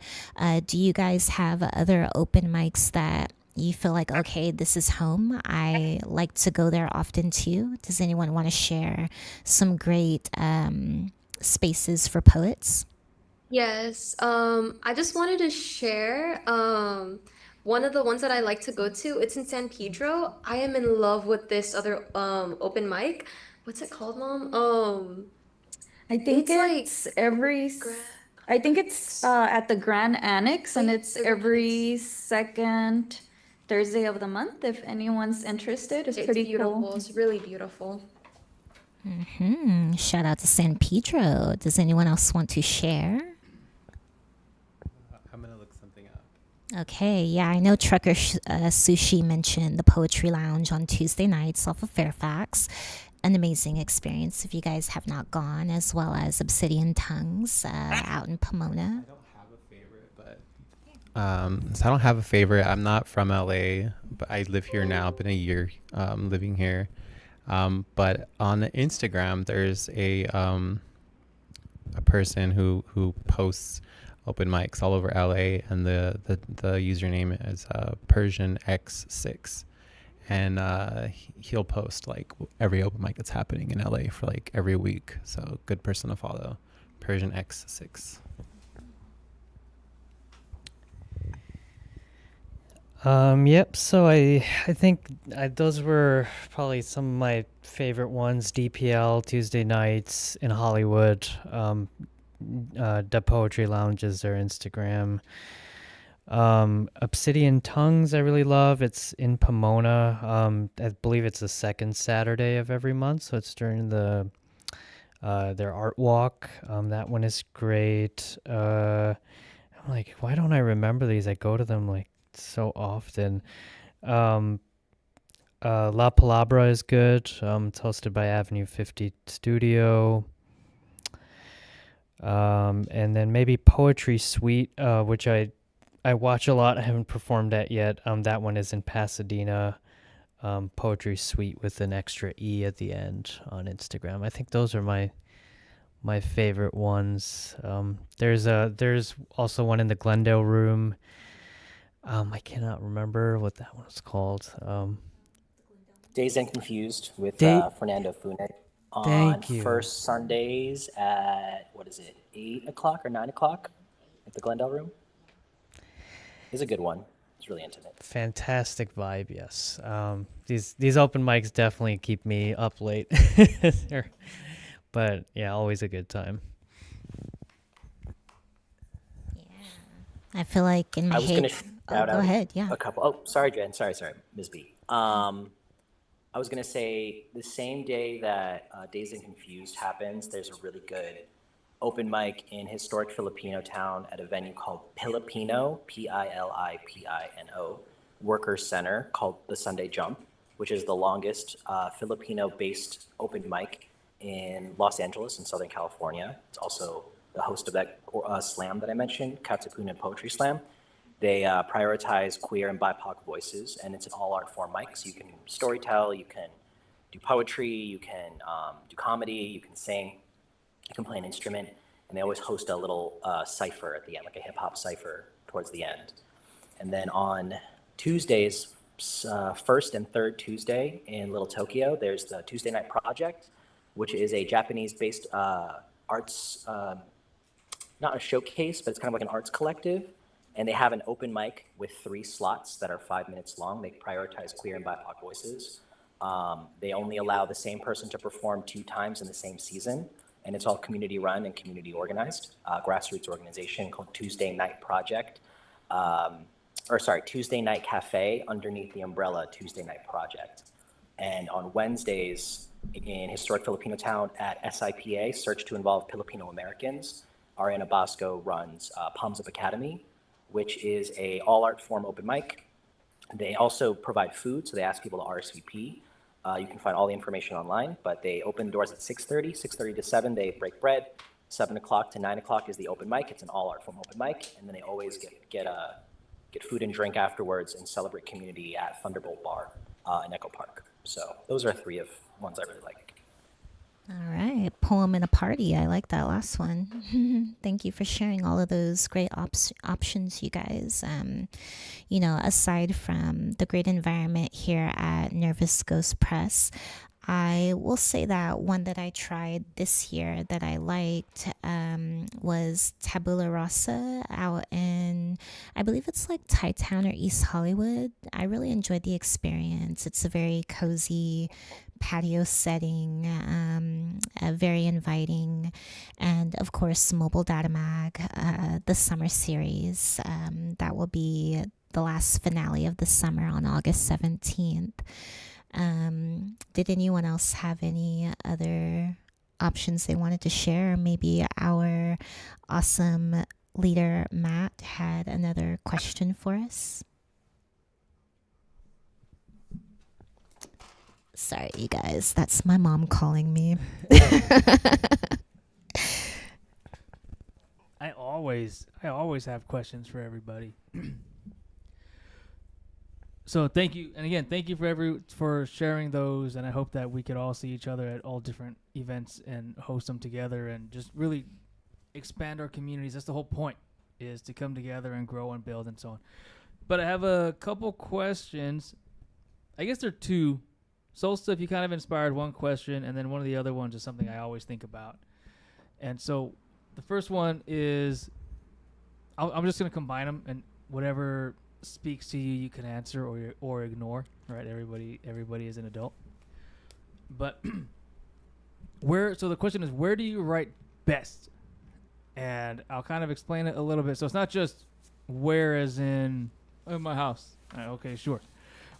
Do you guys have other open mics that you feel like, okay, this is home? I like to go there often too. Does anyone want to share some great spaces for poets? Yes, I just wanted to share one of the ones that I like to go to. It's in San Pedro. I am in love with this other open mic. What's it called, Mom? I think It's like it's I think it's at the Grand Annex, and it's every second Thursday of the month. If anyone's interested, it's pretty beautiful. cool. It's really beautiful. Shout out to San Pedro. Does anyone else want to share? I'm gonna look something up. Okay, yeah, I know Trucker Sushi mentioned the Poetry Lounge on Tuesday nights off of Fairfax. An amazing experience if you guys have not gone, as well as Obsidian Tongues out in Pomona. So I don't have a favorite. I'm not from LA, but I live here now. Been a year living here. But on Instagram, there's a person who posts open mics all over LA, and the username is Persian X6, and he'll post like every open mic that's happening in LA for like every week. So good person to follow, Persian X6. Yep. So I think those were probably some of my favorite ones. DPL Tuesday nights in Hollywood. The Poetry Lounge is their Instagram. Obsidian Tongues I really love. It's in Pomona. I believe it's the second Saturday of every month, so it's during their art walk. That one is great. I'm like, why don't I remember these? I go to them like so often. Um, La Palabra is good. It's hosted by Avenue 50 Studio. And then maybe Poetry Suite, which I watch a lot. I haven't performed at yet. That one is in Pasadena. Poetry Suite with an extra E at the end on Instagram. I think those are my favorite ones. There's also one in the Glendale Room. I cannot remember what that one's called. Dazed and Confused with Day- Fernando Funes on Thank you. first Sundays at, 8 o'clock or 9 o'clock at the Glendale Room. It's a good one. It's really intimate. Fantastic vibe, yes. These open mics definitely keep me up late. But yeah, always a good time. I feel like in my I was head. going to shout out go ahead. Yeah. a couple. Oh, sorry, Jen. Sorry, Ms. B. I was going to say the same day that Dazed and Confused happens, there's a really good open mic in historic Filipino town at a venue called Pilipino, Pilipino, Workers Center, called the Sunday Jump, which is the longest Filipino-based open mic in Los Angeles in Southern California. It's also the host of that slam that I mentioned, Katipunan Poetry Slam. They prioritize queer and BIPOC voices, and it's an all art form mic. So you can storytell, you can do poetry, you can do comedy, you can sing, you can play an instrument, and they always host a little cipher at the end, like a hip hop cipher towards the end. And then on Tuesdays, first and third Tuesday in Little Tokyo, there's the Tuesday Night Project, which is a Japanese-based arts, not a showcase, but it's kind of like an arts collective. And they have an open mic with 3 slots that are 5 minutes long. They prioritize queer and BIPOC voices. They only allow the same person to perform 2 times in the same season. And it's all community run and community organized, grassroots organization called Tuesday Night Project. Tuesday Night Cafe underneath the umbrella Tuesday Night Project. And on Wednesdays in historic Filipino town at SIPA, Search to Involve Filipino Americans, Ariana Bosco runs Palms Up Academy, which is a all art form open mic. They also provide food, so they ask people to RSVP. You can find all the information online, but they open doors at 6:30 to 7, they break bread. 7 o'clock to 9 o'clock is the open mic. It's an all art form open mic, and then they always get food and drink afterwards and celebrate community at Thunderbolt Bar in Echo Park. So those are 3 of ones I really like. All right. Poem and a party. I like that last one. Thank you for sharing all of those great options, you guys. Aside from the great environment here at Nervous Ghost Press, I will say that one that I tried this year that I liked was Tabula Rasa out in, I believe it's like Thai Town or East Hollywood. I really enjoyed the experience. It's a very cozy patio setting, very inviting, and of course Mobile Data Mag, the summer series, that will be the last finale of the summer on August 17th. Did anyone else have any other options they wanted to share? Maybe our awesome leader Matt had another question for us. Sorry, you guys. That's my mom calling me. I always have questions for everybody. So thank you, and again, thank you for sharing those. And I hope that we could all see each other at all different events and host them together, and just really expand our communities. That's the whole point, is to come together and grow and build and so on. But I have a couple questions. I guess there are 2. Solstice, you kind of inspired one question, and then one of the other ones is something I always think about. And so the first one is, I'm just going to combine them, and whatever speaks to you, you can answer or ignore. Right? Everybody is an adult. But where? So the question is, where do you write best? And I'll kind of explain it a little bit. So it's not just where, as in my house. Okay, sure,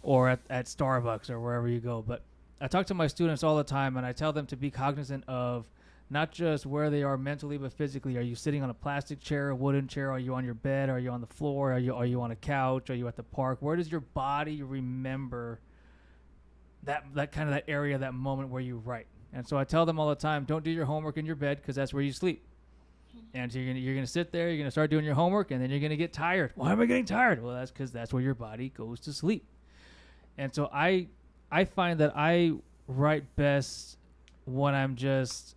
or at Starbucks or wherever you go. But I talk to my students all the time, and I tell them to be cognizant of not just where they are mentally, but physically. Are you sitting on a plastic chair, a wooden chair? Are you on your bed? Are you on the floor? Are you on a couch? Are you at the park? Where does your body remember that kind of that area, that moment where you write? And so I tell them all the time, don't do your homework in your bed because that's where you sleep. And so you're gonna sit there, you're gonna start doing your homework, and then you're gonna get tired. Why am I getting tired? Well, that's because that's where your body goes to sleep. And so I find that I write best when I'm just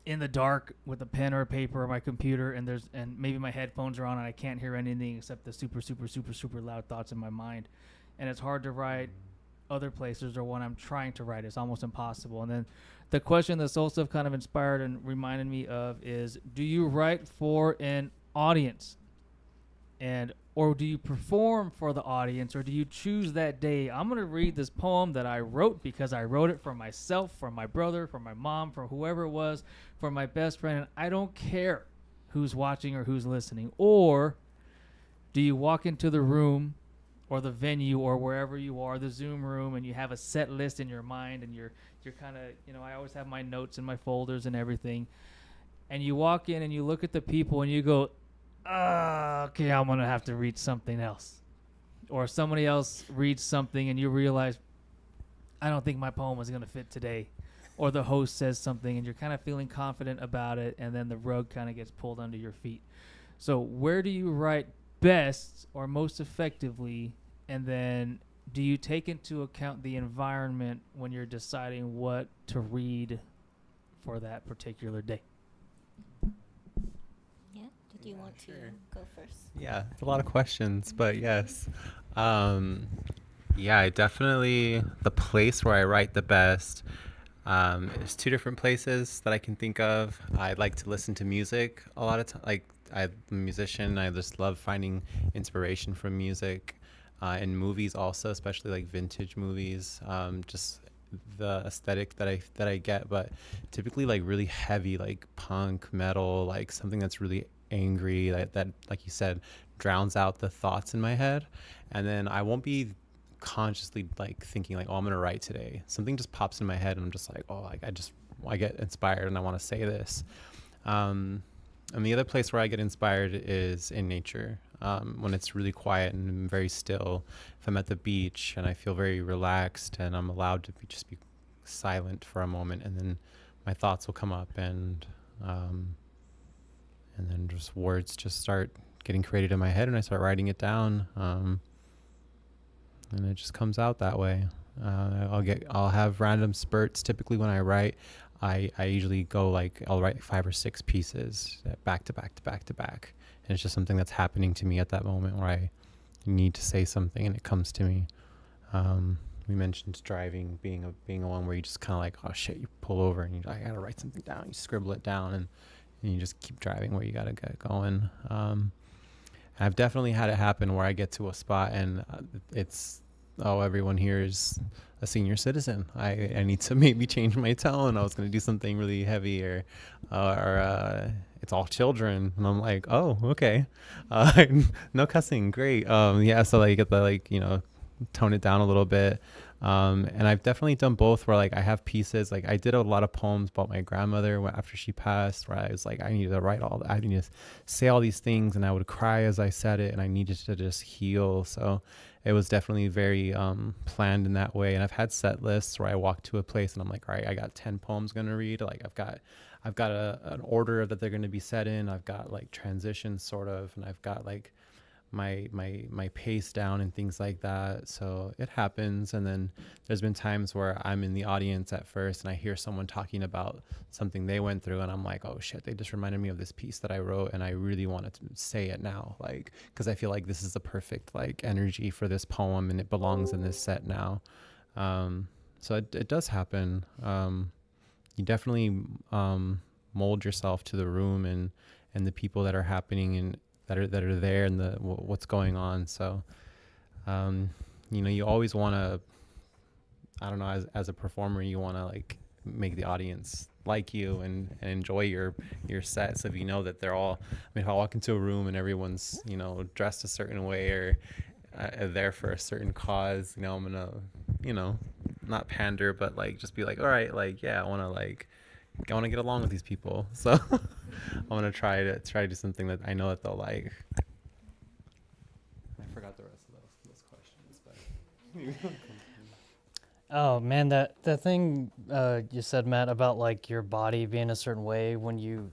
in the dark with a pen or a paper or my computer, and maybe my headphones are on and I can't hear anything except the super super super super loud thoughts in my mind, and it's hard to write other places, or when I'm trying to write, it's almost impossible. And then the question that Soul Stuff kind of inspired and reminded me of is, do you write for an audience, or do you perform for the audience, or do you choose that day, I'm going to read this poem that I wrote because I wrote it for myself, for my brother, for my mom, for whoever it was, for my best friend, and I don't care who's watching or who's listening? Or do you walk into the room or the venue or wherever you are, the Zoom room, and you have a set list in your mind, and you're kind of, I always have my notes in my folders and everything, and you walk in and you look at the people and you go, okay, I'm going to have to read something else. Or somebody else reads something and you realize, I don't think my poem is going to fit today. Or the host says something and you're kind of feeling confident about it, and then the rug kind of gets pulled under your feet. So where do you write best or most effectively? And then do you take into account the environment when you're deciding what to read for that particular day? Yeah. Did you want to go first? Yeah, it's a lot of questions, but yes. Yeah, definitely the place where I write the best. There's two different places that I can think of. I like to listen to music a lot of time. Like, I'm a musician. I just love finding inspiration from music. In movies also, especially like vintage movies. Just the aesthetic that I get, but typically like really heavy, like punk, metal, like something that's really angry, that like you said, drowns out the thoughts in my head. And then I won't be consciously like thinking like, oh, I'm gonna write today. Something just pops in my head and I'm just like, oh, like I get inspired and I want to say this. And the other place where I get inspired is in nature, when it's really quiet and very still. If I'm at the beach and I feel very relaxed and I'm allowed to just be silent for a moment, and then my thoughts will come up, and then just words just start getting created in my head, and I start writing it down, and it just comes out that way. I'll have random spurts. Typically when I write, I usually go like, I'll write 5 or 6 pieces back to back to back to back. And it's just something that's happening to me at that moment where I need to say something and it comes to me. We mentioned driving being a one where you just kind of like, oh shit, you pull over and I gotta write something down. You scribble it down and you just keep driving where you gotta get going. I've definitely had it happen where I get to a spot and everyone here is a senior citizen. I need to maybe change my tone. I was going to do something really heavy, or it's all children. And I'm like, oh, okay. No cussing. Great. Yeah. So like, get the, tone it down a little bit. And I've definitely done both where like I have pieces, like I did a lot of poems about my grandmother after she passed, where I was like, I needed to I needed to say all these things, and I would cry as I said it, and I needed to just heal. So it was definitely very planned in that way. And I've had set lists where I walk to a place and I'm like, all right, I got 10 poems going to read. Like I've got an order that they're going to be set in. I've got like transitions sort of, and I've got like my pace down and things like that. So it happens. And then there's been times where I'm in the audience at first and I hear someone talking about something they went through, and I'm like, oh shit, they just reminded me of this piece that I wrote and I really wanted to say it now, like, because I feel like this is the perfect like energy for this poem and it belongs in this set now. So it does happen. You definitely mold yourself to the room and the people that are happening that are there and what's going on. So, you always want to, I don't know, as a performer, you want to like make the audience like you and enjoy your set. So if you know that they're all, if I walk into a room and everyone's, dressed a certain way or there for a certain cause, I'm gonna, not pander, but like just be like, all right, like, yeah, I want to get along with these people. So I want to try to do something that I know that they'll like. I forgot the rest of those questions, but. Oh man, that thing you said, Matt, about like your body being a certain way when you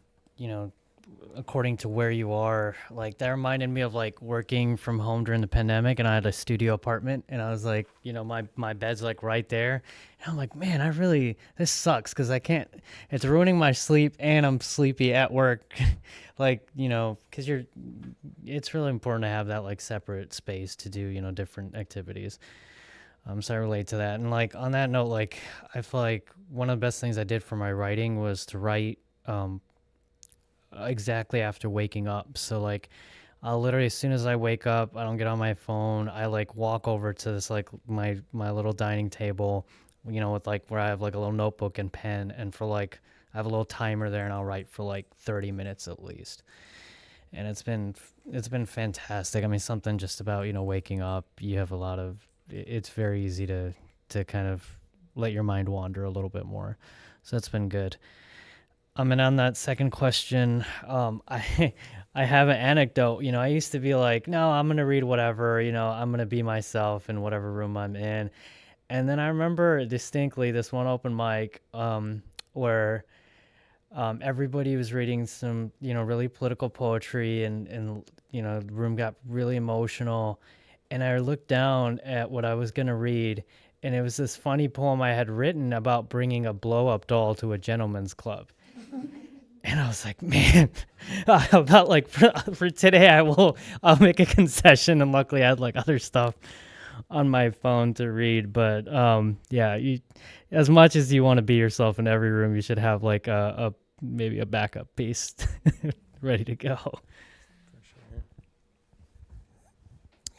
according to where you are, like that reminded me of like working from home during the pandemic, and I had a studio apartment, and I was like, my bed's like right there, and I'm like, man, this sucks because it's ruining my sleep, and I'm sleepy at work, like because it's really important to have that like separate space to do different activities. So I relate to that. And like on that note, like I feel like one of the best things I did for my writing was to write exactly after waking up. So like I'll literally, as soon as I wake up, I don't get on my phone. I like walk over to this like my little dining table, with like where I have like a little notebook and pen, and for like I have a little timer there, and I'll write for like 30 minutes at least. And it's been fantastic. I mean, something just about waking up, you have a lot of, it's very easy to kind of let your mind wander a little bit more. So that's been good. And on that second question, I have an anecdote. I used to be like, no, I'm going to read whatever, I'm going to be myself in whatever room I'm in. And then I remember distinctly this one open mic where everybody was reading some, really political poetry, and the room got really emotional. And I looked down at what I was going to read, and it was this funny poem I had written about bringing a blow-up doll to a gentleman's club. And I was like, man, about like for today, I'll make a concession. And luckily I had like other stuff on my phone to read. But yeah, as much as you want to be yourself in every room, you should have like maybe a backup piece ready to go.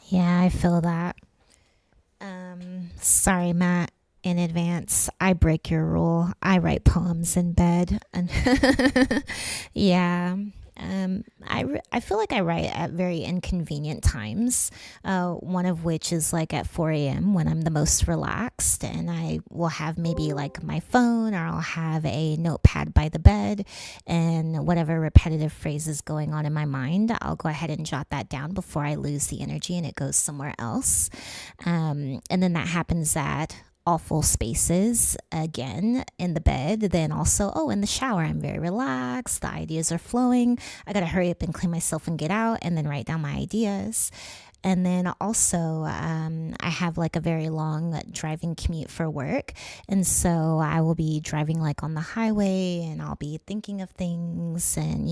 Yeah, I feel that. Sorry, Matt, in advance. I break your rule. I write poems in bed. And yeah. I feel like I write at very inconvenient times, one of which is like at 4 a.m. when I'm the most relaxed, and I will have maybe like my phone, or I'll have a notepad by the bed, and whatever repetitive phrase is going on in my mind, I'll go ahead and jot that down before I lose the energy and it goes somewhere else. And then that happens at awful spaces, again in the bed, then also in the shower. I'm very relaxed, the ideas are flowing, I gotta hurry up and clean myself and get out and then write down my ideas. And then also I have like a very long driving commute for work, and so I will be driving like on the highway, and I'll be thinking of things and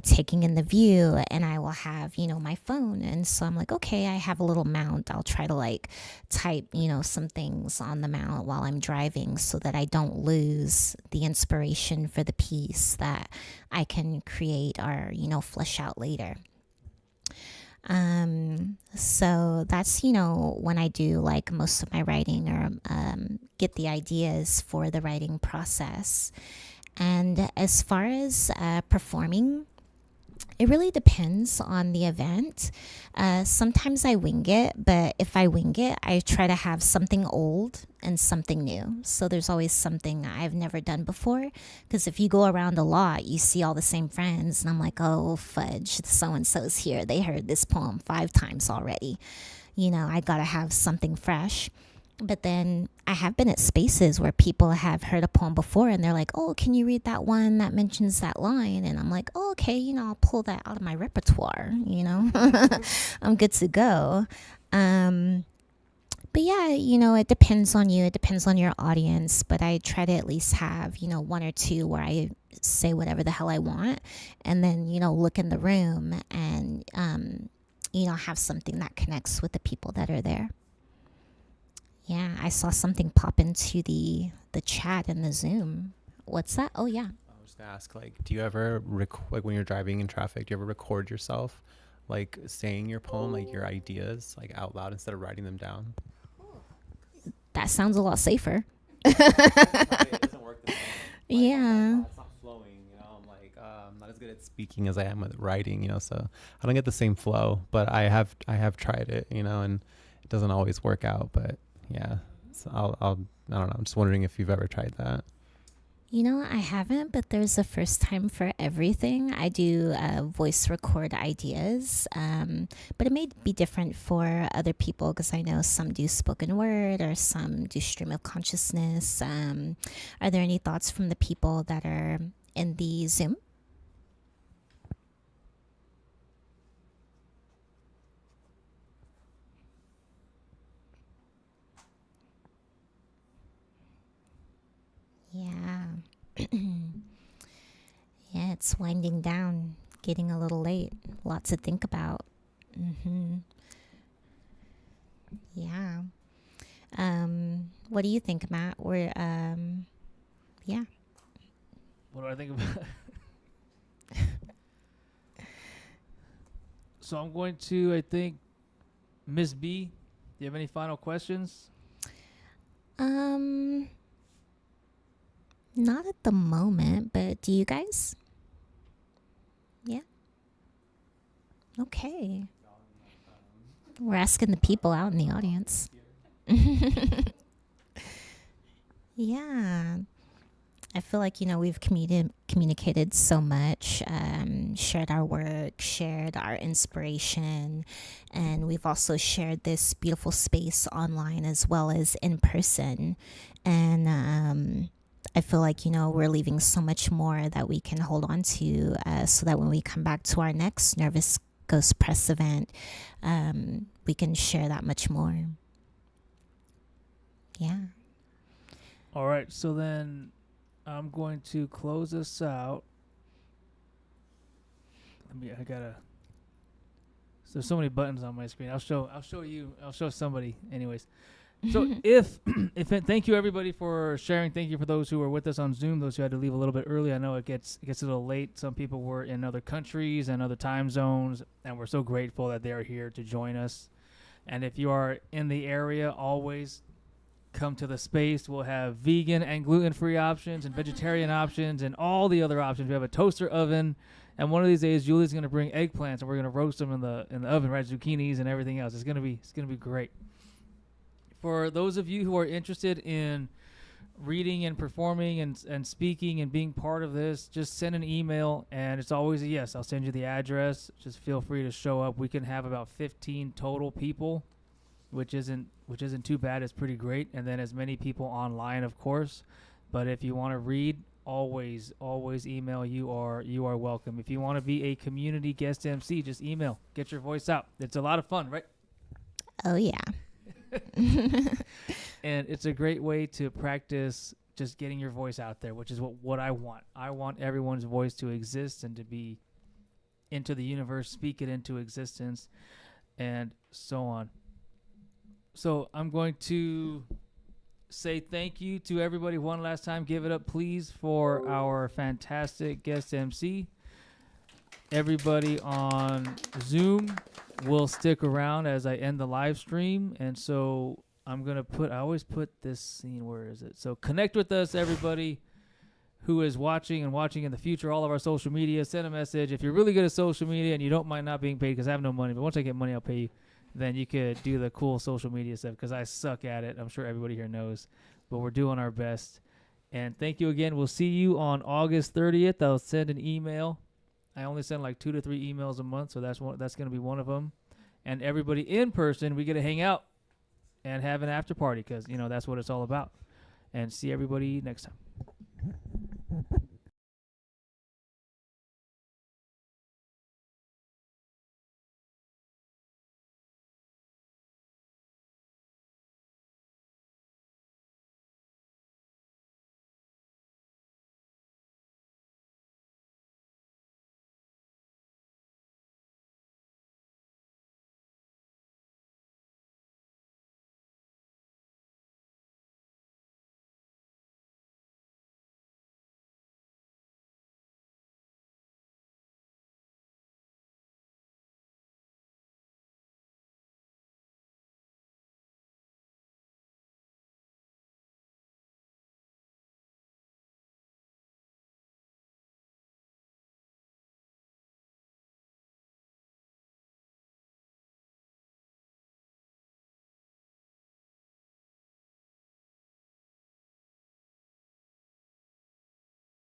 taking in the view, and I will have my phone, and so I'm like, okay, I have a little mount, I'll try to like type some things on the mount while I'm driving, so that I don't lose the inspiration for the piece that I can create or flesh out later. So that's, when I do like most of my writing, or get the ideas for the writing process. And as far as performing, it really depends on the event. Sometimes I wing it, but if I wing it, I try to have something old and something new. So there's always something I've never done before. Because if you go around a lot, you see all the same friends, and I'm like, oh, fudge, so-and-so's here. They heard this poem 5 times already. I gotta have something fresh. But then I have been at spaces where people have heard a poem before, and they're like, oh, can you read that one that mentions that line? And I'm like, oh, okay, I'll pull that out of my repertoire, I'm good to go. But yeah, it depends on you. It depends on your audience. But I try to at least have, 1 or 2 where I say whatever the hell I want, and then, look in the room and, have something that connects with the people that are there. Yeah, I saw something pop into the chat in the Zoom. What's that? Oh, yeah. I was just ask, like, do you ever like when you're driving in traffic, do you ever record yourself, like saying your poem, like your ideas, like out loud instead of writing them down? That sounds a lot safer. It doesn't work the same. Yeah. It's not flowing, I'm like, I'm not as good at speaking as I am with writing, so I don't get the same flow, but I have tried it, and it doesn't always work out, but yeah. So I don't know. I'm just wondering if you've ever tried that. I haven't, but there's a first time for everything. I do voice record ideas, but it may be different for other people because I know some do spoken word or some do stream of consciousness. Are there any thoughts from the people that are in the Zoom? Yeah. Yeah, it's winding down, getting a little late. Lots to think about. Yeah. What do you think, Matt? Yeah. What do I think about? So I'm going to, I think, Miss B. Do you have any final questions? Not at the moment, but do you guys? Yeah. Okay. We're asking the people out in the audience. Yeah. I feel like, we've communicated so much, shared our work, shared our inspiration, and we've also shared this beautiful space online as well as in person. And I feel like, we're leaving so much more that we can hold on to so that when we come back to our next Nervous Ghost Press event, we can share that much more. Yeah. All right. So then I'm going to close us out. There's so many buttons on my screen. I'll show somebody anyways. So thank you everybody for sharing. Thank you for those who were with us on Zoom, those who had to leave a little bit early. I know it gets a little late. Some people were in other countries and other time zones, and we're so grateful that they are here to join us. And if you are in the area, always come to the space. We'll have vegan and gluten-free options and vegetarian options and all the other options. We have a toaster oven, and one of these days Julie's going to bring eggplants and we're going to roast them in the oven, right? Zucchinis and everything else. It's going to be great. For those of you who are interested in reading and performing and speaking and being part of this, just send an email, and it's always a yes. I'll send you the address. Just feel free to show up. We can have about 15 total people, which isn't too bad. It's pretty great. And then as many people online, of course. But if you want to read, always email. You are welcome. If you want to be a community guest MC, just email. Get your voice out. It's a lot of fun, right? Oh yeah. And it's a great way to practice just getting your voice out there, which is what I want. I want everyone's voice to exist and to be into the universe, speak it into existence, and so on. So I'm going to say thank you to everybody one last time. Give it up, please, for our fantastic guest MC. Everybody on Zoom will stick around as I end the live stream. And so I always put this scene, where is it? So connect with us, everybody who is watching in the future, all of our social media. Send a message. If you're really good at social media and you don't mind not being paid, because I have no money, but once I get money, I'll pay you. Then you could do the cool social media stuff, because I suck at it. I'm sure everybody here knows, but we're doing our best. And thank you again. We'll see you on August 30th. I'll send an email. I only send like 2 to 3 emails a month, so that's going to be one of them. And everybody in person, we get to hang out and have an after party, because that's what it's all about. And see everybody next time.